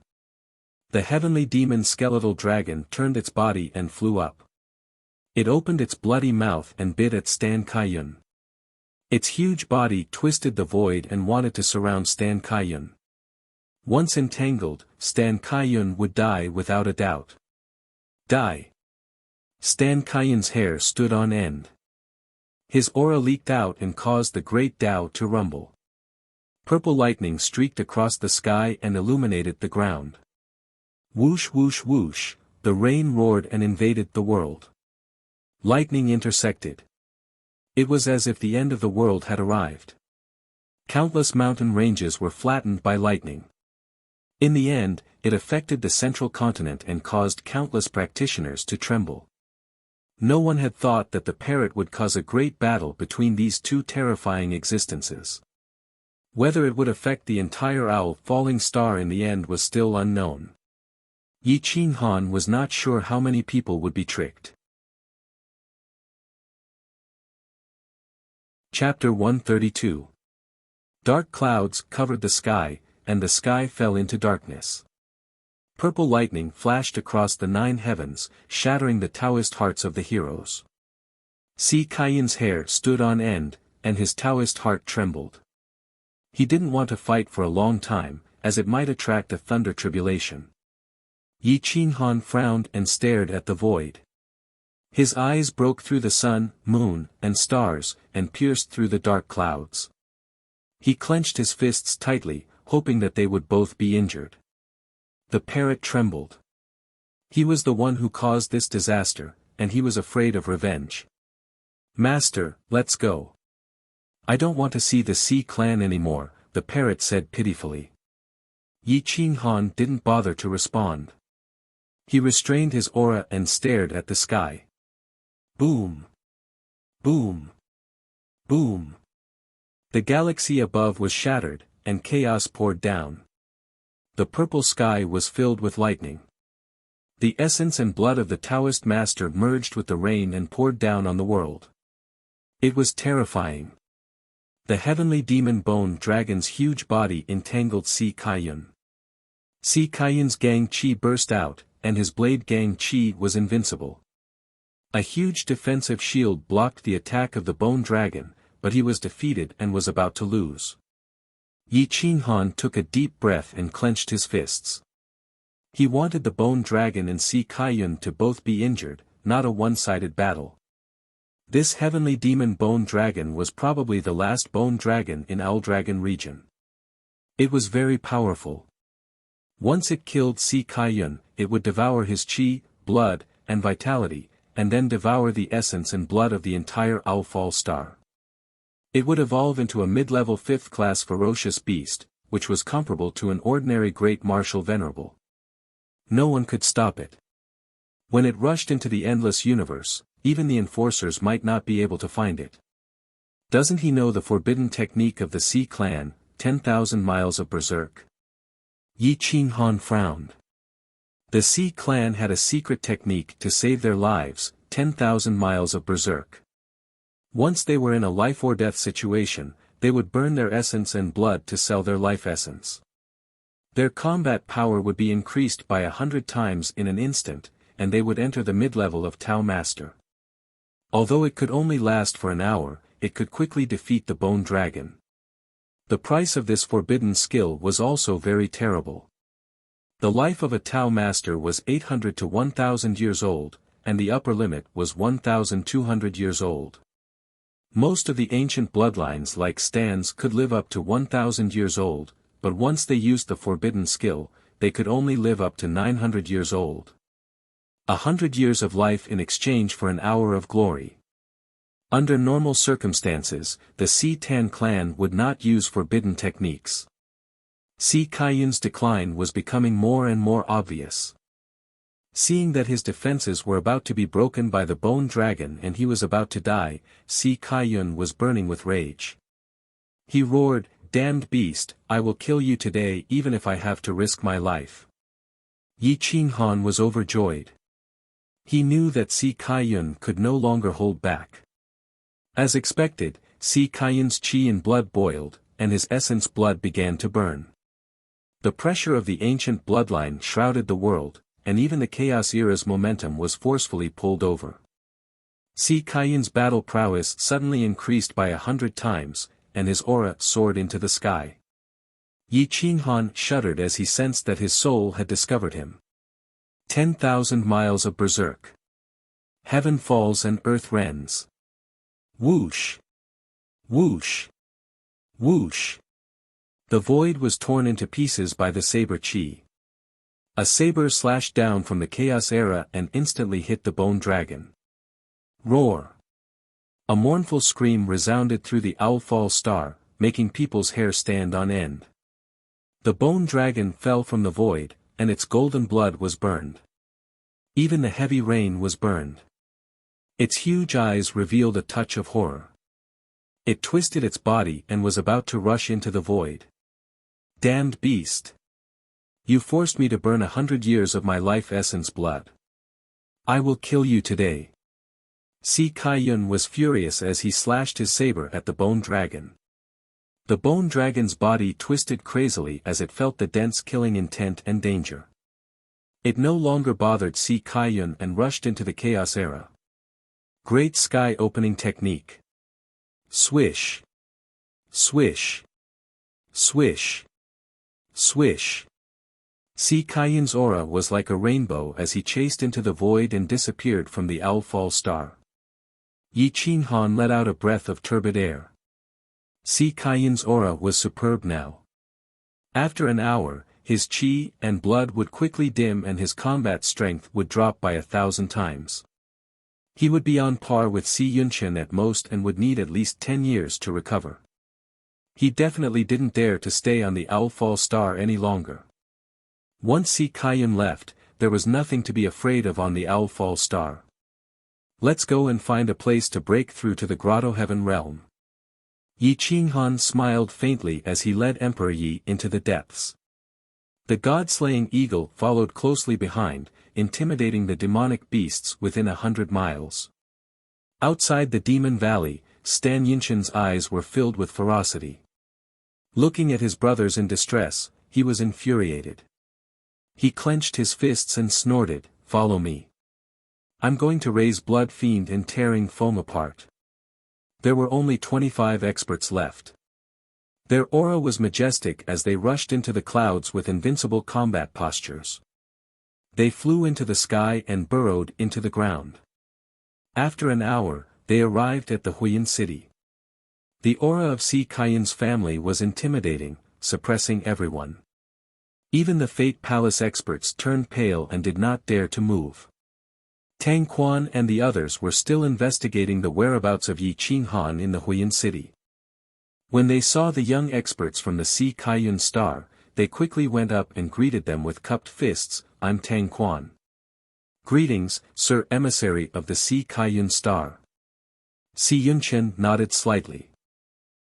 The heavenly demon skeletal dragon turned its body and flew up. It opened its bloody mouth and bit at Stan Kaiyun. Its huge body twisted the void and wanted to surround Stan Kaiyun. Once entangled, Stan Kaiyun would die without a doubt. Die! Stan Kaiyun's hair stood on end. His aura leaked out and caused the great Tao to rumble. Purple lightning streaked across the sky and illuminated the ground. Whoosh whoosh whoosh, the rain roared and invaded the world. Lightning intersected. It was as if the end of the world had arrived. Countless mountain ranges were flattened by lightning. In the end, it affected the central continent and caused countless practitioners to tremble. No one had thought that the parrot would cause a great battle between these two terrifying existences. Whether it would affect the entire owl falling star in the end was still unknown. Yi Qin Han was not sure how many people would be tricked. Chapter 132. Dark clouds covered the sky, and the sky fell into darkness. Purple lightning flashed across the 9 heavens, shattering the Taoist hearts of the heroes. Si Kaiyun's hair stood on end, and his Taoist heart trembled. He didn't want to fight for a long time, as it might attract a thunder tribulation. Yi Qinghan frowned and stared at the void. His eyes broke through the sun, moon, and stars, and pierced through the dark clouds. He clenched his fists tightly, hoping that they would both be injured. The parrot trembled. He was the one who caused this disaster, and he was afraid of revenge. "Master, let's go. I don't want to see the Sea clan anymore," the parrot said pitifully. Yi Qinghan didn't bother to respond. He restrained his aura and stared at the sky. Boom! Boom! Boom! The galaxy above was shattered, and chaos poured down. The purple sky was filled with lightning. The essence and blood of the Taoist master merged with the rain and poured down on the world. It was terrifying. The heavenly demon bone dragon's huge body entangled Si Kaiyun. Si Kaiyun's gang chi burst out, and his blade gang chi was invincible. A huge defensive shield blocked the attack of the bone dragon, but he was defeated and was about to lose. Yi Qinghan took a deep breath and clenched his fists. He wanted the bone dragon and Si Kaiyun to both be injured, not a one-sided battle. This heavenly demon bone dragon was probably the last bone dragon in Owl Dragon region. It was very powerful. Once it killed Si Kaiyun, it would devour his chi, blood, and vitality, and then devour the essence and blood of the entire Owlfall star. It would evolve into a mid-level 5th-class ferocious beast, which was comparable to an ordinary great martial venerable. No one could stop it. When it rushed into the endless universe, even the enforcers might not be able to find it. Doesn't he know the forbidden technique of the Sea clan, 10,000 miles of berserk? Yi Qinghan frowned. The Sea clan had a secret technique to save their lives, 10,000 miles of berserk. Once they were in a life-or-death situation, they would burn their essence and blood to sell their life essence. Their combat power would be increased by 100 times in an instant, and they would enter the mid-level of Tao Master. Although it could only last for an hour, it could quickly defeat the bone dragon. The price of this forbidden skill was also very terrible. The life of a Tao Master was 800 to 1,000 years old, and the upper limit was 1,200 years old. Most of the ancient bloodlines like Stan's could live up to 1,000 years old, but once they used the forbidden skill, they could only live up to 900 years old. 100 years of life in exchange for an hour of glory. Under normal circumstances, the Si Tan clan would not use forbidden techniques. Si Kaiyun's decline was becoming more and more obvious. Seeing that his defenses were about to be broken by the bone dragon and he was about to die, Si Kaiyun was burning with rage. He roared, "Damned beast, I will kill you today even if I have to risk my life." Yi Qinghan was overjoyed. He knew that Si Kaiyun could no longer hold back. As expected, Si Kaiyun's chi and blood boiled, and his essence blood began to burn. The pressure of the ancient bloodline shrouded the world, and even the Chaos Era's momentum was forcefully pulled over. Si Kaiyun's battle prowess suddenly increased by 100 times, and his aura soared into the sky. Yi Qinghan shuddered as he sensed that his soul had discovered him. 10,000 miles of berserk. Heaven falls and earth rends. Whoosh! Whoosh! Whoosh! The void was torn into pieces by the saber chi. A saber slashed down from the Chaos Era and instantly hit the bone dragon. Roar! A mournful scream resounded through the Owlfall star, making people's hair stand on end. The bone dragon fell from the void, and its golden blood was burned. Even the heavy rain was burned. Its huge eyes revealed a touch of horror. It twisted its body and was about to rush into the void. Damned beast! You forced me to burn 100 years of my life essence blood. I will kill you today. Si Kaiyun was furious as he slashed his saber at the bone dragon. The bone dragon's body twisted crazily as it felt the dense killing intent and danger. It no longer bothered Si Kaiyun and rushed into the Chaos Era. Great sky opening technique. Swish. Swish. Swish. Swish. Si Kaiyun's aura was like a rainbow as he chased into the void and disappeared from the Owlfall star. Yi Qinghan let out a breath of turbid air. Si Kaiyun's aura was superb now. After an hour, his qi and blood would quickly dim and his combat strength would drop by 1,000 times. He would be on par with Si Yunchen at most and would need at least 10 years to recover. He definitely didn't dare to stay on the Owlfall star any longer. Once Si Kaiyun left, there was nothing to be afraid of on the Owlfall star. Let's go and find a place to break through to the Grotto Heaven realm. Yi Qinghan smiled faintly as he led Emperor Yi into the depths. The god-slaying eagle followed closely behind, intimidating the demonic beasts within 100 miles. Outside the Demon Valley, Stan Yinchen's eyes were filled with ferocity. Looking at his brothers in distress, he was infuriated. He clenched his fists and snorted, "Follow me. I'm going to raise Blood Fiend and tearing foam apart." There were only 25 experts left. Their aura was majestic as they rushed into the clouds with invincible combat postures. They flew into the sky and burrowed into the ground. After an hour, they arrived at the Huiyin city. The aura of Si Kaiyun's family was intimidating, suppressing everyone. Even the Fate Palace experts turned pale and did not dare to move. Tang Quan and the others were still investigating the whereabouts of Yi Qinghan in the Huiyin city. When they saw the young experts from the Si Kaiyun star, they quickly went up and greeted them with cupped fists. "I'm Tang Quan." "Greetings, Sir Emissary of the Si Kaiyun star." Si Yunchen nodded slightly.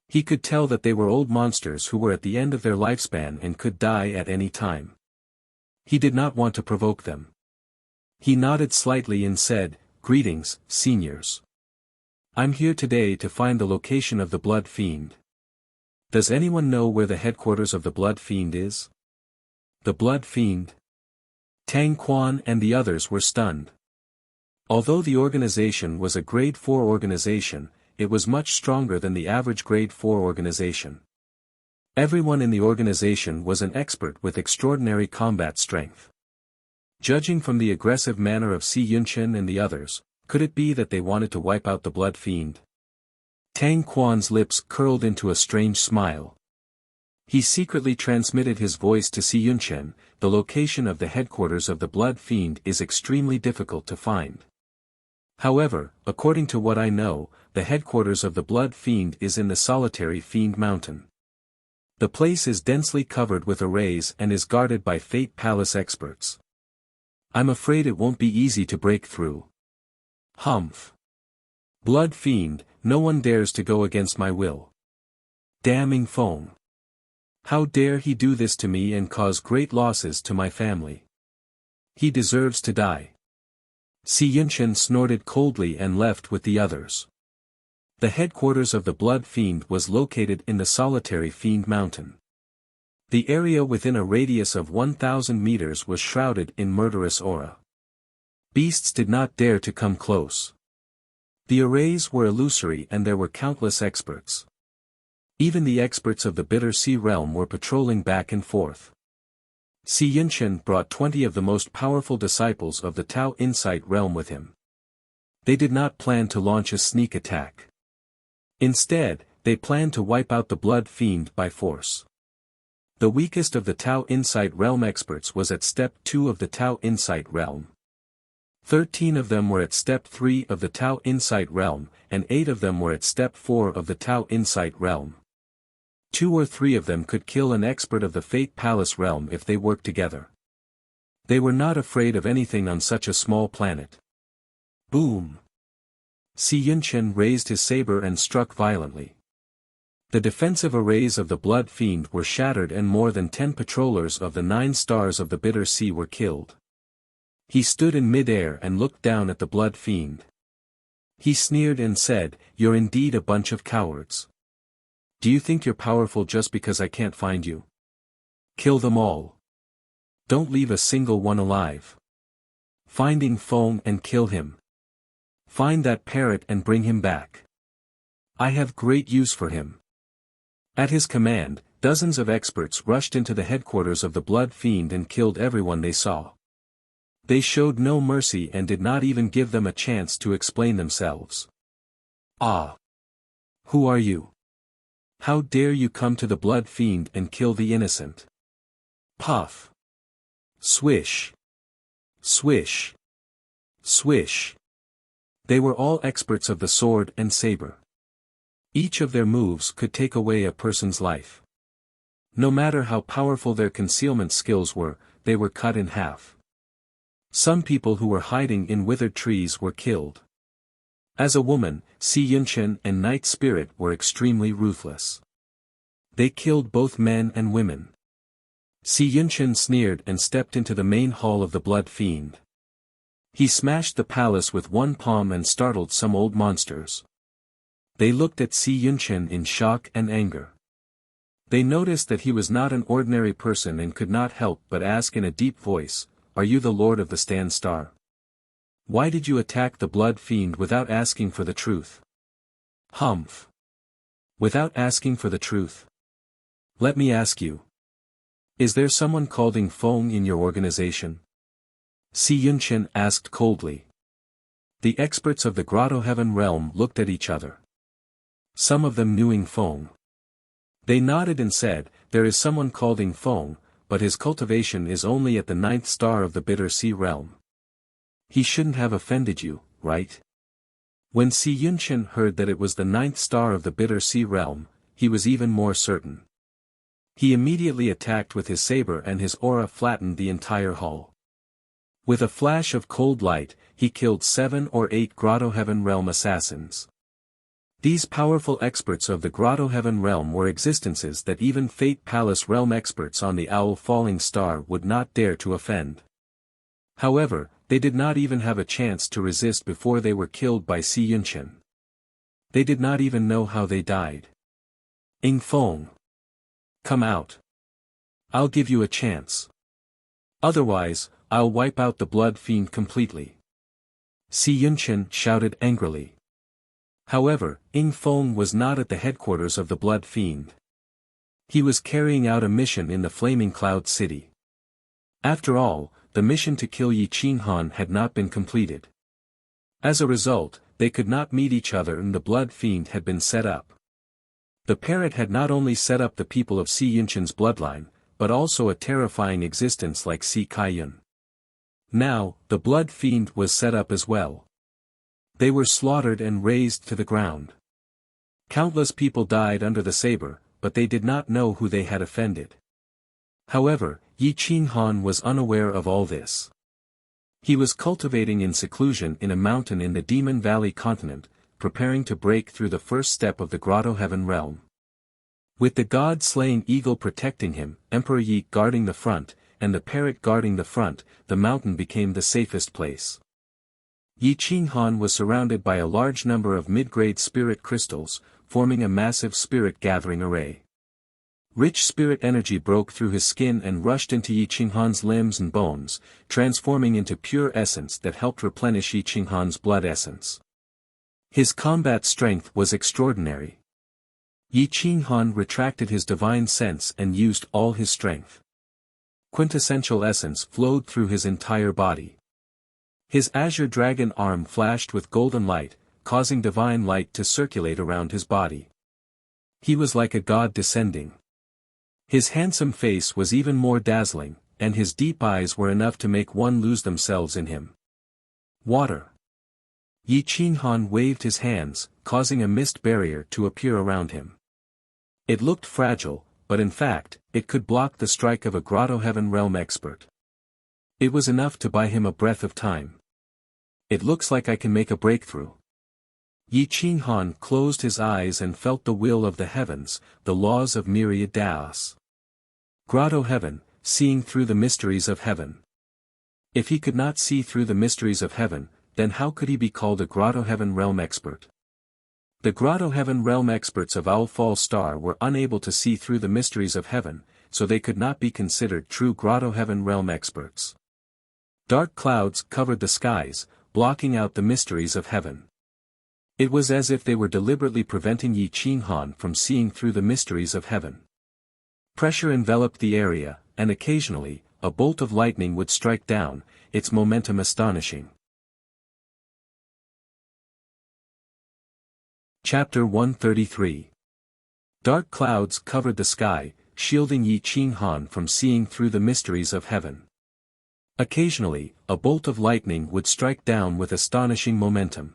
He could tell that they were old monsters who were at the end of their lifespan and could die at any time. He did not want to provoke them. He nodded slightly and said, "Greetings, seniors. I'm here today to find the location of the Blood Fiend. Does anyone know where the headquarters of the Blood Fiend is?" The Blood Fiend? Tang Quan and the others were stunned. Although the organization was a Grade 4 organization, it was much stronger than the average Grade 4 organization. Everyone in the organization was an expert with extraordinary combat strength. Judging from the aggressive manner of Si Yunchen and the others, could it be that they wanted to wipe out the Blood Fiend? Tang Quan's lips curled into a strange smile. He secretly transmitted his voice to Si Yunchen. "The location of the headquarters of the Blood Fiend is extremely difficult to find. However, according to what I know, the headquarters of the Blood Fiend is in the solitary Fiend Mountain. The place is densely covered with arrays and is guarded by Fate Palace experts. I'm afraid it won't be easy to break through." "Humph. Blood Fiend, no one dares to go against my will. Damning foam. How dare he do this to me and cause great losses to my family? He deserves to die." Si Yunchen snorted coldly and left with the others. The headquarters of the Blood Fiend was located in the solitary Fiend Mountain. The area within a radius of 1,000 meters was shrouded in murderous aura. Beasts did not dare to come close. The arrays were illusory and there were countless experts. Even the experts of the Bitter Sea realm were patrolling back and forth. Si Yunchen brought 20 of the most powerful disciples of the Tao Insight realm with him. They did not plan to launch a sneak attack. Instead, they planned to wipe out the Blood Fiend by force. The weakest of the Tao Insight realm experts was at Step 2 of the Tao Insight realm. 13 of them were at Step 3 of the Tao Insight realm, and 8 of them were at Step 4 of the Tao Insight realm. 2 or 3 of them could kill an expert of the Fate Palace realm if they worked together. They were not afraid of anything on such a small planet. Boom! Si Yunchen raised his saber and struck violently. The defensive arrays of the Blood Fiend were shattered and more than 10 patrollers of the 9 stars of the Bitter Sea were killed. He stood in mid-air and looked down at the Blood Fiend. He sneered and said, "You're indeed a bunch of cowards. Do you think you're powerful just because I can't find you? Kill them all. Don't leave a single one alive. Finding foam and kill him." Find that parrot and bring him back. I have great use for him. At his command, dozens of experts rushed into the headquarters of the Blood Fiend and killed everyone they saw. They showed no mercy and did not even give them a chance to explain themselves. Ah! Who are you? How dare you come to the Blood Fiend and kill the innocent? Puff! Swish! Swish! Swish! They were all experts of the sword and saber. Each of their moves could take away a person's life. No matter how powerful their concealment skills were, they were cut in half. Some people who were hiding in withered trees were killed. As a woman, Si Yunchen and Night Spirit were extremely ruthless. They killed both men and women. Si Yunchen sneered and stepped into the main hall of the Blood Fiend. He smashed the palace with one palm and startled some old monsters. They looked at Si Yunchen in shock and anger. They noticed that he was not an ordinary person and could not help but ask in a deep voice, "Are you the Lord of the Stand Star? Why did you attack the Blood Fiend without asking for the truth?" Humph! Without asking for the truth? Let me ask you. Is there someone called Ing Feng in your organization? Si Yunchen asked coldly. The experts of the Grotto Heaven realm looked at each other. Some of them knew Ing Feng. They nodded and said, "There is someone called Ing Feng, but his cultivation is only at the 9th star of the Bitter Sea realm. He shouldn't have offended you, right?" When Si Yunchen heard that it was the 9th star of the Bitter Sea realm, he was even more certain. He immediately attacked with his saber and his aura flattened the entire hall. With a flash of cold light, he killed 7 or 8 Grotto Heaven realm assassins. These powerful experts of the Grotto Heaven realm were existences that even Fate Palace realm experts on the Owl Falling Star would not dare to offend. However, they did not even have a chance to resist before they were killed by Si Yunchen. They did not even know how they died. Ing Feng! Come out. I'll give you a chance. Otherwise, I'll wipe out the Blood Fiend completely. Si Yunchen shouted angrily. However, Ing Feng was not at the headquarters of the Blood Fiend. He was carrying out a mission in the Flaming Cloud City. After all, the mission to kill Yi Qinghan had not been completed. As a result, they could not meet each other and the Blood Fiend had been set up. The parrot had not only set up the people of Si Yunchen's bloodline, but also a terrifying existence like Si Kaiyun. Now, the Blood Fiend was set up as well. They were slaughtered and razed to the ground. Countless people died under the saber, but they did not know who they had offended. However, Yi Qinghan was unaware of all this. He was cultivating in seclusion in a mountain in the Demon Valley continent, preparing to break through the first step of the Grotto Heaven realm. With the god-slaying eagle protecting him, Emperor Yi guarding the front, and the parrot guarding the front, the mountain became the safest place. Yi Qinghan was surrounded by a large number of mid-grade spirit crystals, forming a massive spirit gathering array. Rich spirit energy broke through his skin and rushed into Yi Qinghan's limbs and bones, transforming into pure essence that helped replenish Yi Qinghan's blood essence. His combat strength was extraordinary. Yi Qinghan retracted his divine sense and used all his strength. Quintessential essence flowed through his entire body. His azure dragon arm flashed with golden light, causing divine light to circulate around his body. He was like a god descending. His handsome face was even more dazzling, and his deep eyes were enough to make one lose themselves in him. Water. Yi Qinghan waved his hands, causing a mist barrier to appear around him. It looked fragile, but in fact, it could block the strike of a Grotto Heaven realm expert. It was enough to buy him a breath of time. It looks like I can make a breakthrough. Yi Qinghan closed his eyes and felt the will of the heavens, the laws of myriad Daos. Grotto Heaven, seeing through the mysteries of heaven. If he could not see through the mysteries of heaven, then how could he be called a Grotto Heaven realm expert? The Grotto Heaven realm experts of Owl Fall Star were unable to see through the mysteries of heaven, so they could not be considered true Grotto Heaven realm experts. Dark clouds covered the skies, blocking out the mysteries of heaven. It was as if they were deliberately preventing Yi Qinghan from seeing through the mysteries of heaven. Pressure enveloped the area, and occasionally, a bolt of lightning would strike down, its momentum astonishing. Chapter 133. Dark clouds covered the sky, shielding Yi Qinghan from seeing through the mysteries of heaven. Occasionally, a bolt of lightning would strike down with astonishing momentum.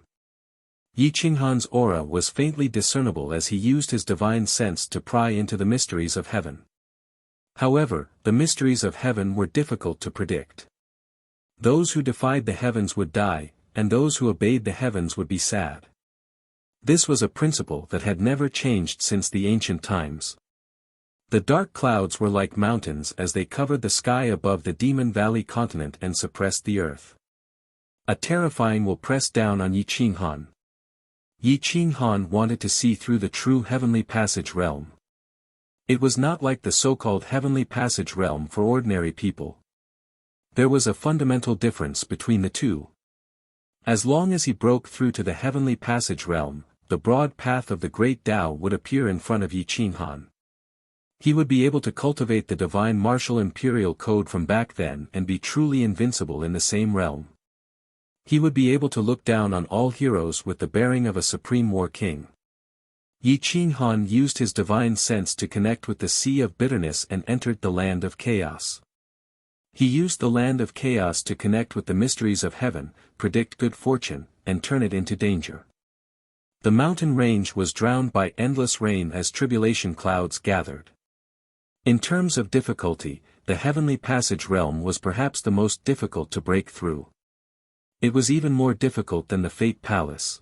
Yi Qinghan's aura was faintly discernible as he used his divine sense to pry into the mysteries of heaven. However, the mysteries of heaven were difficult to predict. Those who defied the heavens would die, and those who obeyed the heavens would be sad. This was a principle that had never changed since the ancient times. The dark clouds were like mountains as they covered the sky above the Demon Valley continent and suppressed the earth. A terrifying will pressed down on Yi Qinghan. Yi Qinghan wanted to see through the true heavenly passage realm. It was not like the so-called heavenly passage realm for ordinary people. There was a fundamental difference between the two. As long as he broke through to the heavenly passage realm, the broad path of the great Tao would appear in front of Yi Qinghan. He would be able to cultivate the divine martial imperial code from back then and be truly invincible in the same realm. He would be able to look down on all heroes with the bearing of a supreme war king. Yi Qinghan used his divine sense to connect with the sea of bitterness and entered the land of chaos. He used the land of chaos to connect with the mysteries of heaven, predict good fortune, and turn it into danger. The mountain range was drowned by endless rain as tribulation clouds gathered. In terms of difficulty, the heavenly passage realm was perhaps the most difficult to break through. It was even more difficult than the Fate Palace.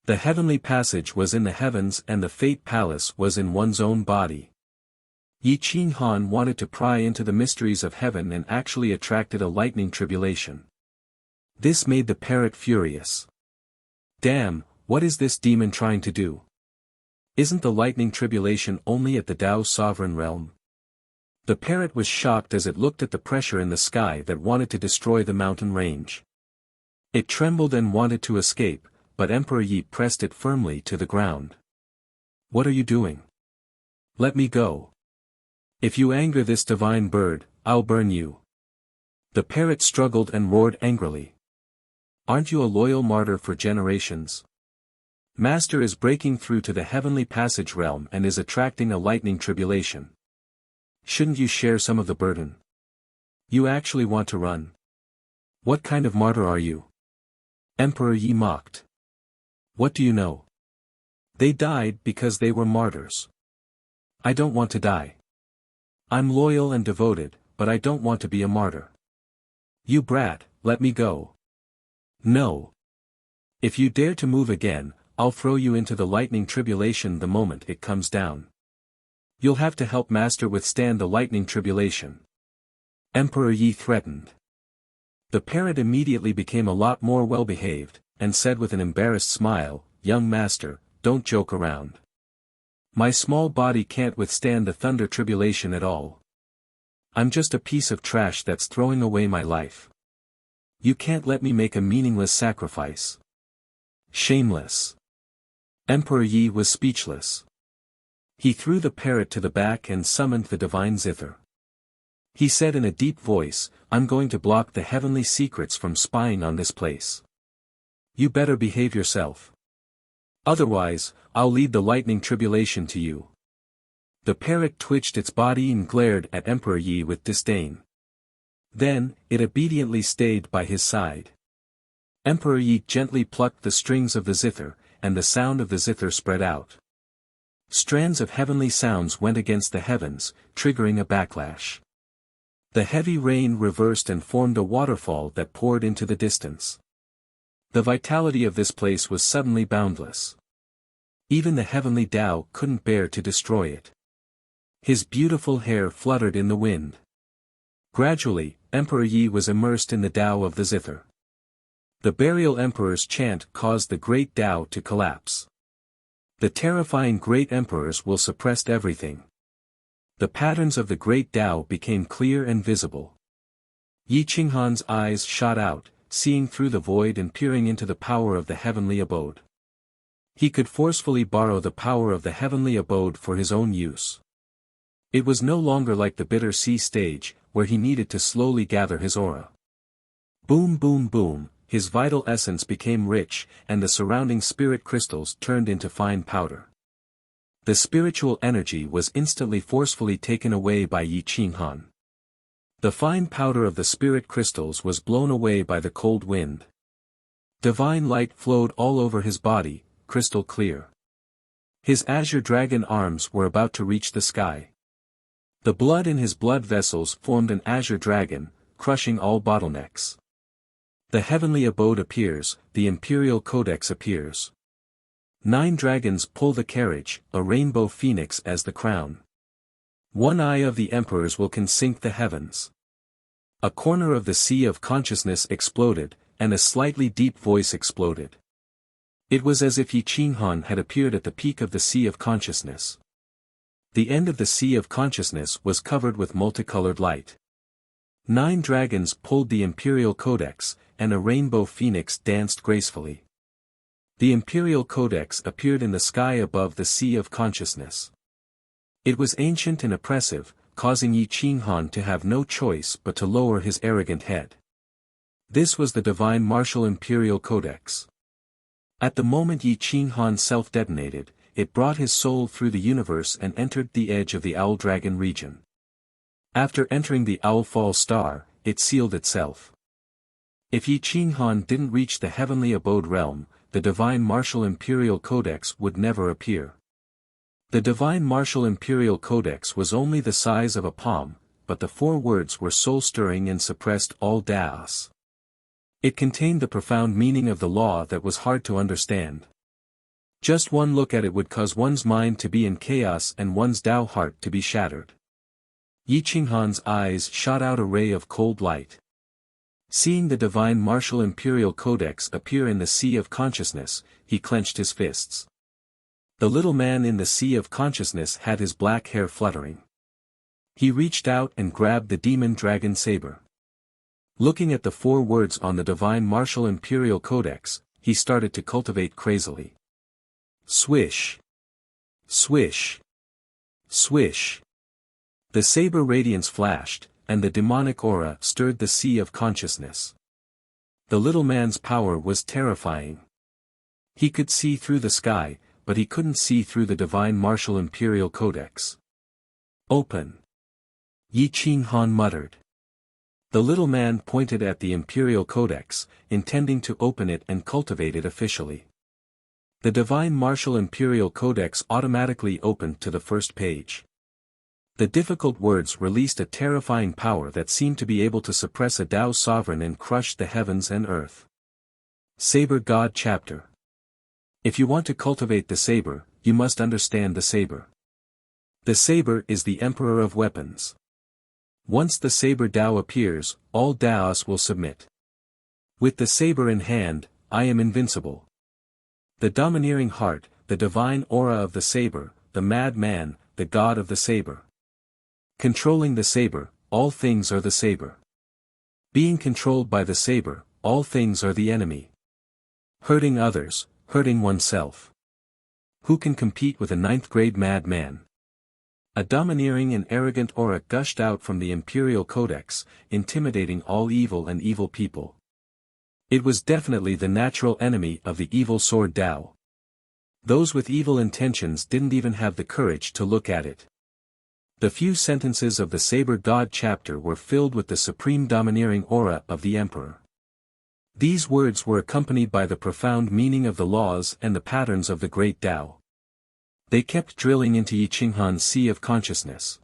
The heavenly passage was in the heavens and the Fate Palace was in one's own body. Yi Qinghan wanted to pry into the mysteries of heaven and actually attracted a lightning tribulation. This made the parrot furious. Damn, what is this demon trying to do? Isn't the lightning tribulation only at the Tao sovereign realm? The parrot was shocked as it looked at the pressure in the sky that wanted to destroy the mountain range. It trembled and wanted to escape, but Emperor Yi pressed it firmly to the ground. What are you doing? Let me go. If you anger this divine bird, I'll burn you. The parrot struggled and roared angrily. Aren't you a loyal martyr for generations? Master is breaking through to the heavenly passage realm and is attracting a lightning tribulation. Shouldn't you share some of the burden? You actually want to run? What kind of martyr are you? Emperor Yi mocked. What do you know? They died because they were martyrs. I don't want to die. I'm loyal and devoted, but I don't want to be a martyr. You brat, let me go. No. If you dare to move again, I'll throw you into the lightning tribulation the moment it comes down. You'll have to help Master withstand the lightning tribulation. Emperor Yi threatened. The parrot immediately became a lot more well-behaved, and said with an embarrassed smile, Young Master, don't joke around. My small body can't withstand the thunder tribulation at all. I'm just a piece of trash that's throwing away my life. You can't let me make a meaningless sacrifice. Shameless. Emperor Yi was speechless. He threw the parrot to the back and summoned the divine zither. He said in a deep voice, I'm going to block the heavenly secrets from spying on this place. You better behave yourself. Otherwise, I'll lead the lightning tribulation to you. The parrot twitched its body and glared at Emperor Yi with disdain. Then, it obediently stayed by his side. Emperor Yi gently plucked the strings of the zither, and the sound of the zither spread out. Strands of heavenly sounds went against the heavens, triggering a backlash. The heavy rain reversed and formed a waterfall that poured into the distance. The vitality of this place was suddenly boundless. Even the heavenly Tao couldn't bear to destroy it. His beautiful hair fluttered in the wind. Gradually, Emperor Yi was immersed in the Tao of the zither. The burial emperor's chant caused the great Tao to collapse. The terrifying great emperors will suppress everything. The patterns of the great Tao became clear and visible. Yi Qinghan's eyes shot out, seeing through the void and peering into the power of the heavenly abode. He could forcefully borrow the power of the heavenly abode for his own use. It was no longer like the bitter sea stage, where he needed to slowly gather his aura. Boom boom boom, his vital essence became rich, and the surrounding spirit crystals turned into fine powder. The spiritual energy was instantly forcefully taken away by Yi Qinghan. The fine powder of the spirit crystals was blown away by the cold wind. Divine light flowed all over his body, crystal clear. His azure dragon arms were about to reach the sky. The blood in his blood vessels formed an azure dragon, crushing all bottlenecks. The heavenly abode appears, the imperial codex appears. 9 dragons pull the carriage, a rainbow phoenix as the crown. One eye of the emperors will can sink the heavens. A corner of the sea of consciousness exploded, and a slightly deep voice exploded. It was as if Yi Qinghan had appeared at the peak of the sea of consciousness. The end of the sea of consciousness was covered with multicolored light. 9 dragons pulled the imperial codex, and a rainbow phoenix danced gracefully. The imperial codex appeared in the sky above the sea of consciousness. It was ancient and oppressive, causing Yi Qinghan to have no choice but to lower his arrogant head. This was the divine martial imperial codex. At the moment Yi Qinghan self-detonated, it brought his soul through the universe and entered the edge of the Owl Dragon region. After entering the Owl Fall Star, it sealed itself. If Yi Qinghan didn't reach the heavenly abode realm, the divine martial imperial codex would never appear. The divine martial imperial codex was only the size of a palm, but the 4 words were soul-stirring and suppressed all chaos. It contained the profound meaning of the law that was hard to understand. Just one look at it would cause one's mind to be in chaos and one's Tao heart to be shattered. Yi Qinghan's eyes shot out a ray of cold light. Seeing the divine martial imperial codex appear in the sea of consciousness, he clenched his fists. The little man in the sea of consciousness had his black hair fluttering. He reached out and grabbed the demon dragon saber. Looking at the 4 words on the divine martial imperial codex, he started to cultivate crazily. Swish! Swish! Swish! The saber radiance flashed, and the demonic aura stirred the sea of consciousness. The little man's power was terrifying. He could see through the sky, but he couldn't see through the divine martial imperial codex. Open! Yi Qinghan muttered. The little man pointed at the imperial codex, intending to open it and cultivate it officially. The divine martial imperial codex automatically opened to the first page. The difficult words released a terrifying power that seemed to be able to suppress a Tao sovereign and crush the heavens and earth. Saber God Chapter. If you want to cultivate the saber, you must understand the saber. The saber is the emperor of weapons. Once the saber Tao appears, all Taos will submit. With the saber in hand, I am invincible. The domineering heart, the divine aura of the saber, the mad man, the god of the saber. Controlling the saber, all things are the saber. Being controlled by the saber, all things are the enemy. Hurting others, hurting oneself. Who can compete with a 9th-grade madman? A domineering and arrogant aura gushed out from the imperial codex, intimidating all evil and evil people. It was definitely the natural enemy of the evil sword Tao. Those with evil intentions didn't even have the courage to look at it. The few sentences of the Saber God chapter were filled with the supreme domineering aura of the Emperor. These words were accompanied by the profound meaning of the laws and the patterns of the great Tao. They kept drilling into Yi Qinghan's sea of consciousness.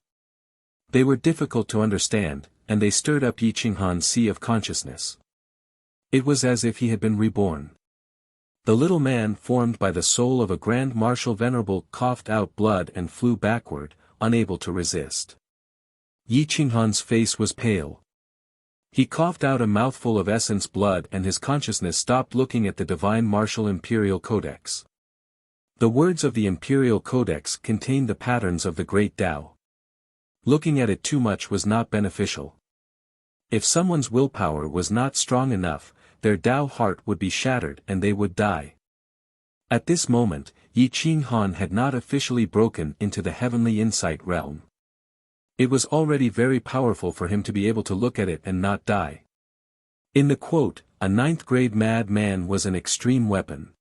They were difficult to understand, and they stirred up Yi Qinghan's sea of consciousness. It was as if he had been reborn. The little man formed by the soul of a grand marshal venerable coughed out blood and flew backward, unable to resist. Yi Qinghan's face was pale. He coughed out a mouthful of essence blood and his consciousness stopped looking at the divine martial imperial codex. The words of the imperial codex contained the patterns of the great Tao. Looking at it too much was not beneficial. If someone's willpower was not strong enough, their Tao heart would be shattered and they would die. At this moment, Yi Qinghan had not officially broken into the heavenly insight realm. It was already very powerful for him to be able to look at it and not die. In the quote, a ninth-grade madman was an extreme weapon.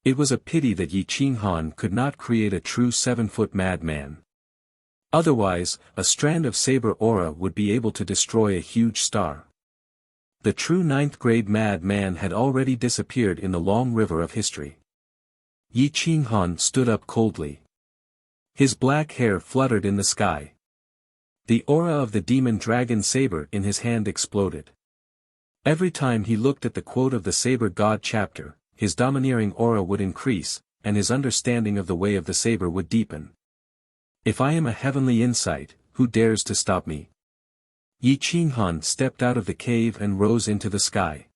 It was a pity that Yi Qinghan could not create a true 7-foot madman. Otherwise, a strand of saber aura would be able to destroy a huge star. The true ninth-grade madman had already disappeared in the long river of history. Yi Qinghan stood up coldly. His black hair fluttered in the sky. The aura of the demon dragon saber in his hand exploded. Every time he looked at the quote of the Saber God chapter, his domineering aura would increase, and his understanding of the way of the saber would deepen. If I am a heavenly insight, who dares to stop me? Yi Qinghan stepped out of the cave and rose into the sky.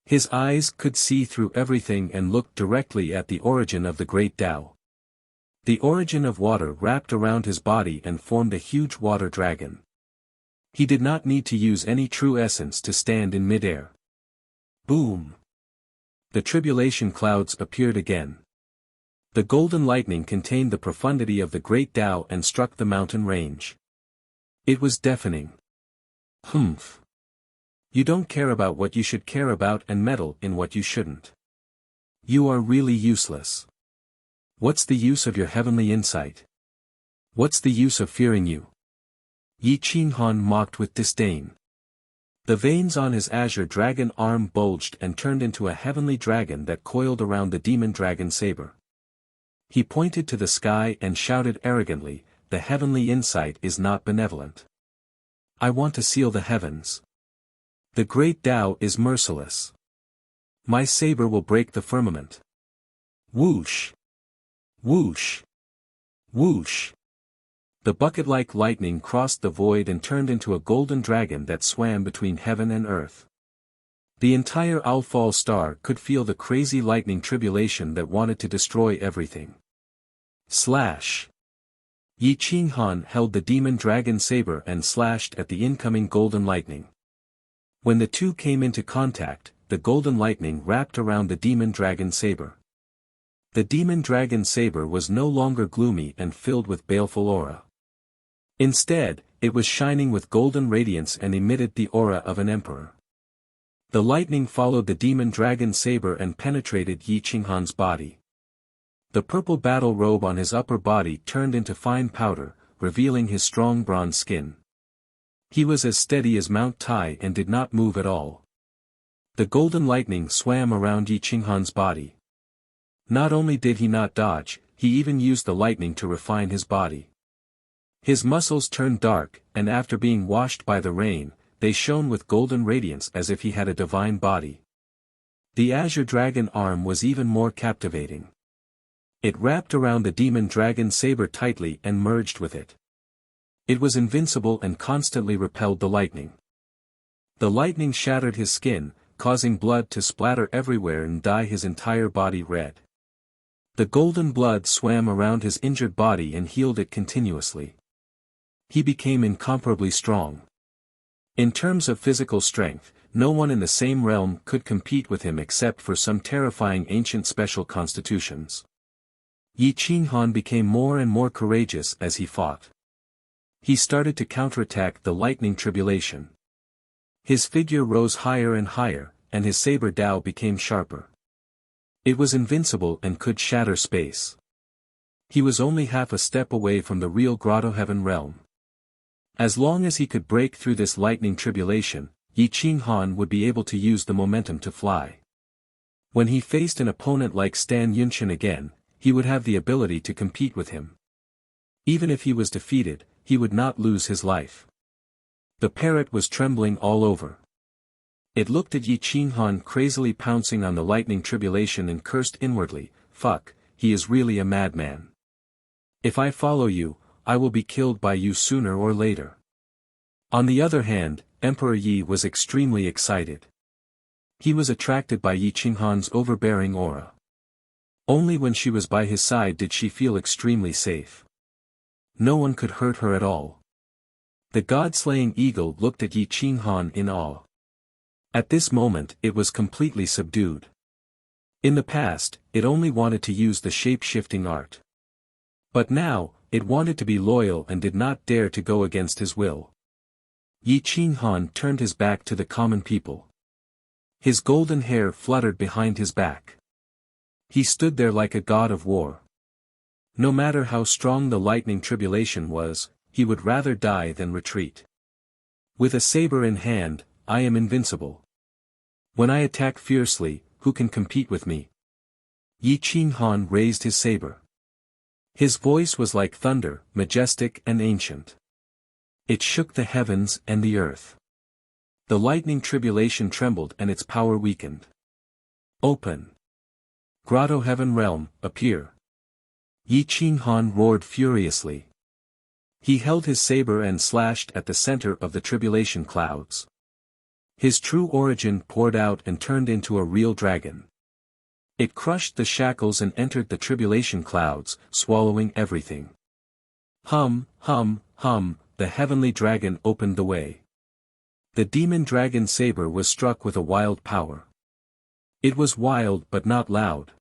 His eyes could see through everything and looked directly at the origin of the great Tao. The origin of water wrapped around his body and formed a huge water dragon. He did not need to use any true essence to stand in midair. Boom! The tribulation clouds appeared again. The golden lightning contained the profundity of the great Tao and struck the mountain range. It was deafening. Humph! You don't care about what you should care about and meddle in what you shouldn't. You are really useless. What's the use of your heavenly insight? What's the use of fearing you? Yi Qinghan mocked with disdain. The veins on his azure dragon arm bulged and turned into a heavenly dragon that coiled around the demon dragon saber. He pointed to the sky and shouted arrogantly, "The heavenly insight is not benevolent. I want to seal the heavens. The great Tao is merciless. My saber will break the firmament." Whoosh! Whoosh! Whoosh! The bucket-like lightning crossed the void and turned into a golden dragon that swam between heaven and earth. The entire Owlfall star could feel the crazy lightning tribulation that wanted to destroy everything. Slash! Yi Qinghan held the demon dragon saber and slashed at the incoming golden lightning. When the two came into contact, the golden lightning wrapped around the demon dragon saber. The demon dragon saber was no longer gloomy and filled with baleful aura. Instead, it was shining with golden radiance and emitted the aura of an emperor. The lightning followed the demon dragon saber and penetrated Yi Qinghan's body. The purple battle robe on his upper body turned into fine powder, revealing his strong bronze skin. He was as steady as Mount Tai and did not move at all. The golden lightning swam around Yi Qinghan's body. Not only did he not dodge, he even used the lightning to refine his body. His muscles turned dark, and after being washed by the rain, they shone with golden radiance as if he had a divine body. The azure dragon arm was even more captivating. It wrapped around the demon dragon saber tightly and merged with it. It was invincible and constantly repelled the lightning. The lightning shattered his skin, causing blood to splatter everywhere and dye his entire body red. The golden blood swam around his injured body and healed it continuously. He became incomparably strong. In terms of physical strength, no one in the same realm could compete with him except for some terrifying ancient special constitutions. Yi Qinghan became more and more courageous as he fought. He started to counterattack the lightning tribulation. His figure rose higher and higher, and his saber Tao became sharper. It was invincible and could shatter space. He was only half a step away from the real Grotto Heaven realm. As long as he could break through this lightning tribulation, Yi Qinghan would be able to use the momentum to fly. When he faced an opponent like Stan Yunqian again, he would have the ability to compete with him. Even if he was defeated, he would not lose his life. The parrot was trembling all over. It looked at Yi Qinghan crazily pouncing on the lightning tribulation and cursed inwardly, "Fuck, he is really a madman. If I follow you, I will be killed by you sooner or later." On the other hand, Emperor Yi was extremely excited. He was attracted by Yi Qinghan's overbearing aura. Only when she was by his side did she feel extremely safe. No one could hurt her at all. The god-slaying eagle looked at Yi Qinghan in awe. At this moment it was completely subdued. In the past, it only wanted to use the shape-shifting art. But now, it wanted to be loyal and did not dare to go against his will. Yi Qinghan turned his back to the common people. His golden hair fluttered behind his back. He stood there like a god of war. No matter how strong the lightning tribulation was, he would rather die than retreat. With a saber in hand, I am invincible. When I attack fiercely, who can compete with me? Yi Qinghan raised his saber. His voice was like thunder, majestic and ancient. It shook the heavens and the earth. The lightning tribulation trembled and its power weakened. Open. Grotto Heaven Realm, appear. Yi Qinghan roared furiously. He held his saber and slashed at the center of the tribulation clouds. His true origin poured out and turned into a real dragon. It crushed the shackles and entered the tribulation clouds, swallowing everything. Hum, hum, hum, the heavenly dragon opened the way. The demon dragon saber was struck with a wild power. It was wild but not loud.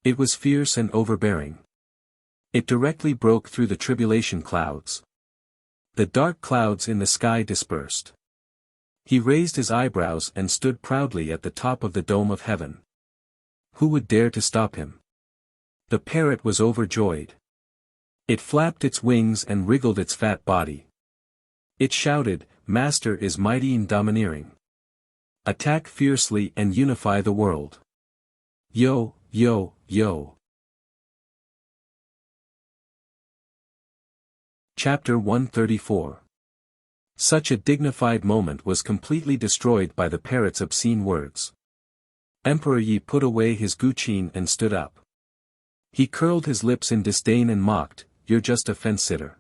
It was fierce and overbearing. It directly broke through the tribulation clouds. The dark clouds in the sky dispersed. He raised his eyebrows and stood proudly at the top of the dome of heaven. Who would dare to stop him? The parrot was overjoyed. It flapped its wings and wriggled its fat body. It shouted, "Master is mighty and domineering. Attack fiercely and unify the world. Yo, yo, yo." Chapter 134. Such a dignified moment was completely destroyed by the parrot's obscene words. Emperor Yi put away his guqin and stood up. He curled his lips in disdain and mocked, "You're just a fence-sitter.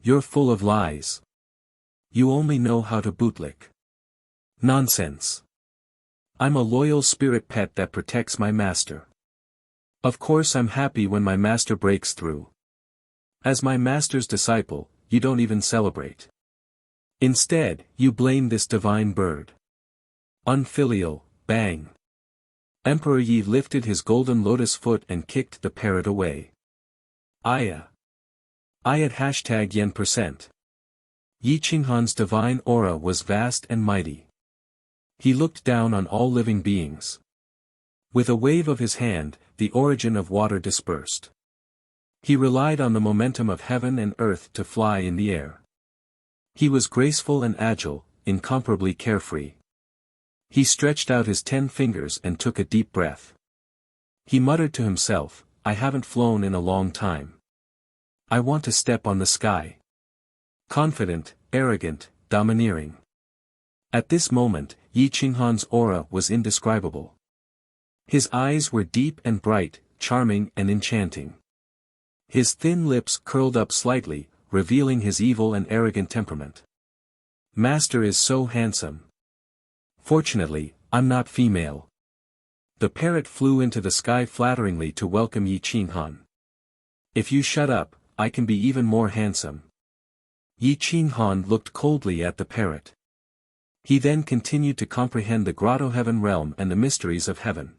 You're full of lies. You only know how to bootlick. Nonsense. I'm a loyal spirit pet that protects my master. Of course I'm happy when my master breaks through. As my master's disciple, you don't even celebrate. Instead, you blame this divine bird. Unfilial, bang." Emperor Yi lifted his golden lotus foot and kicked the parrot away. Ayah. Ayat #yen%. Yi Qinghan's divine aura was vast and mighty. He looked down on all living beings. With a wave of his hand, the origin of water dispersed. He relied on the momentum of heaven and earth to fly in the air. He was graceful and agile, incomparably carefree. He stretched out his 10 fingers and took a deep breath. He muttered to himself, "I haven't flown in a long time. I want to step on the sky." Confident, arrogant, domineering. At this moment, Yi Qinghan's aura was indescribable. His eyes were deep and bright, charming and enchanting. His thin lips curled up slightly, revealing his evil and arrogant temperament. "Master is so handsome. Fortunately, I'm not female." The parrot flew into the sky flatteringly to welcome Yi Qinghan. "If you shut up, I can be even more handsome." Yi Qinghan looked coldly at the parrot. He then continued to comprehend the Grotto Heaven realm and the mysteries of heaven.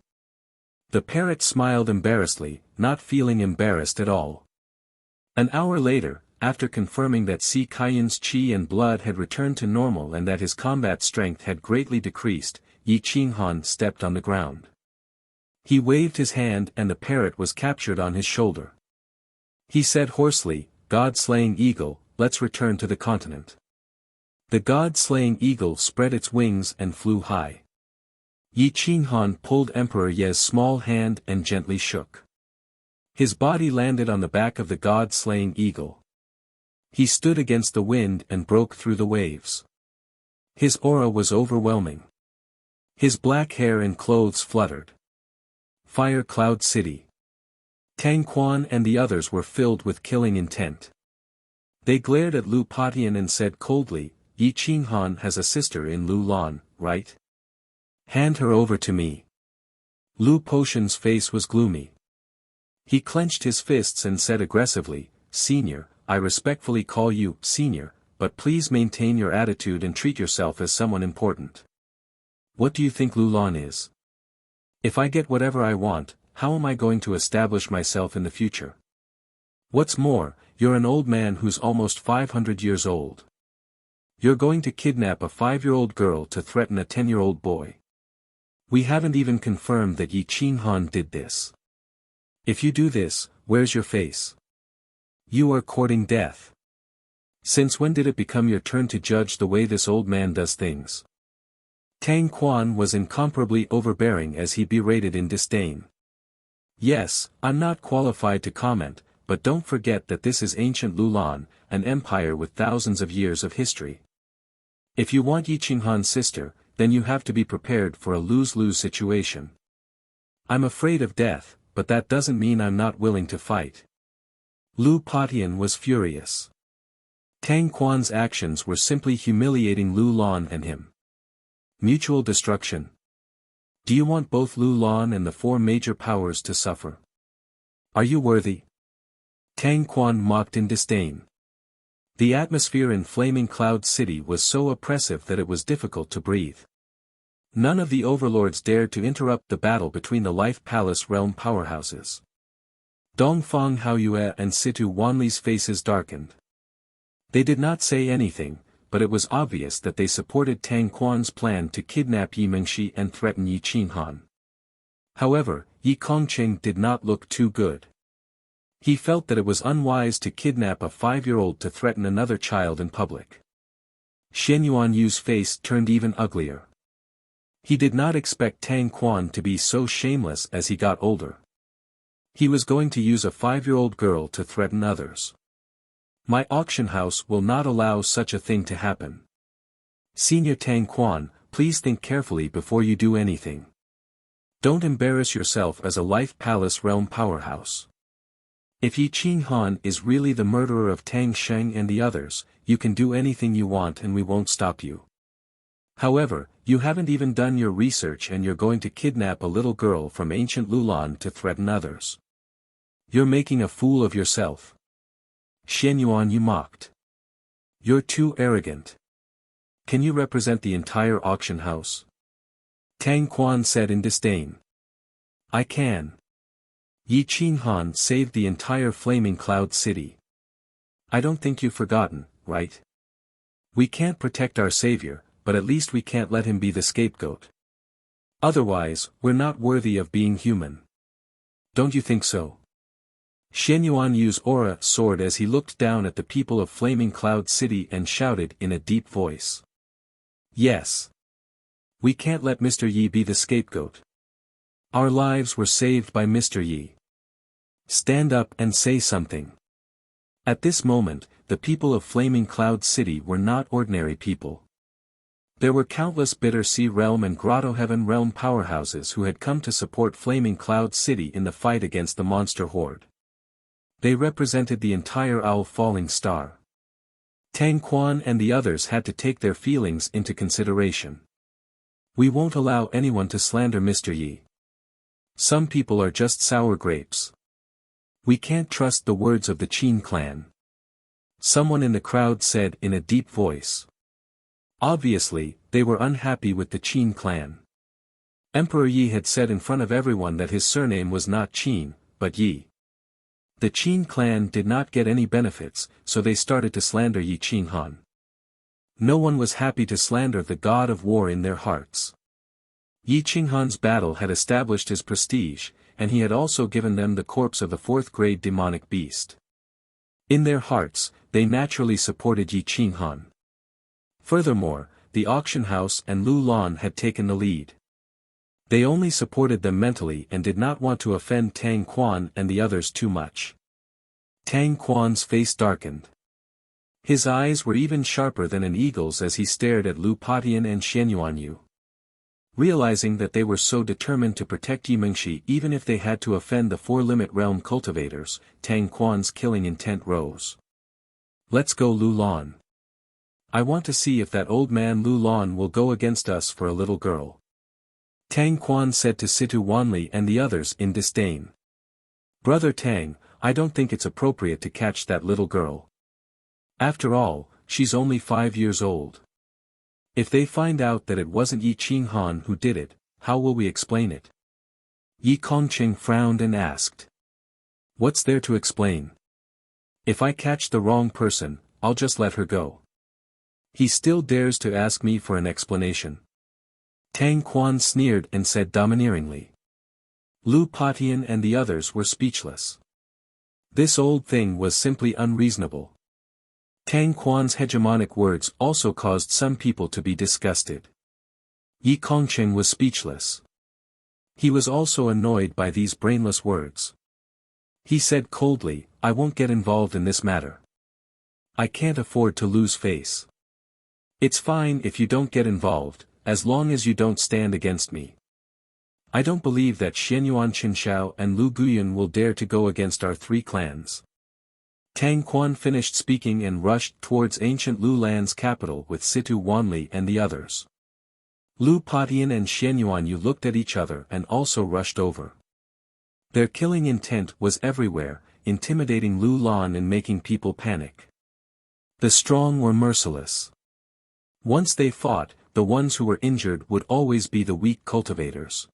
The parrot smiled embarrassedly, not feeling embarrassed at all. An hour later, after confirming that Si Kaiyun's qi and blood had returned to normal and that his combat strength had greatly decreased, Yi Qinghan stepped on the ground. He waved his hand and the parrot was captured on his shoulder. He said hoarsely, "God-slaying eagle, let's return to the continent." The god-slaying eagle spread its wings and flew high. Yi Qinghan pulled Emperor Ye's small hand and gently shook. His body landed on the back of the god-slaying eagle. He stood against the wind and broke through the waves. His aura was overwhelming. His black hair and clothes fluttered. Fire Cloud City. Tang Quan and the others were filled with killing intent. They glared at Lu Patian and said coldly, "Yi Qinghan has a sister in Lu Lan, right? Hand her over to me." Lu Potion's face was gloomy. He clenched his fists and said aggressively, "Senior, I respectfully call you, Senior, but please maintain your attitude and treat yourself as someone important." What do you think Lulan is? If I get whatever I want, how am I going to establish myself in the future? What's more, you're an old man who's almost 500 years old. You're going to kidnap a 5-year-old girl to threaten a 10-year-old boy. We haven't even confirmed that Yi Qinghan did this. If you do this, where's your face? You are courting death. Since when did it become your turn to judge the way this old man does things? Tang Quan was incomparably overbearing as he berated in disdain. Yes, I'm not qualified to comment, but don't forget that this is ancient Lulan, an empire with thousands of years of history. If you want Yi Qinghan's sister, then you have to be prepared for a lose-lose situation. I'm afraid of death, but that doesn't mean I'm not willing to fight. Lu Patian was furious. Tang Quan's actions were simply humiliating Lu Lan and him. Mutual destruction. Do you want both Lu Lan and the 4 major powers to suffer? Are you worthy? Tang Quan mocked in disdain. The atmosphere in Flaming Cloud City was so oppressive that it was difficult to breathe. None of the overlords dared to interrupt the battle between the Life Palace realm powerhouses. Dongfang Haoyue and Situ Wanli's faces darkened. They did not say anything, but it was obvious that they supported Tang Quan's plan to kidnap Yi Mengshi and threaten Yi Qinghan. However, Yi Kongqing did not look too good. He felt that it was unwise to kidnap a 5-year-old to threaten another child in public. Shen Yuanyu's face turned even uglier. He did not expect Tang Quan to be so shameless as he got older. He was going to use a 5-year-old girl to threaten others. My auction house will not allow such a thing to happen. Senior Tang Quan, please think carefully before you do anything. Don't embarrass yourself as a Life Palace realm powerhouse. If Yi Qinghan is really the murderer of Tang Sheng and the others, you can do anything you want and we won't stop you. However, you haven't even done your research and you're going to kidnap a little girl from ancient Lulan to threaten others. You're making a fool of yourself. Shen Yuanyu mocked. You're too arrogant. Can you represent the entire auction house? Tang Quan said in disdain. I can. Yi Qinghan saved the entire Flaming Cloud City. I don't think you've forgotten, right? We can't protect our savior, but at least we can't let him be the scapegoat. Otherwise, we're not worthy of being human. Don't you think so? Shen Yuanyu's aura soared as he looked down at the people of Flaming Cloud City and shouted in a deep voice. Yes. We can't let Mr. Yi be the scapegoat. Our lives were saved by Mr. Yi. Stand up and say something. At this moment, the people of Flaming Cloud City were not ordinary people. There were countless Bitter Sea Realm and Grotto Heaven Realm powerhouses who had come to support Flaming Cloud City in the fight against the monster horde. They represented the entire Owl Falling Star. Tang Quan and the others had to take their feelings into consideration. We won't allow anyone to slander Mr. Yi. Some people are just sour grapes. We can't trust the words of the Qin clan. Someone in the crowd said in a deep voice. Obviously, they were unhappy with the Qin clan. Emperor Yi had said in front of everyone that his surname was not Qin, but Yi. The Qin clan did not get any benefits, so they started to slander Yi Qinghan. No one was happy to slander the god of war in their hearts. Yi Qinghan's battle had established his prestige, and he had also given them the corpse of the 4th-grade demonic beast. In their hearts, they naturally supported Yi Qinghan. Furthermore, the auction house and Lu Lan had taken the lead. They only supported them mentally and did not want to offend Tang Quan and the others too much. Tang Quan's face darkened. His eyes were even sharper than an eagle's as he stared at Lu Patian and Shen Yuanyu. Realizing that they were so determined to protect Yi Mengshi even if they had to offend the 4-limit realm cultivators, Tang Quan's killing intent rose. Let's go Lu Lan. I want to see if that old man Lu Lan will go against us for a little girl. Tang Quan said to Situ Wanli and the others in disdain. Brother Tang, I don't think it's appropriate to catch that little girl. After all, she's only 5 years old. If they find out that it wasn't Yi Qinghan who did it, how will we explain it? Yi Kongqing frowned and asked. What's there to explain? If I catch the wrong person, I'll just let her go. He still dares to ask me for an explanation. Tang Quan sneered and said domineeringly. Lu Patian and the others were speechless. This old thing was simply unreasonable. Tang Quan's hegemonic words also caused some people to be disgusted. Yi Kongqing was speechless. He was also annoyed by these brainless words. He said coldly, I won't get involved in this matter. I can't afford to lose face. It's fine if you don't get involved, as long as you don't stand against me. I don't believe that Xianyuan Qinshao and Lu Guyun will dare to go against our three clans. Tang Quan finished speaking and rushed towards ancient Lu Land's capital with Situ Wanli and the others. Lu Patian and Xianyuan Yu looked at each other and also rushed over. Their killing intent was everywhere, intimidating Lu Lan and making people panic. The strong were merciless. Once they fought, the ones who were injured would always be the weak cultivators.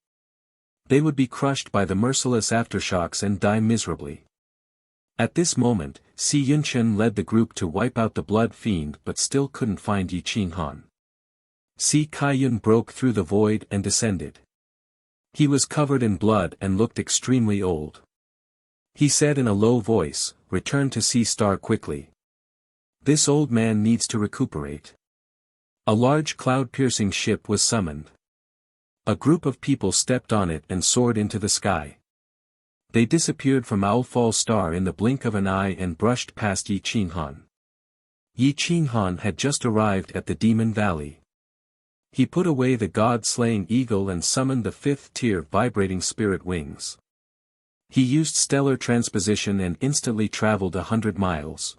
They would be crushed by the merciless aftershocks and die miserably. At this moment, Si Yunchen led the group to wipe out the blood fiend but still couldn't find Yi Qinghan. Si Kaiyun broke through the void and descended. He was covered in blood and looked extremely old. He said in a low voice, return to Sea Star quickly. This old man needs to recuperate. A large cloud-piercing ship was summoned. A group of people stepped on it and soared into the sky. They disappeared from Owlfall Star in the blink of an eye and brushed past Yi Qinghan. Yi Qinghan had just arrived at the Demon Valley. He put away the god-slaying eagle and summoned the fifth-tier vibrating spirit wings. He used stellar transposition and instantly traveled 100 miles.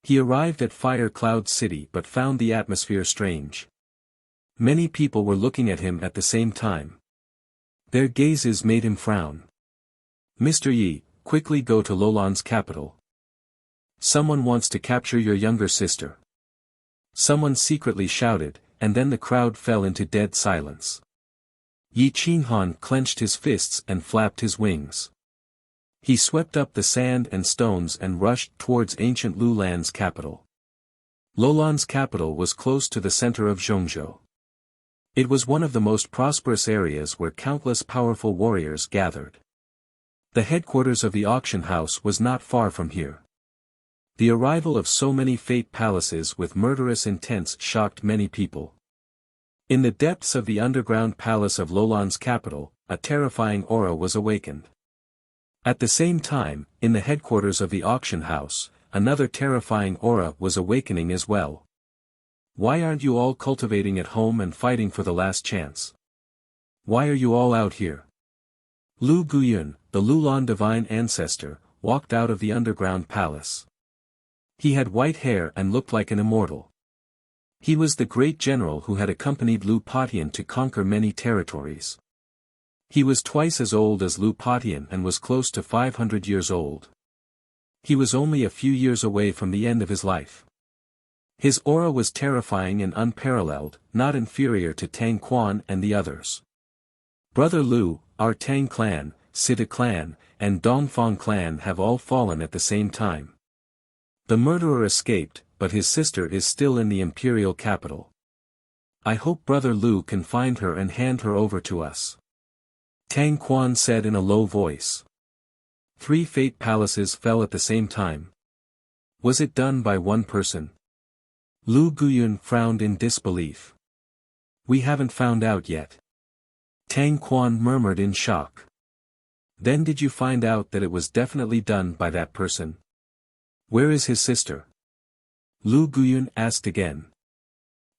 He arrived at Fire Cloud City but found the atmosphere strange. Many people were looking at him at the same time. Their gazes made him frown. Mr. Yi, quickly go to Lolan's capital. Someone wants to capture your younger sister. Someone secretly shouted, and then the crowd fell into dead silence. Yi Qinghan clenched his fists and flapped his wings. He swept up the sand and stones and rushed towards ancient Lu Land's capital. Lolan's capital was close to the center of Zhongzhou. It was one of the most prosperous areas where countless powerful warriors gathered. The headquarters of the auction house was not far from here. The arrival of so many fate palaces with murderous intents shocked many people. In the depths of the underground palace of Lolan's capital, a terrifying aura was awakened. At the same time, in the headquarters of the auction house, another terrifying aura was awakening as well. Why aren't you all cultivating at home and fighting for the last chance? Why are you all out here? Lu Guyun, the Lulan divine ancestor, walked out of the underground palace. He had white hair and looked like an immortal. He was the great general who had accompanied Lu Patian to conquer many territories. He was twice as old as Lu Patian and was close to 500 years old. He was only a few years away from the end of his life. His aura was terrifying and unparalleled, not inferior to Tang Quan and the others. Brother Lu, our Tang clan, Sita clan, and Dongfang clan have all fallen at the same time. The murderer escaped, but his sister is still in the imperial capital. I hope Brother Lu can find her and hand her over to us. Tang Quan said in a low voice. 3 fate palaces fell at the same time. Was it done by one person? Lu Guyun frowned in disbelief. We haven't found out yet. Tang Quan murmured in shock. Then did you find out that it was definitely done by that person? Where is his sister? Lu Guyun asked again.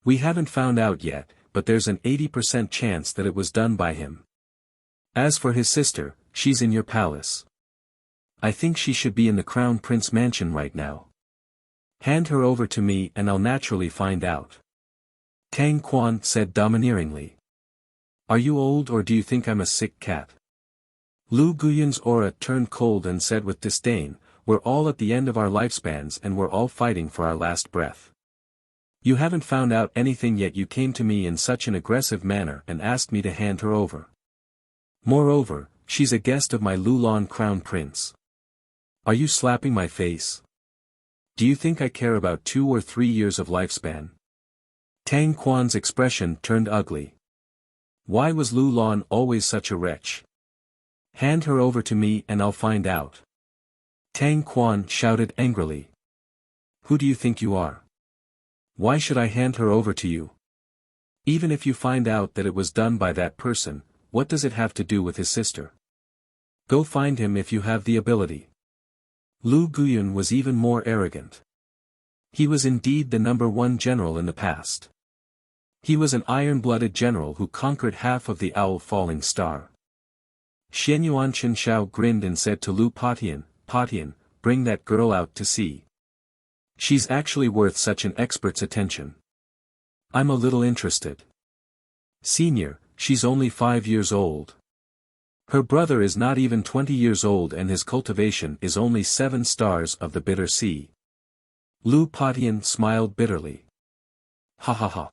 We haven't found out yet, but there's an 80% chance that it was done by him. As for his sister, she's in your palace. I think she should be in the Crown Prince mansion right now. Hand her over to me and I'll naturally find out. Tang Quan said domineeringly. Are you old or do you think I'm a sick cat? Lu Guyun's aura turned cold and said with disdain, we're all at the end of our lifespans and we're all fighting for our last breath. You haven't found out anything yet. You came to me in such an aggressive manner and asked me to hand her over. Moreover, she's a guest of my Lulan crown prince. Are you slapping my face? Do you think I care about 2 or 3 years of lifespan? Tang Quan's expression turned ugly. Why was Lulan always such a wretch? Hand her over to me and I'll find out. Tang Quan shouted angrily. Who do you think you are? Why should I hand her over to you? Even if you find out that it was done by that person, what does it have to do with his sister? Go find him if you have the ability. Lu Guyun was even more arrogant. He was indeed the #1 general in the past. He was an iron-blooded general who conquered half of the Owl Falling Star. Xianyuan Chenshao grinned and said to Lu Patian, Patian, bring that girl out to see. She's actually worth such an expert's attention. I'm a little interested. Senior, she's only 5 years old. Her brother is not even 20 years old and his cultivation is only 7 stars of the bitter sea. Lu Patian smiled bitterly. Ha ha ha.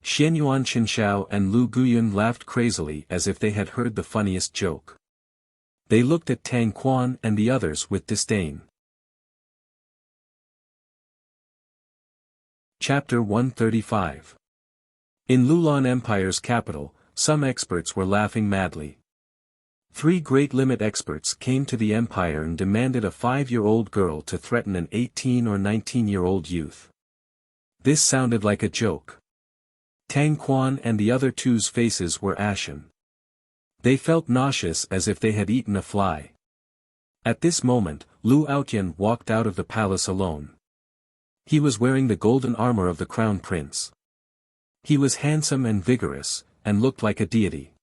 Xianyuan Chenshao and Lu Guyun laughed crazily as if they had heard the funniest joke. They looked at Tang Quan and the others with disdain. Chapter 135. In Lulan Empire's capital, some experts were laughing madly. 3 great limit experts came to the empire and demanded a 5-year-old girl to threaten an 18 or 19-year-old youth. This sounded like a joke. Tang Quan and the other two's faces were ashen. They felt nauseous as if they had eaten a fly. At this moment, Lu Outyan walked out of the palace alone. He was wearing the golden armor of the crown prince. He was handsome and vigorous, and looked like a deity.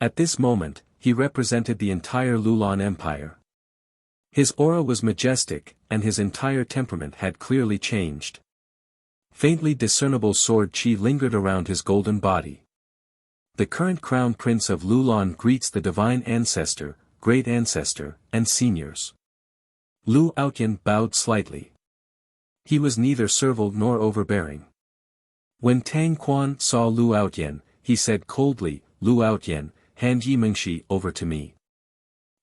At this moment, he represented the entire Lulan Empire. His aura was majestic, and his entire temperament had clearly changed. Faintly discernible sword chi lingered around his golden body. The current crown prince of Lulan greets the divine ancestor, great ancestor, and seniors. Lu Outyan bowed slightly. He was neither servile nor overbearing. When Tang Quan saw Lu Outyan, he said coldly, Lu Outyan, hand Yi Mingxi over to me.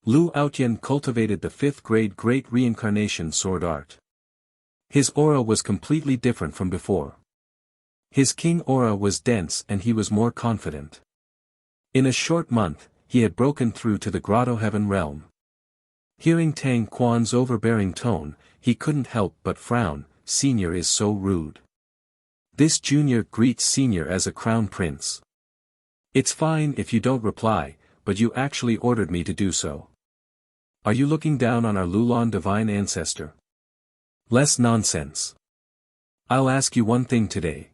Lu Outyan cultivated the 5th grade great reincarnation sword art. His aura was completely different from before. His king aura was dense and he was more confident. In a short month, he had broken through to the Grotto Heaven realm. Hearing Tang Quan's overbearing tone, he couldn't help but frown. Senior is so rude. This junior greets senior as a crown prince. It's fine if you don't reply, but you actually ordered me to do so. Are you looking down on our Lulan divine ancestor? Less nonsense. I'll ask you one thing today.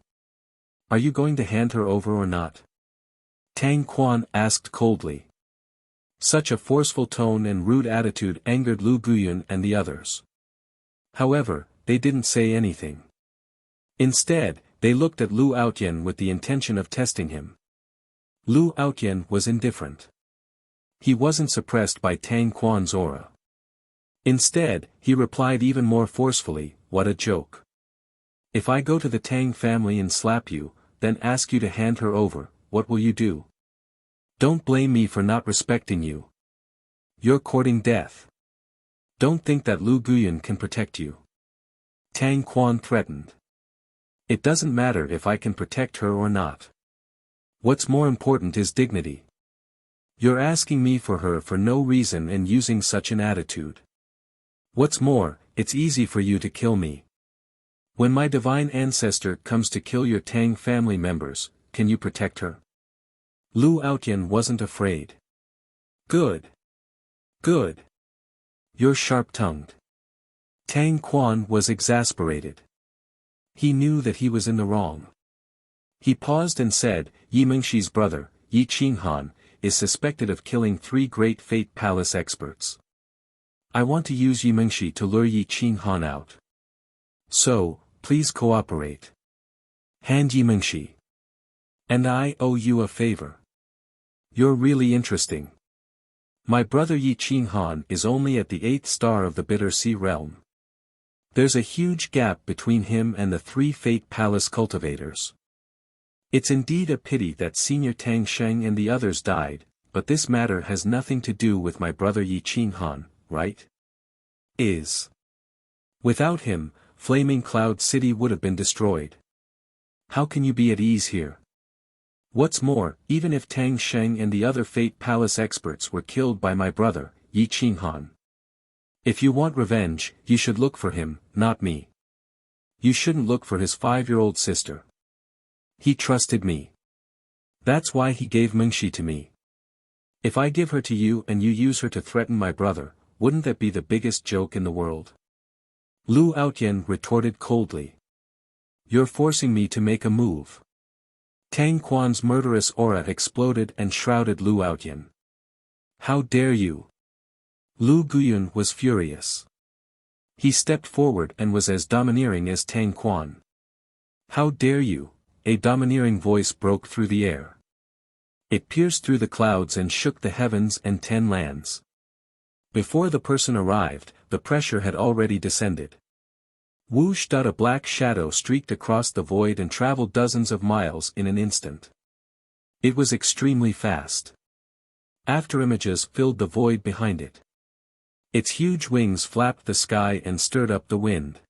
Are you going to hand her over or not? Tang Quan asked coldly. Such a forceful tone and rude attitude angered Lu Guyun and the others. However, they didn't say anything. Instead, they looked at Lu Outyan with the intention of testing him. Lu Outyan was indifferent. He wasn't suppressed by Tang Quan's aura. Instead, he replied even more forcefully, what a joke. If I go to the Tang family and slap you, then ask you to hand her over, what will you do? Don't blame me for not respecting you. You're courting death. Don't think that Lu Guyun can protect you. Tang Quan threatened. It doesn't matter if I can protect her or not. What's more important is dignity. You're asking me for her for no reason and using such an attitude. What's more, it's easy for you to kill me. When my divine ancestor comes to kill your Tang family members, can you protect her? Lu Outyan wasn't afraid. Good. Good. You're sharp-tongued. Tang Quan was exasperated. He knew that he was in the wrong. He paused and said, Yi Mingxi's brother, Yi Qinghan, is suspected of killing 3 great Fate Palace experts. I want to use Yi Mingxi to lure Yi Qinghan out. So, please cooperate. Hand Yi Mingxi. And I owe you a favor. You're really interesting. My brother Yi Qinghan is only at the 8th star of the Bitter Sea realm. There's a huge gap between him and the 3 Fate Palace cultivators. It's indeed a pity that Senior Tang Sheng and the others died, but this matter has nothing to do with my brother Yi Qinghan, right? Without him, Flaming Cloud City would have been destroyed. How can you be at ease here? What's more, even if Tang Sheng and the other Fate Palace experts were killed by my brother, Yi Qinghan. If you want revenge, you should look for him, not me. You shouldn't look for his 5-year-old sister. He trusted me. That's why he gave Mengshi to me. If I give her to you and you use her to threaten my brother, wouldn't that be the biggest joke in the world? Lu Outyen retorted coldly. You're forcing me to make a move. Tang Quan's murderous aura exploded and shrouded Lu Outyen. How dare you? Lu Guyun was furious. He stepped forward and was as domineering as Tang Quan. How dare you? A domineering voice broke through the air. It pierced through the clouds and shook the heavens and 10 lands. Before the person arrived, the pressure had already descended. Whoosh! A black shadow streaked across the void and traveled dozens of miles in an instant. It was extremely fast. Afterimages filled the void behind it. Its huge wings flapped the sky and stirred up the wind.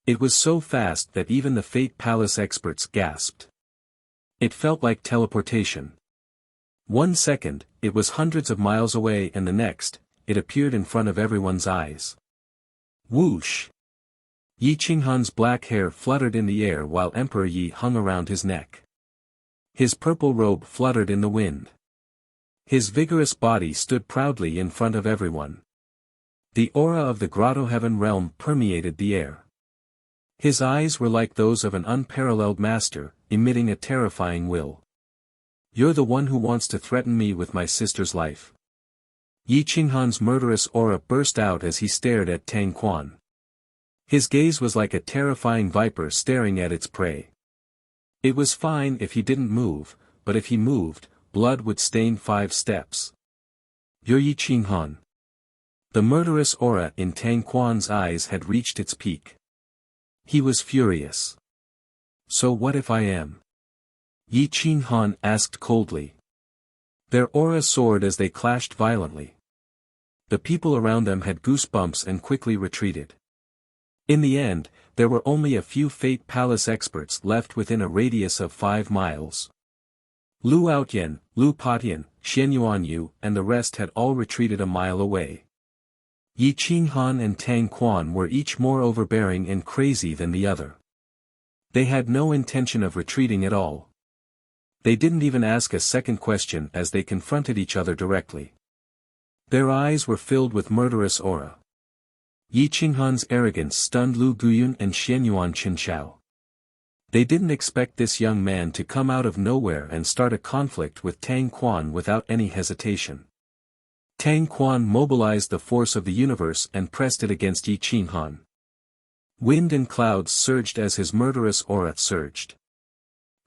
It was so fast that even the Fate Palace experts gasped. It felt like teleportation. 1 second, it was hundreds of miles away, and the next, it appeared in front of everyone's eyes. Whoosh! Yi Qinghan's black hair fluttered in the air while Emperor Yi hung around his neck. His purple robe fluttered in the wind. His vigorous body stood proudly in front of everyone. The aura of the Grotto Heaven realm permeated the air. His eyes were like those of an unparalleled master, emitting a terrifying will. You're the one who wants to threaten me with my sister's life. Yi Qinghan's murderous aura burst out as he stared at Tang Quan. His gaze was like a terrifying viper staring at its prey. It was fine if he didn't move, but if he moved, blood would stain 5 steps. You're Yi Qinghan. The murderous aura in Tang Quan's eyes had reached its peak. He was furious. So what if I am? Yi Qinghan asked coldly. Their aura soared as they clashed violently. The people around them had goosebumps and quickly retreated. In the end, there were only a few Fate Palace experts left within a radius of 5 miles. Lu Outyen, Lu Patian, Xian Yuanyu and the rest had all retreated a mile away. Yi Qinghan and Tang Quan were each more overbearing and crazy than the other. They had no intention of retreating at all. They didn't even ask a second question as they confronted each other directly. Their eyes were filled with murderous aura. Yi Qinghan's arrogance stunned Lu Guyun and Xianyuan Qinshao. They didn't expect this young man to come out of nowhere and start a conflict with Tang Quan without any hesitation. Tang Quan mobilized the force of the universe and pressed it against Yi Qinghan. Wind and clouds surged as his murderous aura surged.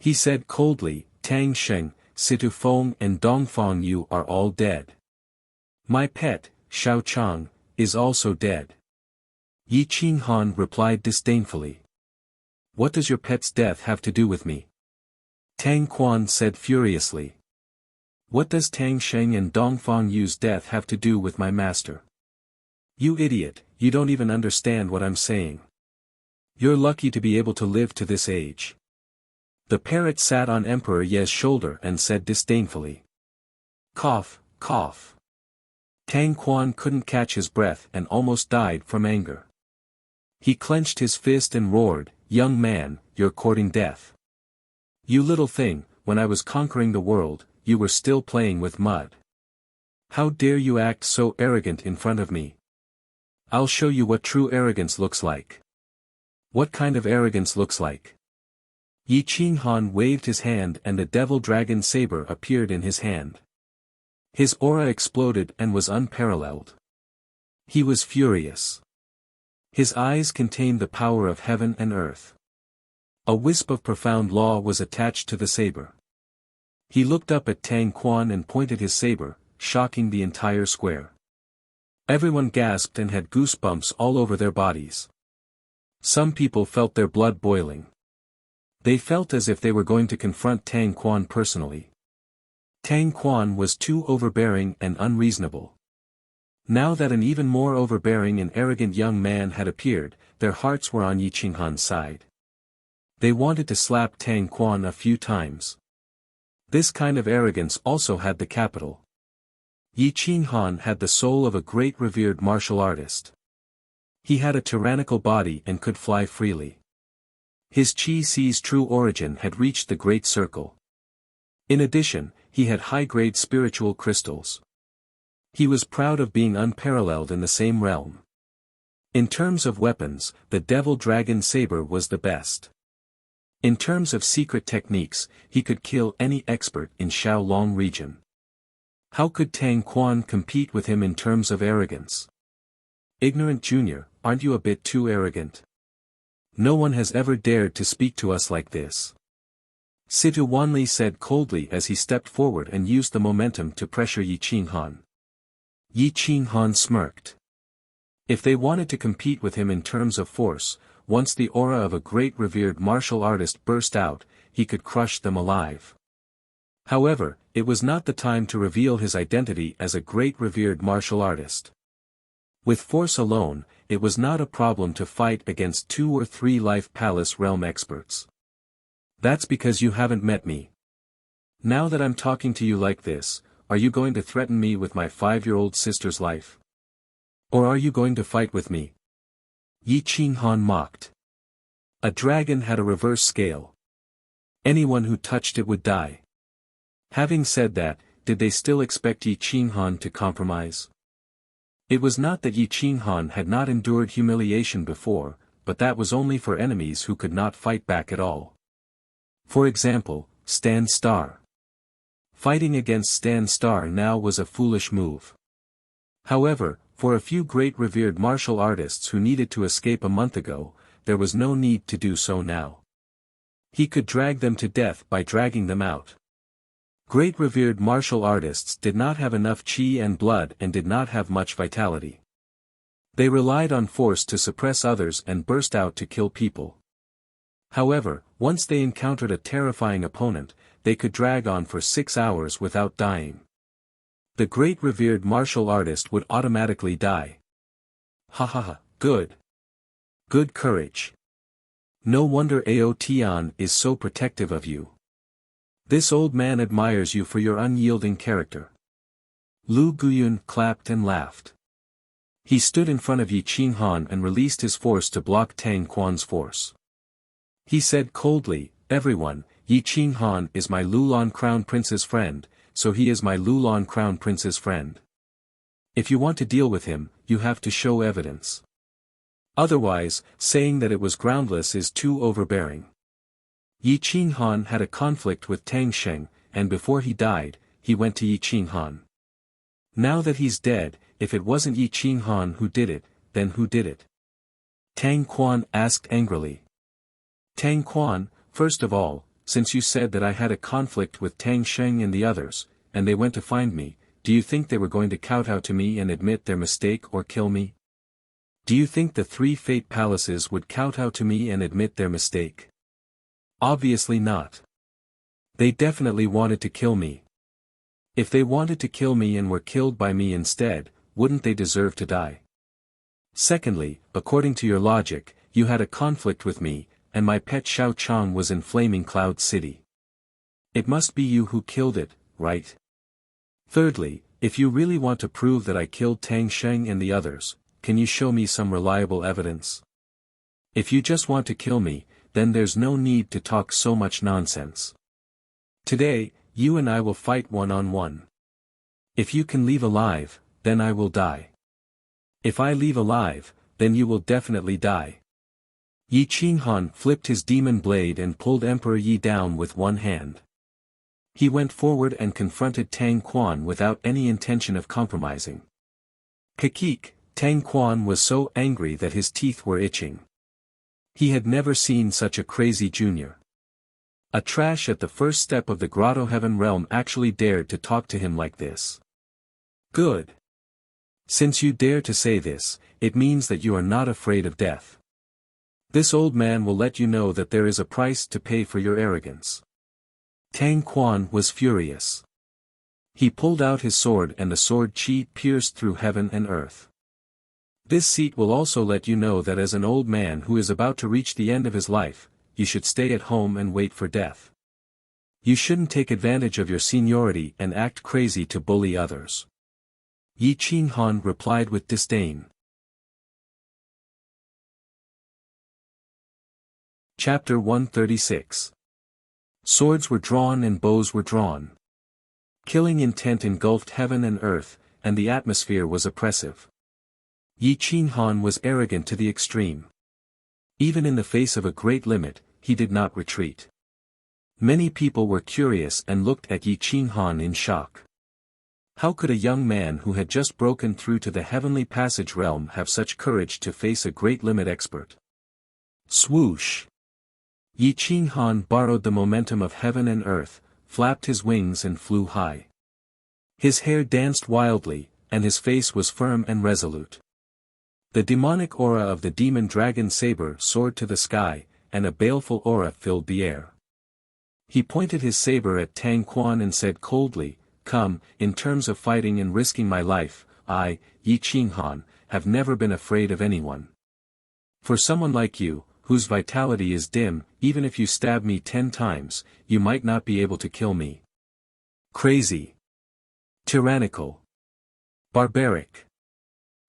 He said coldly, Tang Sheng, Situ Feng and Dongfang Yu are all dead. My pet, Xiao Chang, is also dead. Yi Qinghan replied disdainfully. What does your pet's death have to do with me? Tang Quan said furiously. What does Tang Sheng and Dongfang Yu's death have to do with my master? You idiot, you don't even understand what I'm saying. You're lucky to be able to live to this age. The parrot sat on Emperor Ye's shoulder and said disdainfully. Cough, cough. Tang Quan couldn't catch his breath and almost died from anger. He clenched his fist and roared, Young man, you're courting death. You little thing, when I was conquering the world, you were still playing with mud. How dare you act so arrogant in front of me? I'll show you what true arrogance looks like. What kind of arrogance looks like? Yi Qinghan waved his hand and the devil dragon saber appeared in his hand. His aura exploded and was unparalleled. He was furious. His eyes contained the power of heaven and earth. A wisp of profound law was attached to the saber. He looked up at Tang Quan and pointed his saber, shocking the entire square. Everyone gasped and had goosebumps all over their bodies. Some people felt their blood boiling. They felt as if they were going to confront Tang Quan personally. Tang Quan was too overbearing and unreasonable. Now that an even more overbearing and arrogant young man had appeared, their hearts were on Yi Qinghan's side. They wanted to slap Tang Quan a few times. This kind of arrogance also had the capital. Yi Qinghan had the soul of a great revered martial artist. He had a tyrannical body and could fly freely. His Qi-Ci's true origin had reached the Great Circle. In addition, he had high-grade spiritual crystals. He was proud of being unparalleled in the same realm. In terms of weapons, the Devil Dragon Saber was the best. In terms of secret techniques, he could kill any expert in Xiaolong region. How could Tang Quan compete with him in terms of arrogance? Ignorant junior, aren't you a bit too arrogant? No one has ever dared to speak to us like this. Situ Wanli said coldly as he stepped forward and used the momentum to pressure Yi Qinghan. Yi Qinghan smirked. If they wanted to compete with him in terms of force, once the aura of a great revered martial artist burst out, he could crush them alive. However, it was not the time to reveal his identity as a great revered martial artist. With force alone, it was not a problem to fight against 2 or 3 Life Palace realm experts. That's because you haven't met me. Now that I'm talking to you like this, are you going to threaten me with my 5-year-old sister's life? Or are you going to fight with me? Yi Qinghan mocked. A dragon had a reverse scale. Anyone who touched it would die. Having said that, did they still expect Yi Qinghan to compromise? It was not that Yi Qinghan had not endured humiliation before, but that was only for enemies who could not fight back at all. For example, Stan Star. Fighting against Stan Star now was a foolish move. However, for a few great revered martial artists who needed to escape a month ago, there was no need to do so now. He could drag them to death by dragging them out. Great revered martial artists did not have enough qi and blood and did not have much vitality. They relied on force to suppress others and burst out to kill people. However, once they encountered a terrifying opponent, they could drag on for 6 hours without dying. The great revered martial artist would automatically die. Ha ha ha, good. Good courage. No wonder Ao Tian is so protective of you. This old man admires you for your unyielding character. Lu Guyun clapped and laughed. He stood in front of Yi Qinghan and released his force to block Tang Quan's force. He said coldly, everyone, Yi Qinghan is my Lulan Crown Prince's friend, so he is my Lulan Crown Prince's friend. If you want to deal with him, you have to show evidence. Otherwise, saying that it was groundless is too overbearing. Yi Qinghan had a conflict with Tang Sheng, and before he died, he went to Yi Qinghan. Now that he's dead, if it wasn't Yi Qinghan who did it, then who did it? Tang Quan asked angrily. Tang Quan, first of all, since you said that I had a conflict with Tang Sheng and the others, and they went to find me, do you think they were going to kowtow to me and admit their mistake or kill me? Do you think the 3 Fate Palaces would kowtow to me and admit their mistake? Obviously not. They definitely wanted to kill me. If they wanted to kill me and were killed by me instead, wouldn't they deserve to die? Secondly, according to your logic, you had a conflict with me, and my pet Xiao Chang was in Flaming Cloud City. It must be you who killed it, right? Thirdly, if you really want to prove that I killed Tang Sheng and the others, can you show me some reliable evidence? If you just want to kill me, then there's no need to talk so much nonsense. Today, you and I will fight one-on-one. If you can leave alive, then I will die. If I leave alive, then you will definitely die. Yi Qinghan flipped his demon blade and pulled Emperor Yi down with one hand. He went forward and confronted Tang Quan without any intention of compromising. Kakik, Tang Quan was so angry that his teeth were itching. He had never seen such a crazy junior. A trash at the first step of the Grotto Heaven realm actually dared to talk to him like this. Good. Since you dare to say this, it means that you are not afraid of death. This old man will let you know that there is a price to pay for your arrogance. Tang Quan was furious. He pulled out his sword and the sword chi pierced through heaven and earth. This seat will also let you know that as an old man who is about to reach the end of his life, you should stay at home and wait for death. You shouldn't take advantage of your seniority and act crazy to bully others. Yi Qinghan replied with disdain. Chapter 136. Swords were drawn and bows were drawn. Killing intent engulfed heaven and earth, and the atmosphere was oppressive. Yi Qinghan was arrogant to the extreme. Even in the face of a great limit, he did not retreat. Many people were curious and looked at Yi Qinghan in shock. How could a young man who had just broken through to the heavenly passage realm have such courage to face a great limit expert? Swoosh! Yi Qinghan borrowed the momentum of heaven and earth, flapped his wings and flew high. His hair danced wildly, and his face was firm and resolute. The demonic aura of the demon dragon saber soared to the sky, and a baleful aura filled the air. He pointed his saber at Tang Quan and said coldly, "Come, in terms of fighting and risking my life, I, Yi Qinghan, have never been afraid of anyone. For someone like you, whose vitality is dim, even if you stab me 10 times, you might not be able to kill me. Crazy. Tyrannical. Barbaric.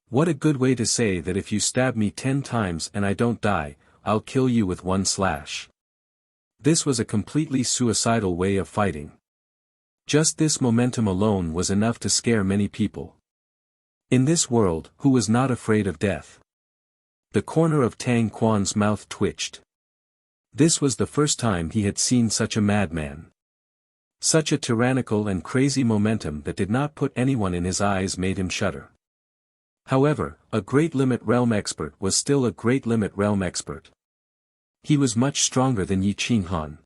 What a good way to say that if you stab me 10 times and I don't die, I'll kill you with one slash." This was a completely suicidal way of fighting. Just this momentum alone was enough to scare many people. In this world, who was not afraid of death? The corner of Tang Quan's mouth twitched. This was the first time he had seen such a madman. Such a tyrannical and crazy momentum that did not put anyone in his eyes made him shudder. However, a great limit realm expert was still a great limit realm expert. He was much stronger than Yi Qinghan.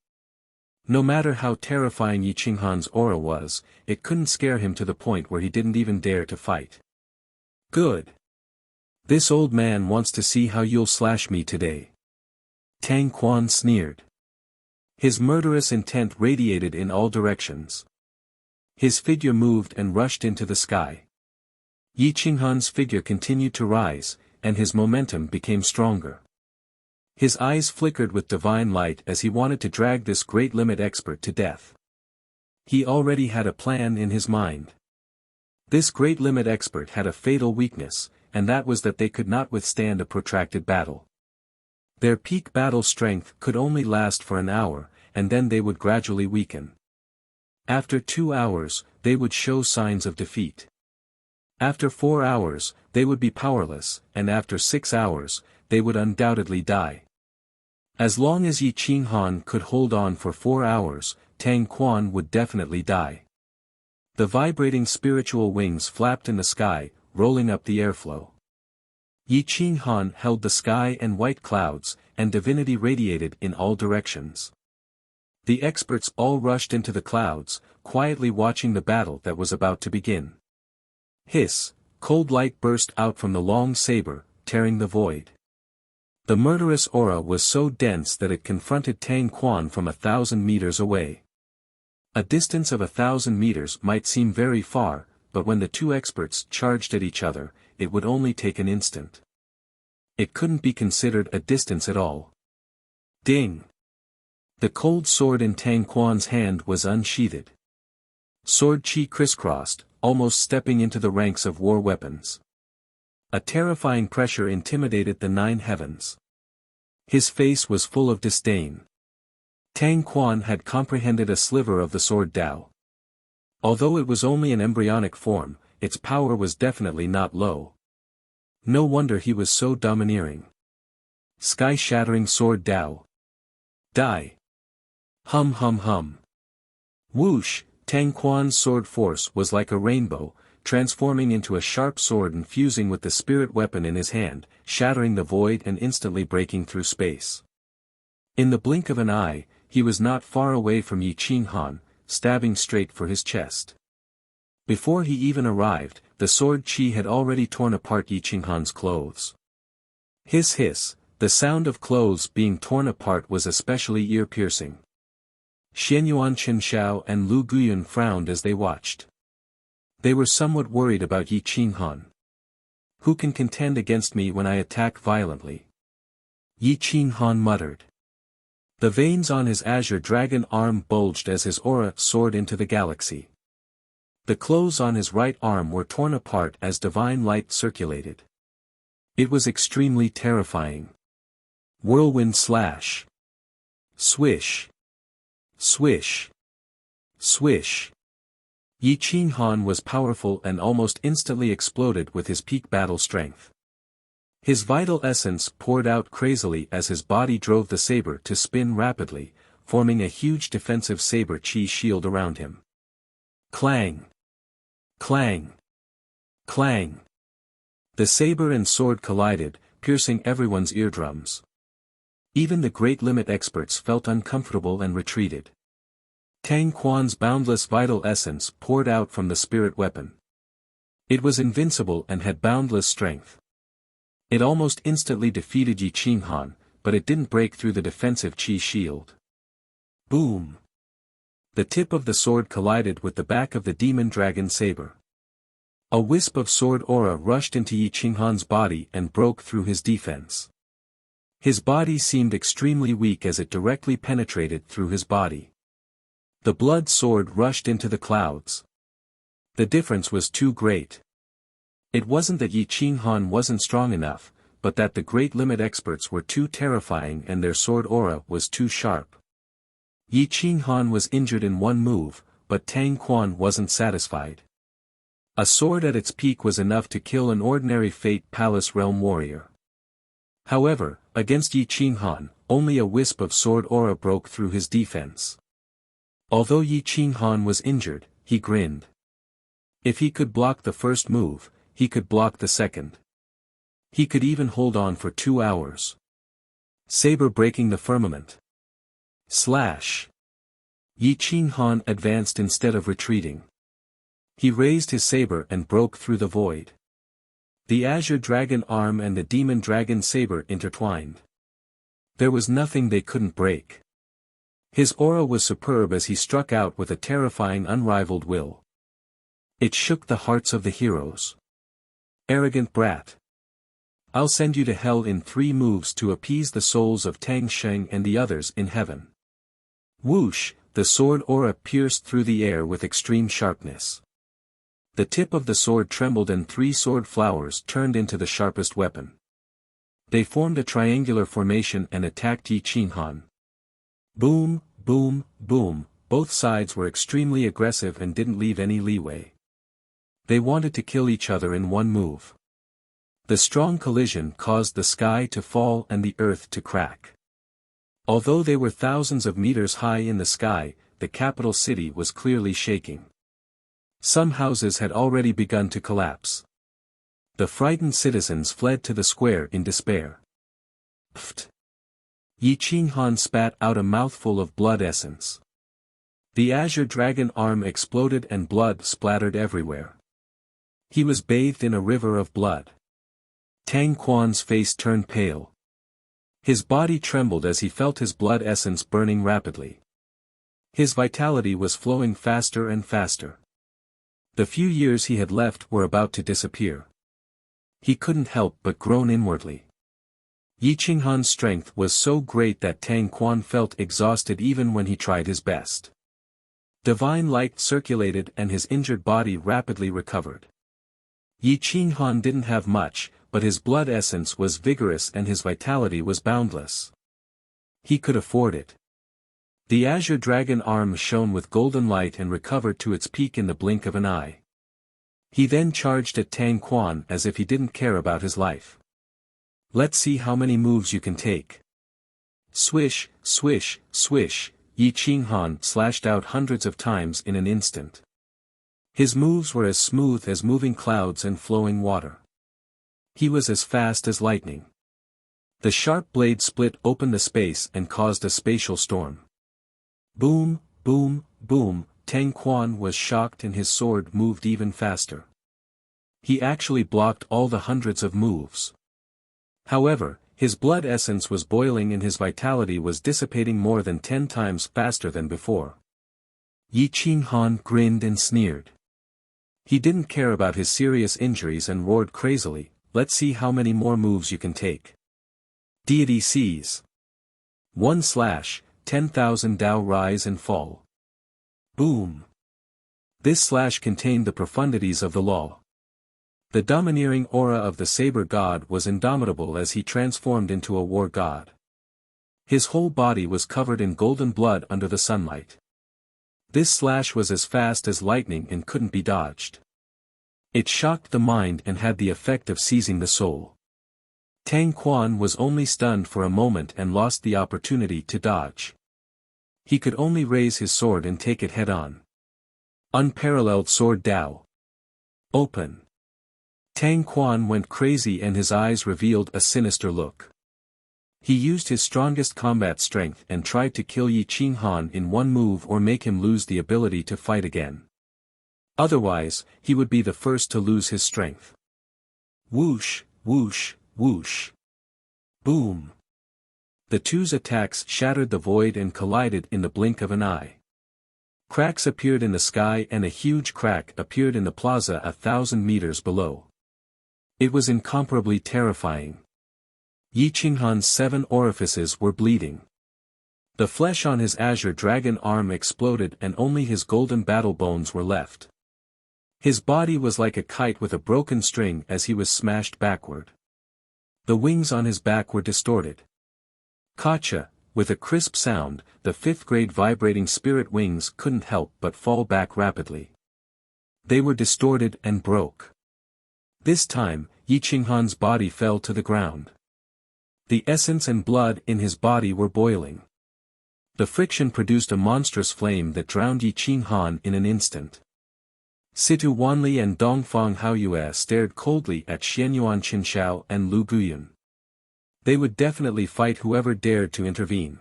No matter how terrifying Yi Qinghan's aura was, it couldn't scare him to the point where he didn't even dare to fight. Good. This old man wants to see how you'll slash me today. Tang Quan sneered. His murderous intent radiated in all directions. His figure moved and rushed into the sky. Yi Qinghan's figure continued to rise, and his momentum became stronger. His eyes flickered with divine light as he wanted to drag this great limit expert to death. He already had a plan in his mind. This great limit expert had a fatal weakness, and that was that they could not withstand a protracted battle. Their peak battle strength could only last for an hour, and then they would gradually weaken. After 2 hours, they would show signs of defeat. After 4 hours, they would be powerless, and after 6 hours, they would undoubtedly die. As long as Yi Qinghan could hold on for 4 hours, Tang Quan would definitely die. The vibrating spiritual wings flapped in the sky, rolling up the airflow. Yi Qinghan held the sky and white clouds, and divinity radiated in all directions. The experts all rushed into the clouds, quietly watching the battle that was about to begin. Hiss, cold light burst out from the long saber, tearing the void. The murderous aura was so dense that it confronted Tang Quan from 1,000 meters away. A distance of 1,000 meters might seem very far, but when the two experts charged at each other, it would only take an instant. It couldn't be considered a distance at all. Ding! The cold sword in Tang Quan's hand was unsheathed. Sword chi crisscrossed, almost stepping into the ranks of war weapons. A terrifying pressure intimidated the 9 heavens. His face was full of disdain. Tang Quan had comprehended a sliver of the sword Dao. Although it was only an embryonic form, its power was definitely not low. No wonder he was so domineering. Sky-shattering sword Dao. Die. Hum hum hum. Whoosh, Tang Quan's sword force was like a rainbow, transforming into a sharp sword and fusing with the spirit weapon in his hand, shattering the void and instantly breaking through space. In the blink of an eye, he was not far away from Yi Qinghan, stabbing straight for his chest. Before he even arrived, the sword chi had already torn apart Yi Qinghan's clothes. Hiss hiss, The sound of clothes being torn apart was especially ear-piercing. Xianyuan Qianxiao and Lu Guyun frowned as they watched. They were somewhat worried about Yi Qinghan. Who can contend against me when I attack violently? Yi Qinghan muttered. The veins on his azure dragon arm bulged as his aura soared into the galaxy. The clothes on his right arm were torn apart as divine light circulated. It was extremely terrifying. Whirlwind slash. Swish. Swish. Swish. Yi Qinghan was powerful and almost instantly exploded with his peak battle strength. His vital essence poured out crazily as his body drove the saber to spin rapidly, forming a huge defensive saber chi shield around him. Clang! Clang! Clang! The saber and sword collided, piercing everyone's eardrums. Even the great limit experts felt uncomfortable and retreated. Tang Quan's boundless vital essence poured out from the spirit weapon. It was invincible and had boundless strength. It almost instantly defeated Yi Qinghan, but it didn't break through the defensive chi shield. Boom! The tip of the sword collided with the back of the demon dragon saber. A wisp of sword aura rushed into Yi Qinghan's body and broke through his defense. His body seemed extremely weak as it directly penetrated through his body. The blood sword rushed into the clouds. The difference was too great. It wasn't that Yi Qinghan wasn't strong enough, but that the great limit experts were too terrifying and their sword aura was too sharp. Yi Qinghan was injured in one move, but Tang Quan wasn't satisfied. A sword at its peak was enough to kill an ordinary Fate Palace Realm warrior. However, against Yi Qinghan, only a wisp of sword aura broke through his defense. Although Yi Qinghan was injured, he grinned. If he could block the first move, he could block the second. He could even hold on for 2 hours. Saber breaking the firmament. Slash. Yi Qinghan advanced instead of retreating. He raised his saber and broke through the void. The azure dragon arm and the demon dragon saber intertwined. There was nothing they couldn't break. His aura was superb as he struck out with a terrifying unrivaled will. It shook the hearts of the heroes. Arrogant brat. I'll send you to hell in 3 moves to appease the souls of Tang Sheng and the others in heaven. Whoosh, the sword aura pierced through the air with extreme sharpness. The tip of the sword trembled and 3 sword flowers turned into the sharpest weapon. They formed a triangular formation and attacked Yi Qinghan. Boom, boom, boom, both sides were extremely aggressive and didn't leave any leeway. They wanted to kill each other in one move. The strong collision caused the sky to fall and the earth to crack. Although they were thousands of meters high in the sky, the capital city was clearly shaking. Some houses had already begun to collapse. The frightened citizens fled to the square in despair. Pfft! Yi Qinghan spat out a mouthful of blood essence. The azure dragon arm exploded and blood splattered everywhere. He was bathed in a river of blood. Tang Quan's face turned pale. His body trembled as he felt his blood essence burning rapidly. His vitality was flowing faster and faster. The few years he had left were about to disappear. He couldn't help but groan inwardly. Yi Qinghan's strength was so great that Tang Quan felt exhausted even when he tried his best. Divine light circulated and his injured body rapidly recovered. Yi Qinghan didn't have much, but his blood essence was vigorous and his vitality was boundless. He could afford it. The azure dragon arm shone with golden light and recovered to its peak in the blink of an eye. He then charged at Tang Quan as if he didn't care about his life. Let's see how many moves you can take. Swish, swish, swish, Yi Qinghan slashed out hundreds of times in an instant. His moves were as smooth as moving clouds and flowing water. He was as fast as lightning. The sharp blade split open the space and caused a spatial storm. Boom, boom, boom, Tang Quan was shocked and his sword moved even faster. He actually blocked all the hundreds of moves. However, His blood essence was boiling and his vitality was dissipating more than 10 times faster than before. Yi Qinghan grinned and sneered. He didn't care about his serious injuries and roared crazily, "Let's see how many more moves you can take." Deity sees. 1 slash, 10,000 Tao rise and fall. Boom. This slash contained the profundities of the law. The domineering aura of the saber god was indomitable as he transformed into a war god. His whole body was covered in golden blood under the sunlight. This slash was as fast as lightning and couldn't be dodged. It shocked the mind and had the effect of seizing the soul. Tang Quan was only stunned for a moment and lost the opportunity to dodge. He could only raise his sword and take it head-on. Unparalleled sword Dao. Open. Tang Quan went crazy and his eyes revealed a sinister look. He used his strongest combat strength and tried to kill Yi Qinghan in one move or make him lose the ability to fight again. Otherwise, he would be the first to lose his strength. Whoosh, whoosh, whoosh. Boom. The two's attacks shattered the void and collided in the blink of an eye. Cracks appeared in the sky and a huge crack appeared in the plaza 1,000 meters below. It was incomparably terrifying. Yi Qinghan's 7 orifices were bleeding. The flesh on his azure dragon arm exploded and only his golden battle bones were left. His body was like a kite with a broken string as he was smashed backward. The wings on his back were distorted. Kacha, with a crisp sound, the 5th-grade vibrating spirit wings couldn't help but fall back rapidly. They were distorted and broke. This time, Yi Qinghan's body fell to the ground. The essence and blood in his body were boiling. The friction produced a monstrous flame that drowned Yi Qinghan in an instant. Situ Wanli and Dongfang Haoyue stared coldly at Xianyuan Qinshao and Lu Guyun. They would definitely fight whoever dared to intervene.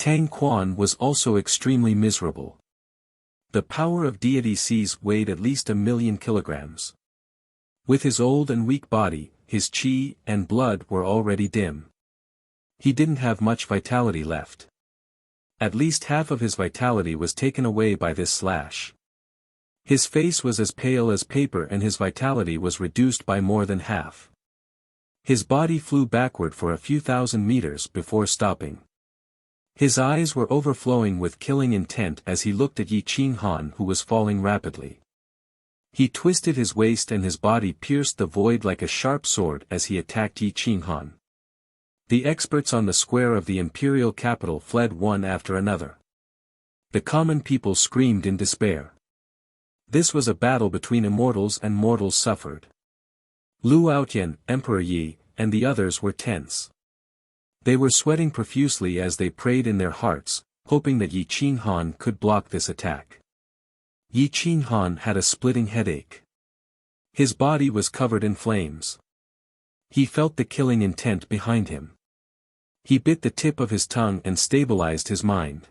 Tang Quan was also extremely miserable. The power of deity seas weighed at least 1,000,000 kilograms. With his old and weak body, his qi and blood were already dim. He didn't have much vitality left. At least half of his vitality was taken away by this slash. His face was as pale as paper and his vitality was reduced by more than half. His body flew backward for a few thousand meters before stopping. His eyes were overflowing with killing intent as he looked at Yi Qinghan who was falling rapidly. He twisted his waist and his body pierced the void like a sharp sword as he attacked Yi Qinghan. The experts on the square of the imperial capital fled one after another. The common people screamed in despair. This was a battle between immortals and mortals suffered. Lu Aotian, Emperor Yi, and the others were tense. They were sweating profusely as they prayed in their hearts, hoping that Yi Qinghan could block this attack. Yi Qinghan had a splitting headache. His body was covered in flames. He felt the killing intent behind him. He bit the tip of his tongue and stabilized his mind.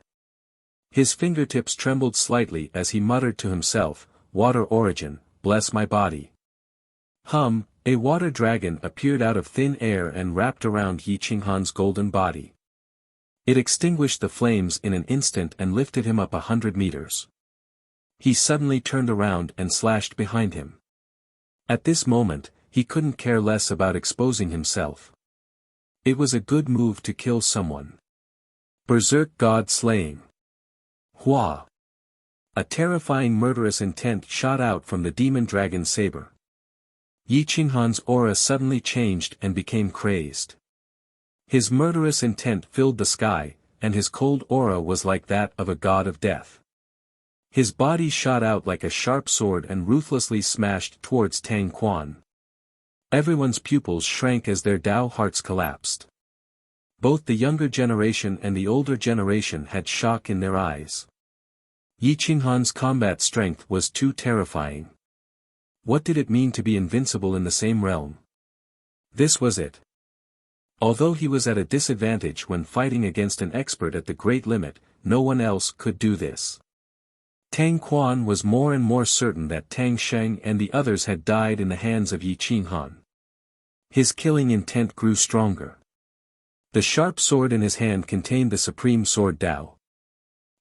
His fingertips trembled slightly as he muttered to himself, "Water origin, bless my body." A water dragon appeared out of thin air and wrapped around Yi Qinghan's golden body. It extinguished the flames in an instant and lifted him up 100 meters. He suddenly turned around and slashed behind him. At this moment, he couldn't care less about exposing himself. It was a good move to kill someone. Berserk God slaying. Hua! A terrifying murderous intent shot out from the demon dragon saber. Yi Qinghan's aura suddenly changed and became crazed. His murderous intent filled the sky, and his cold aura was like that of a god of death. His body shot out like a sharp sword and ruthlessly smashed towards Tang Quan. Everyone's pupils shrank as their Tao hearts collapsed. Both the younger generation and the older generation had shock in their eyes. Yi Qinghan's combat strength was too terrifying. What did it mean to be invincible in the same realm? This was it. Although he was at a disadvantage when fighting against an expert at the great limit, no one else could do this. Tang Quan was more and more certain that Tang Sheng and the others had died in the hands of Yi Qinghan. His killing intent grew stronger. The sharp sword in his hand contained the supreme sword Tao.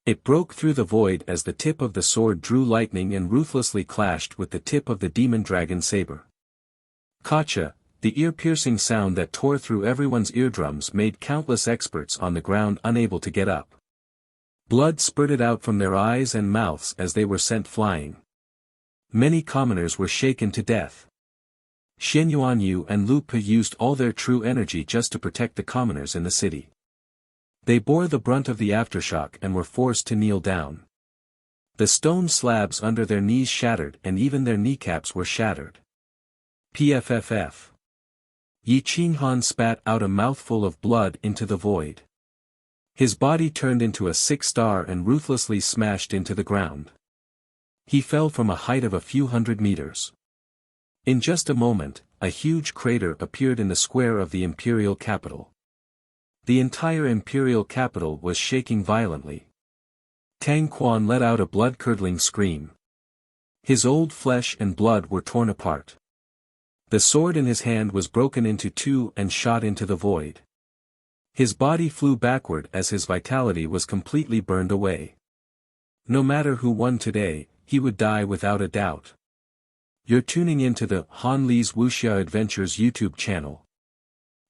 It broke through the void as the tip of the sword drew lightning and ruthlessly clashed with the tip of the demon dragon saber. Gotcha! The ear-piercing sound that tore through everyone's eardrums made countless experts on the ground unable to get up. Blood spurted out from their eyes and mouths as they were sent flying. Many commoners were shaken to death. Xian Yuanyu and Lu Pe used all their true energy just to protect the commoners in the city. They bore the brunt of the aftershock and were forced to kneel down. The stone slabs under their knees shattered and even their kneecaps were shattered. Pfff. Yi Qinghan spat out a mouthful of blood into the void. His body turned into a six-star and ruthlessly smashed into the ground. He fell from a height of a few hundred meters. In just a moment, a huge crater appeared in the square of the imperial capital. The entire imperial capital was shaking violently. Tang Quan let out a blood-curdling scream. His old flesh and blood were torn apart. The sword in his hand was broken into two and shot into the void. His body flew backward as his vitality was completely burned away. No matter who won today, he would die without a doubt. You're tuning into the Han Li's Wuxia Adventures YouTube channel.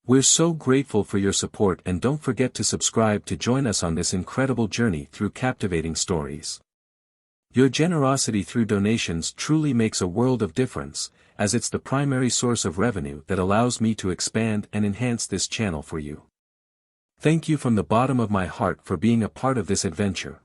We're so grateful for your support and don't forget to subscribe to join us on this incredible journey through captivating stories. Your generosity through donations truly makes a world of difference, as it's the primary source of revenue that allows me to expand and enhance this channel for you. Thank you from the bottom of my heart for being a part of this adventure.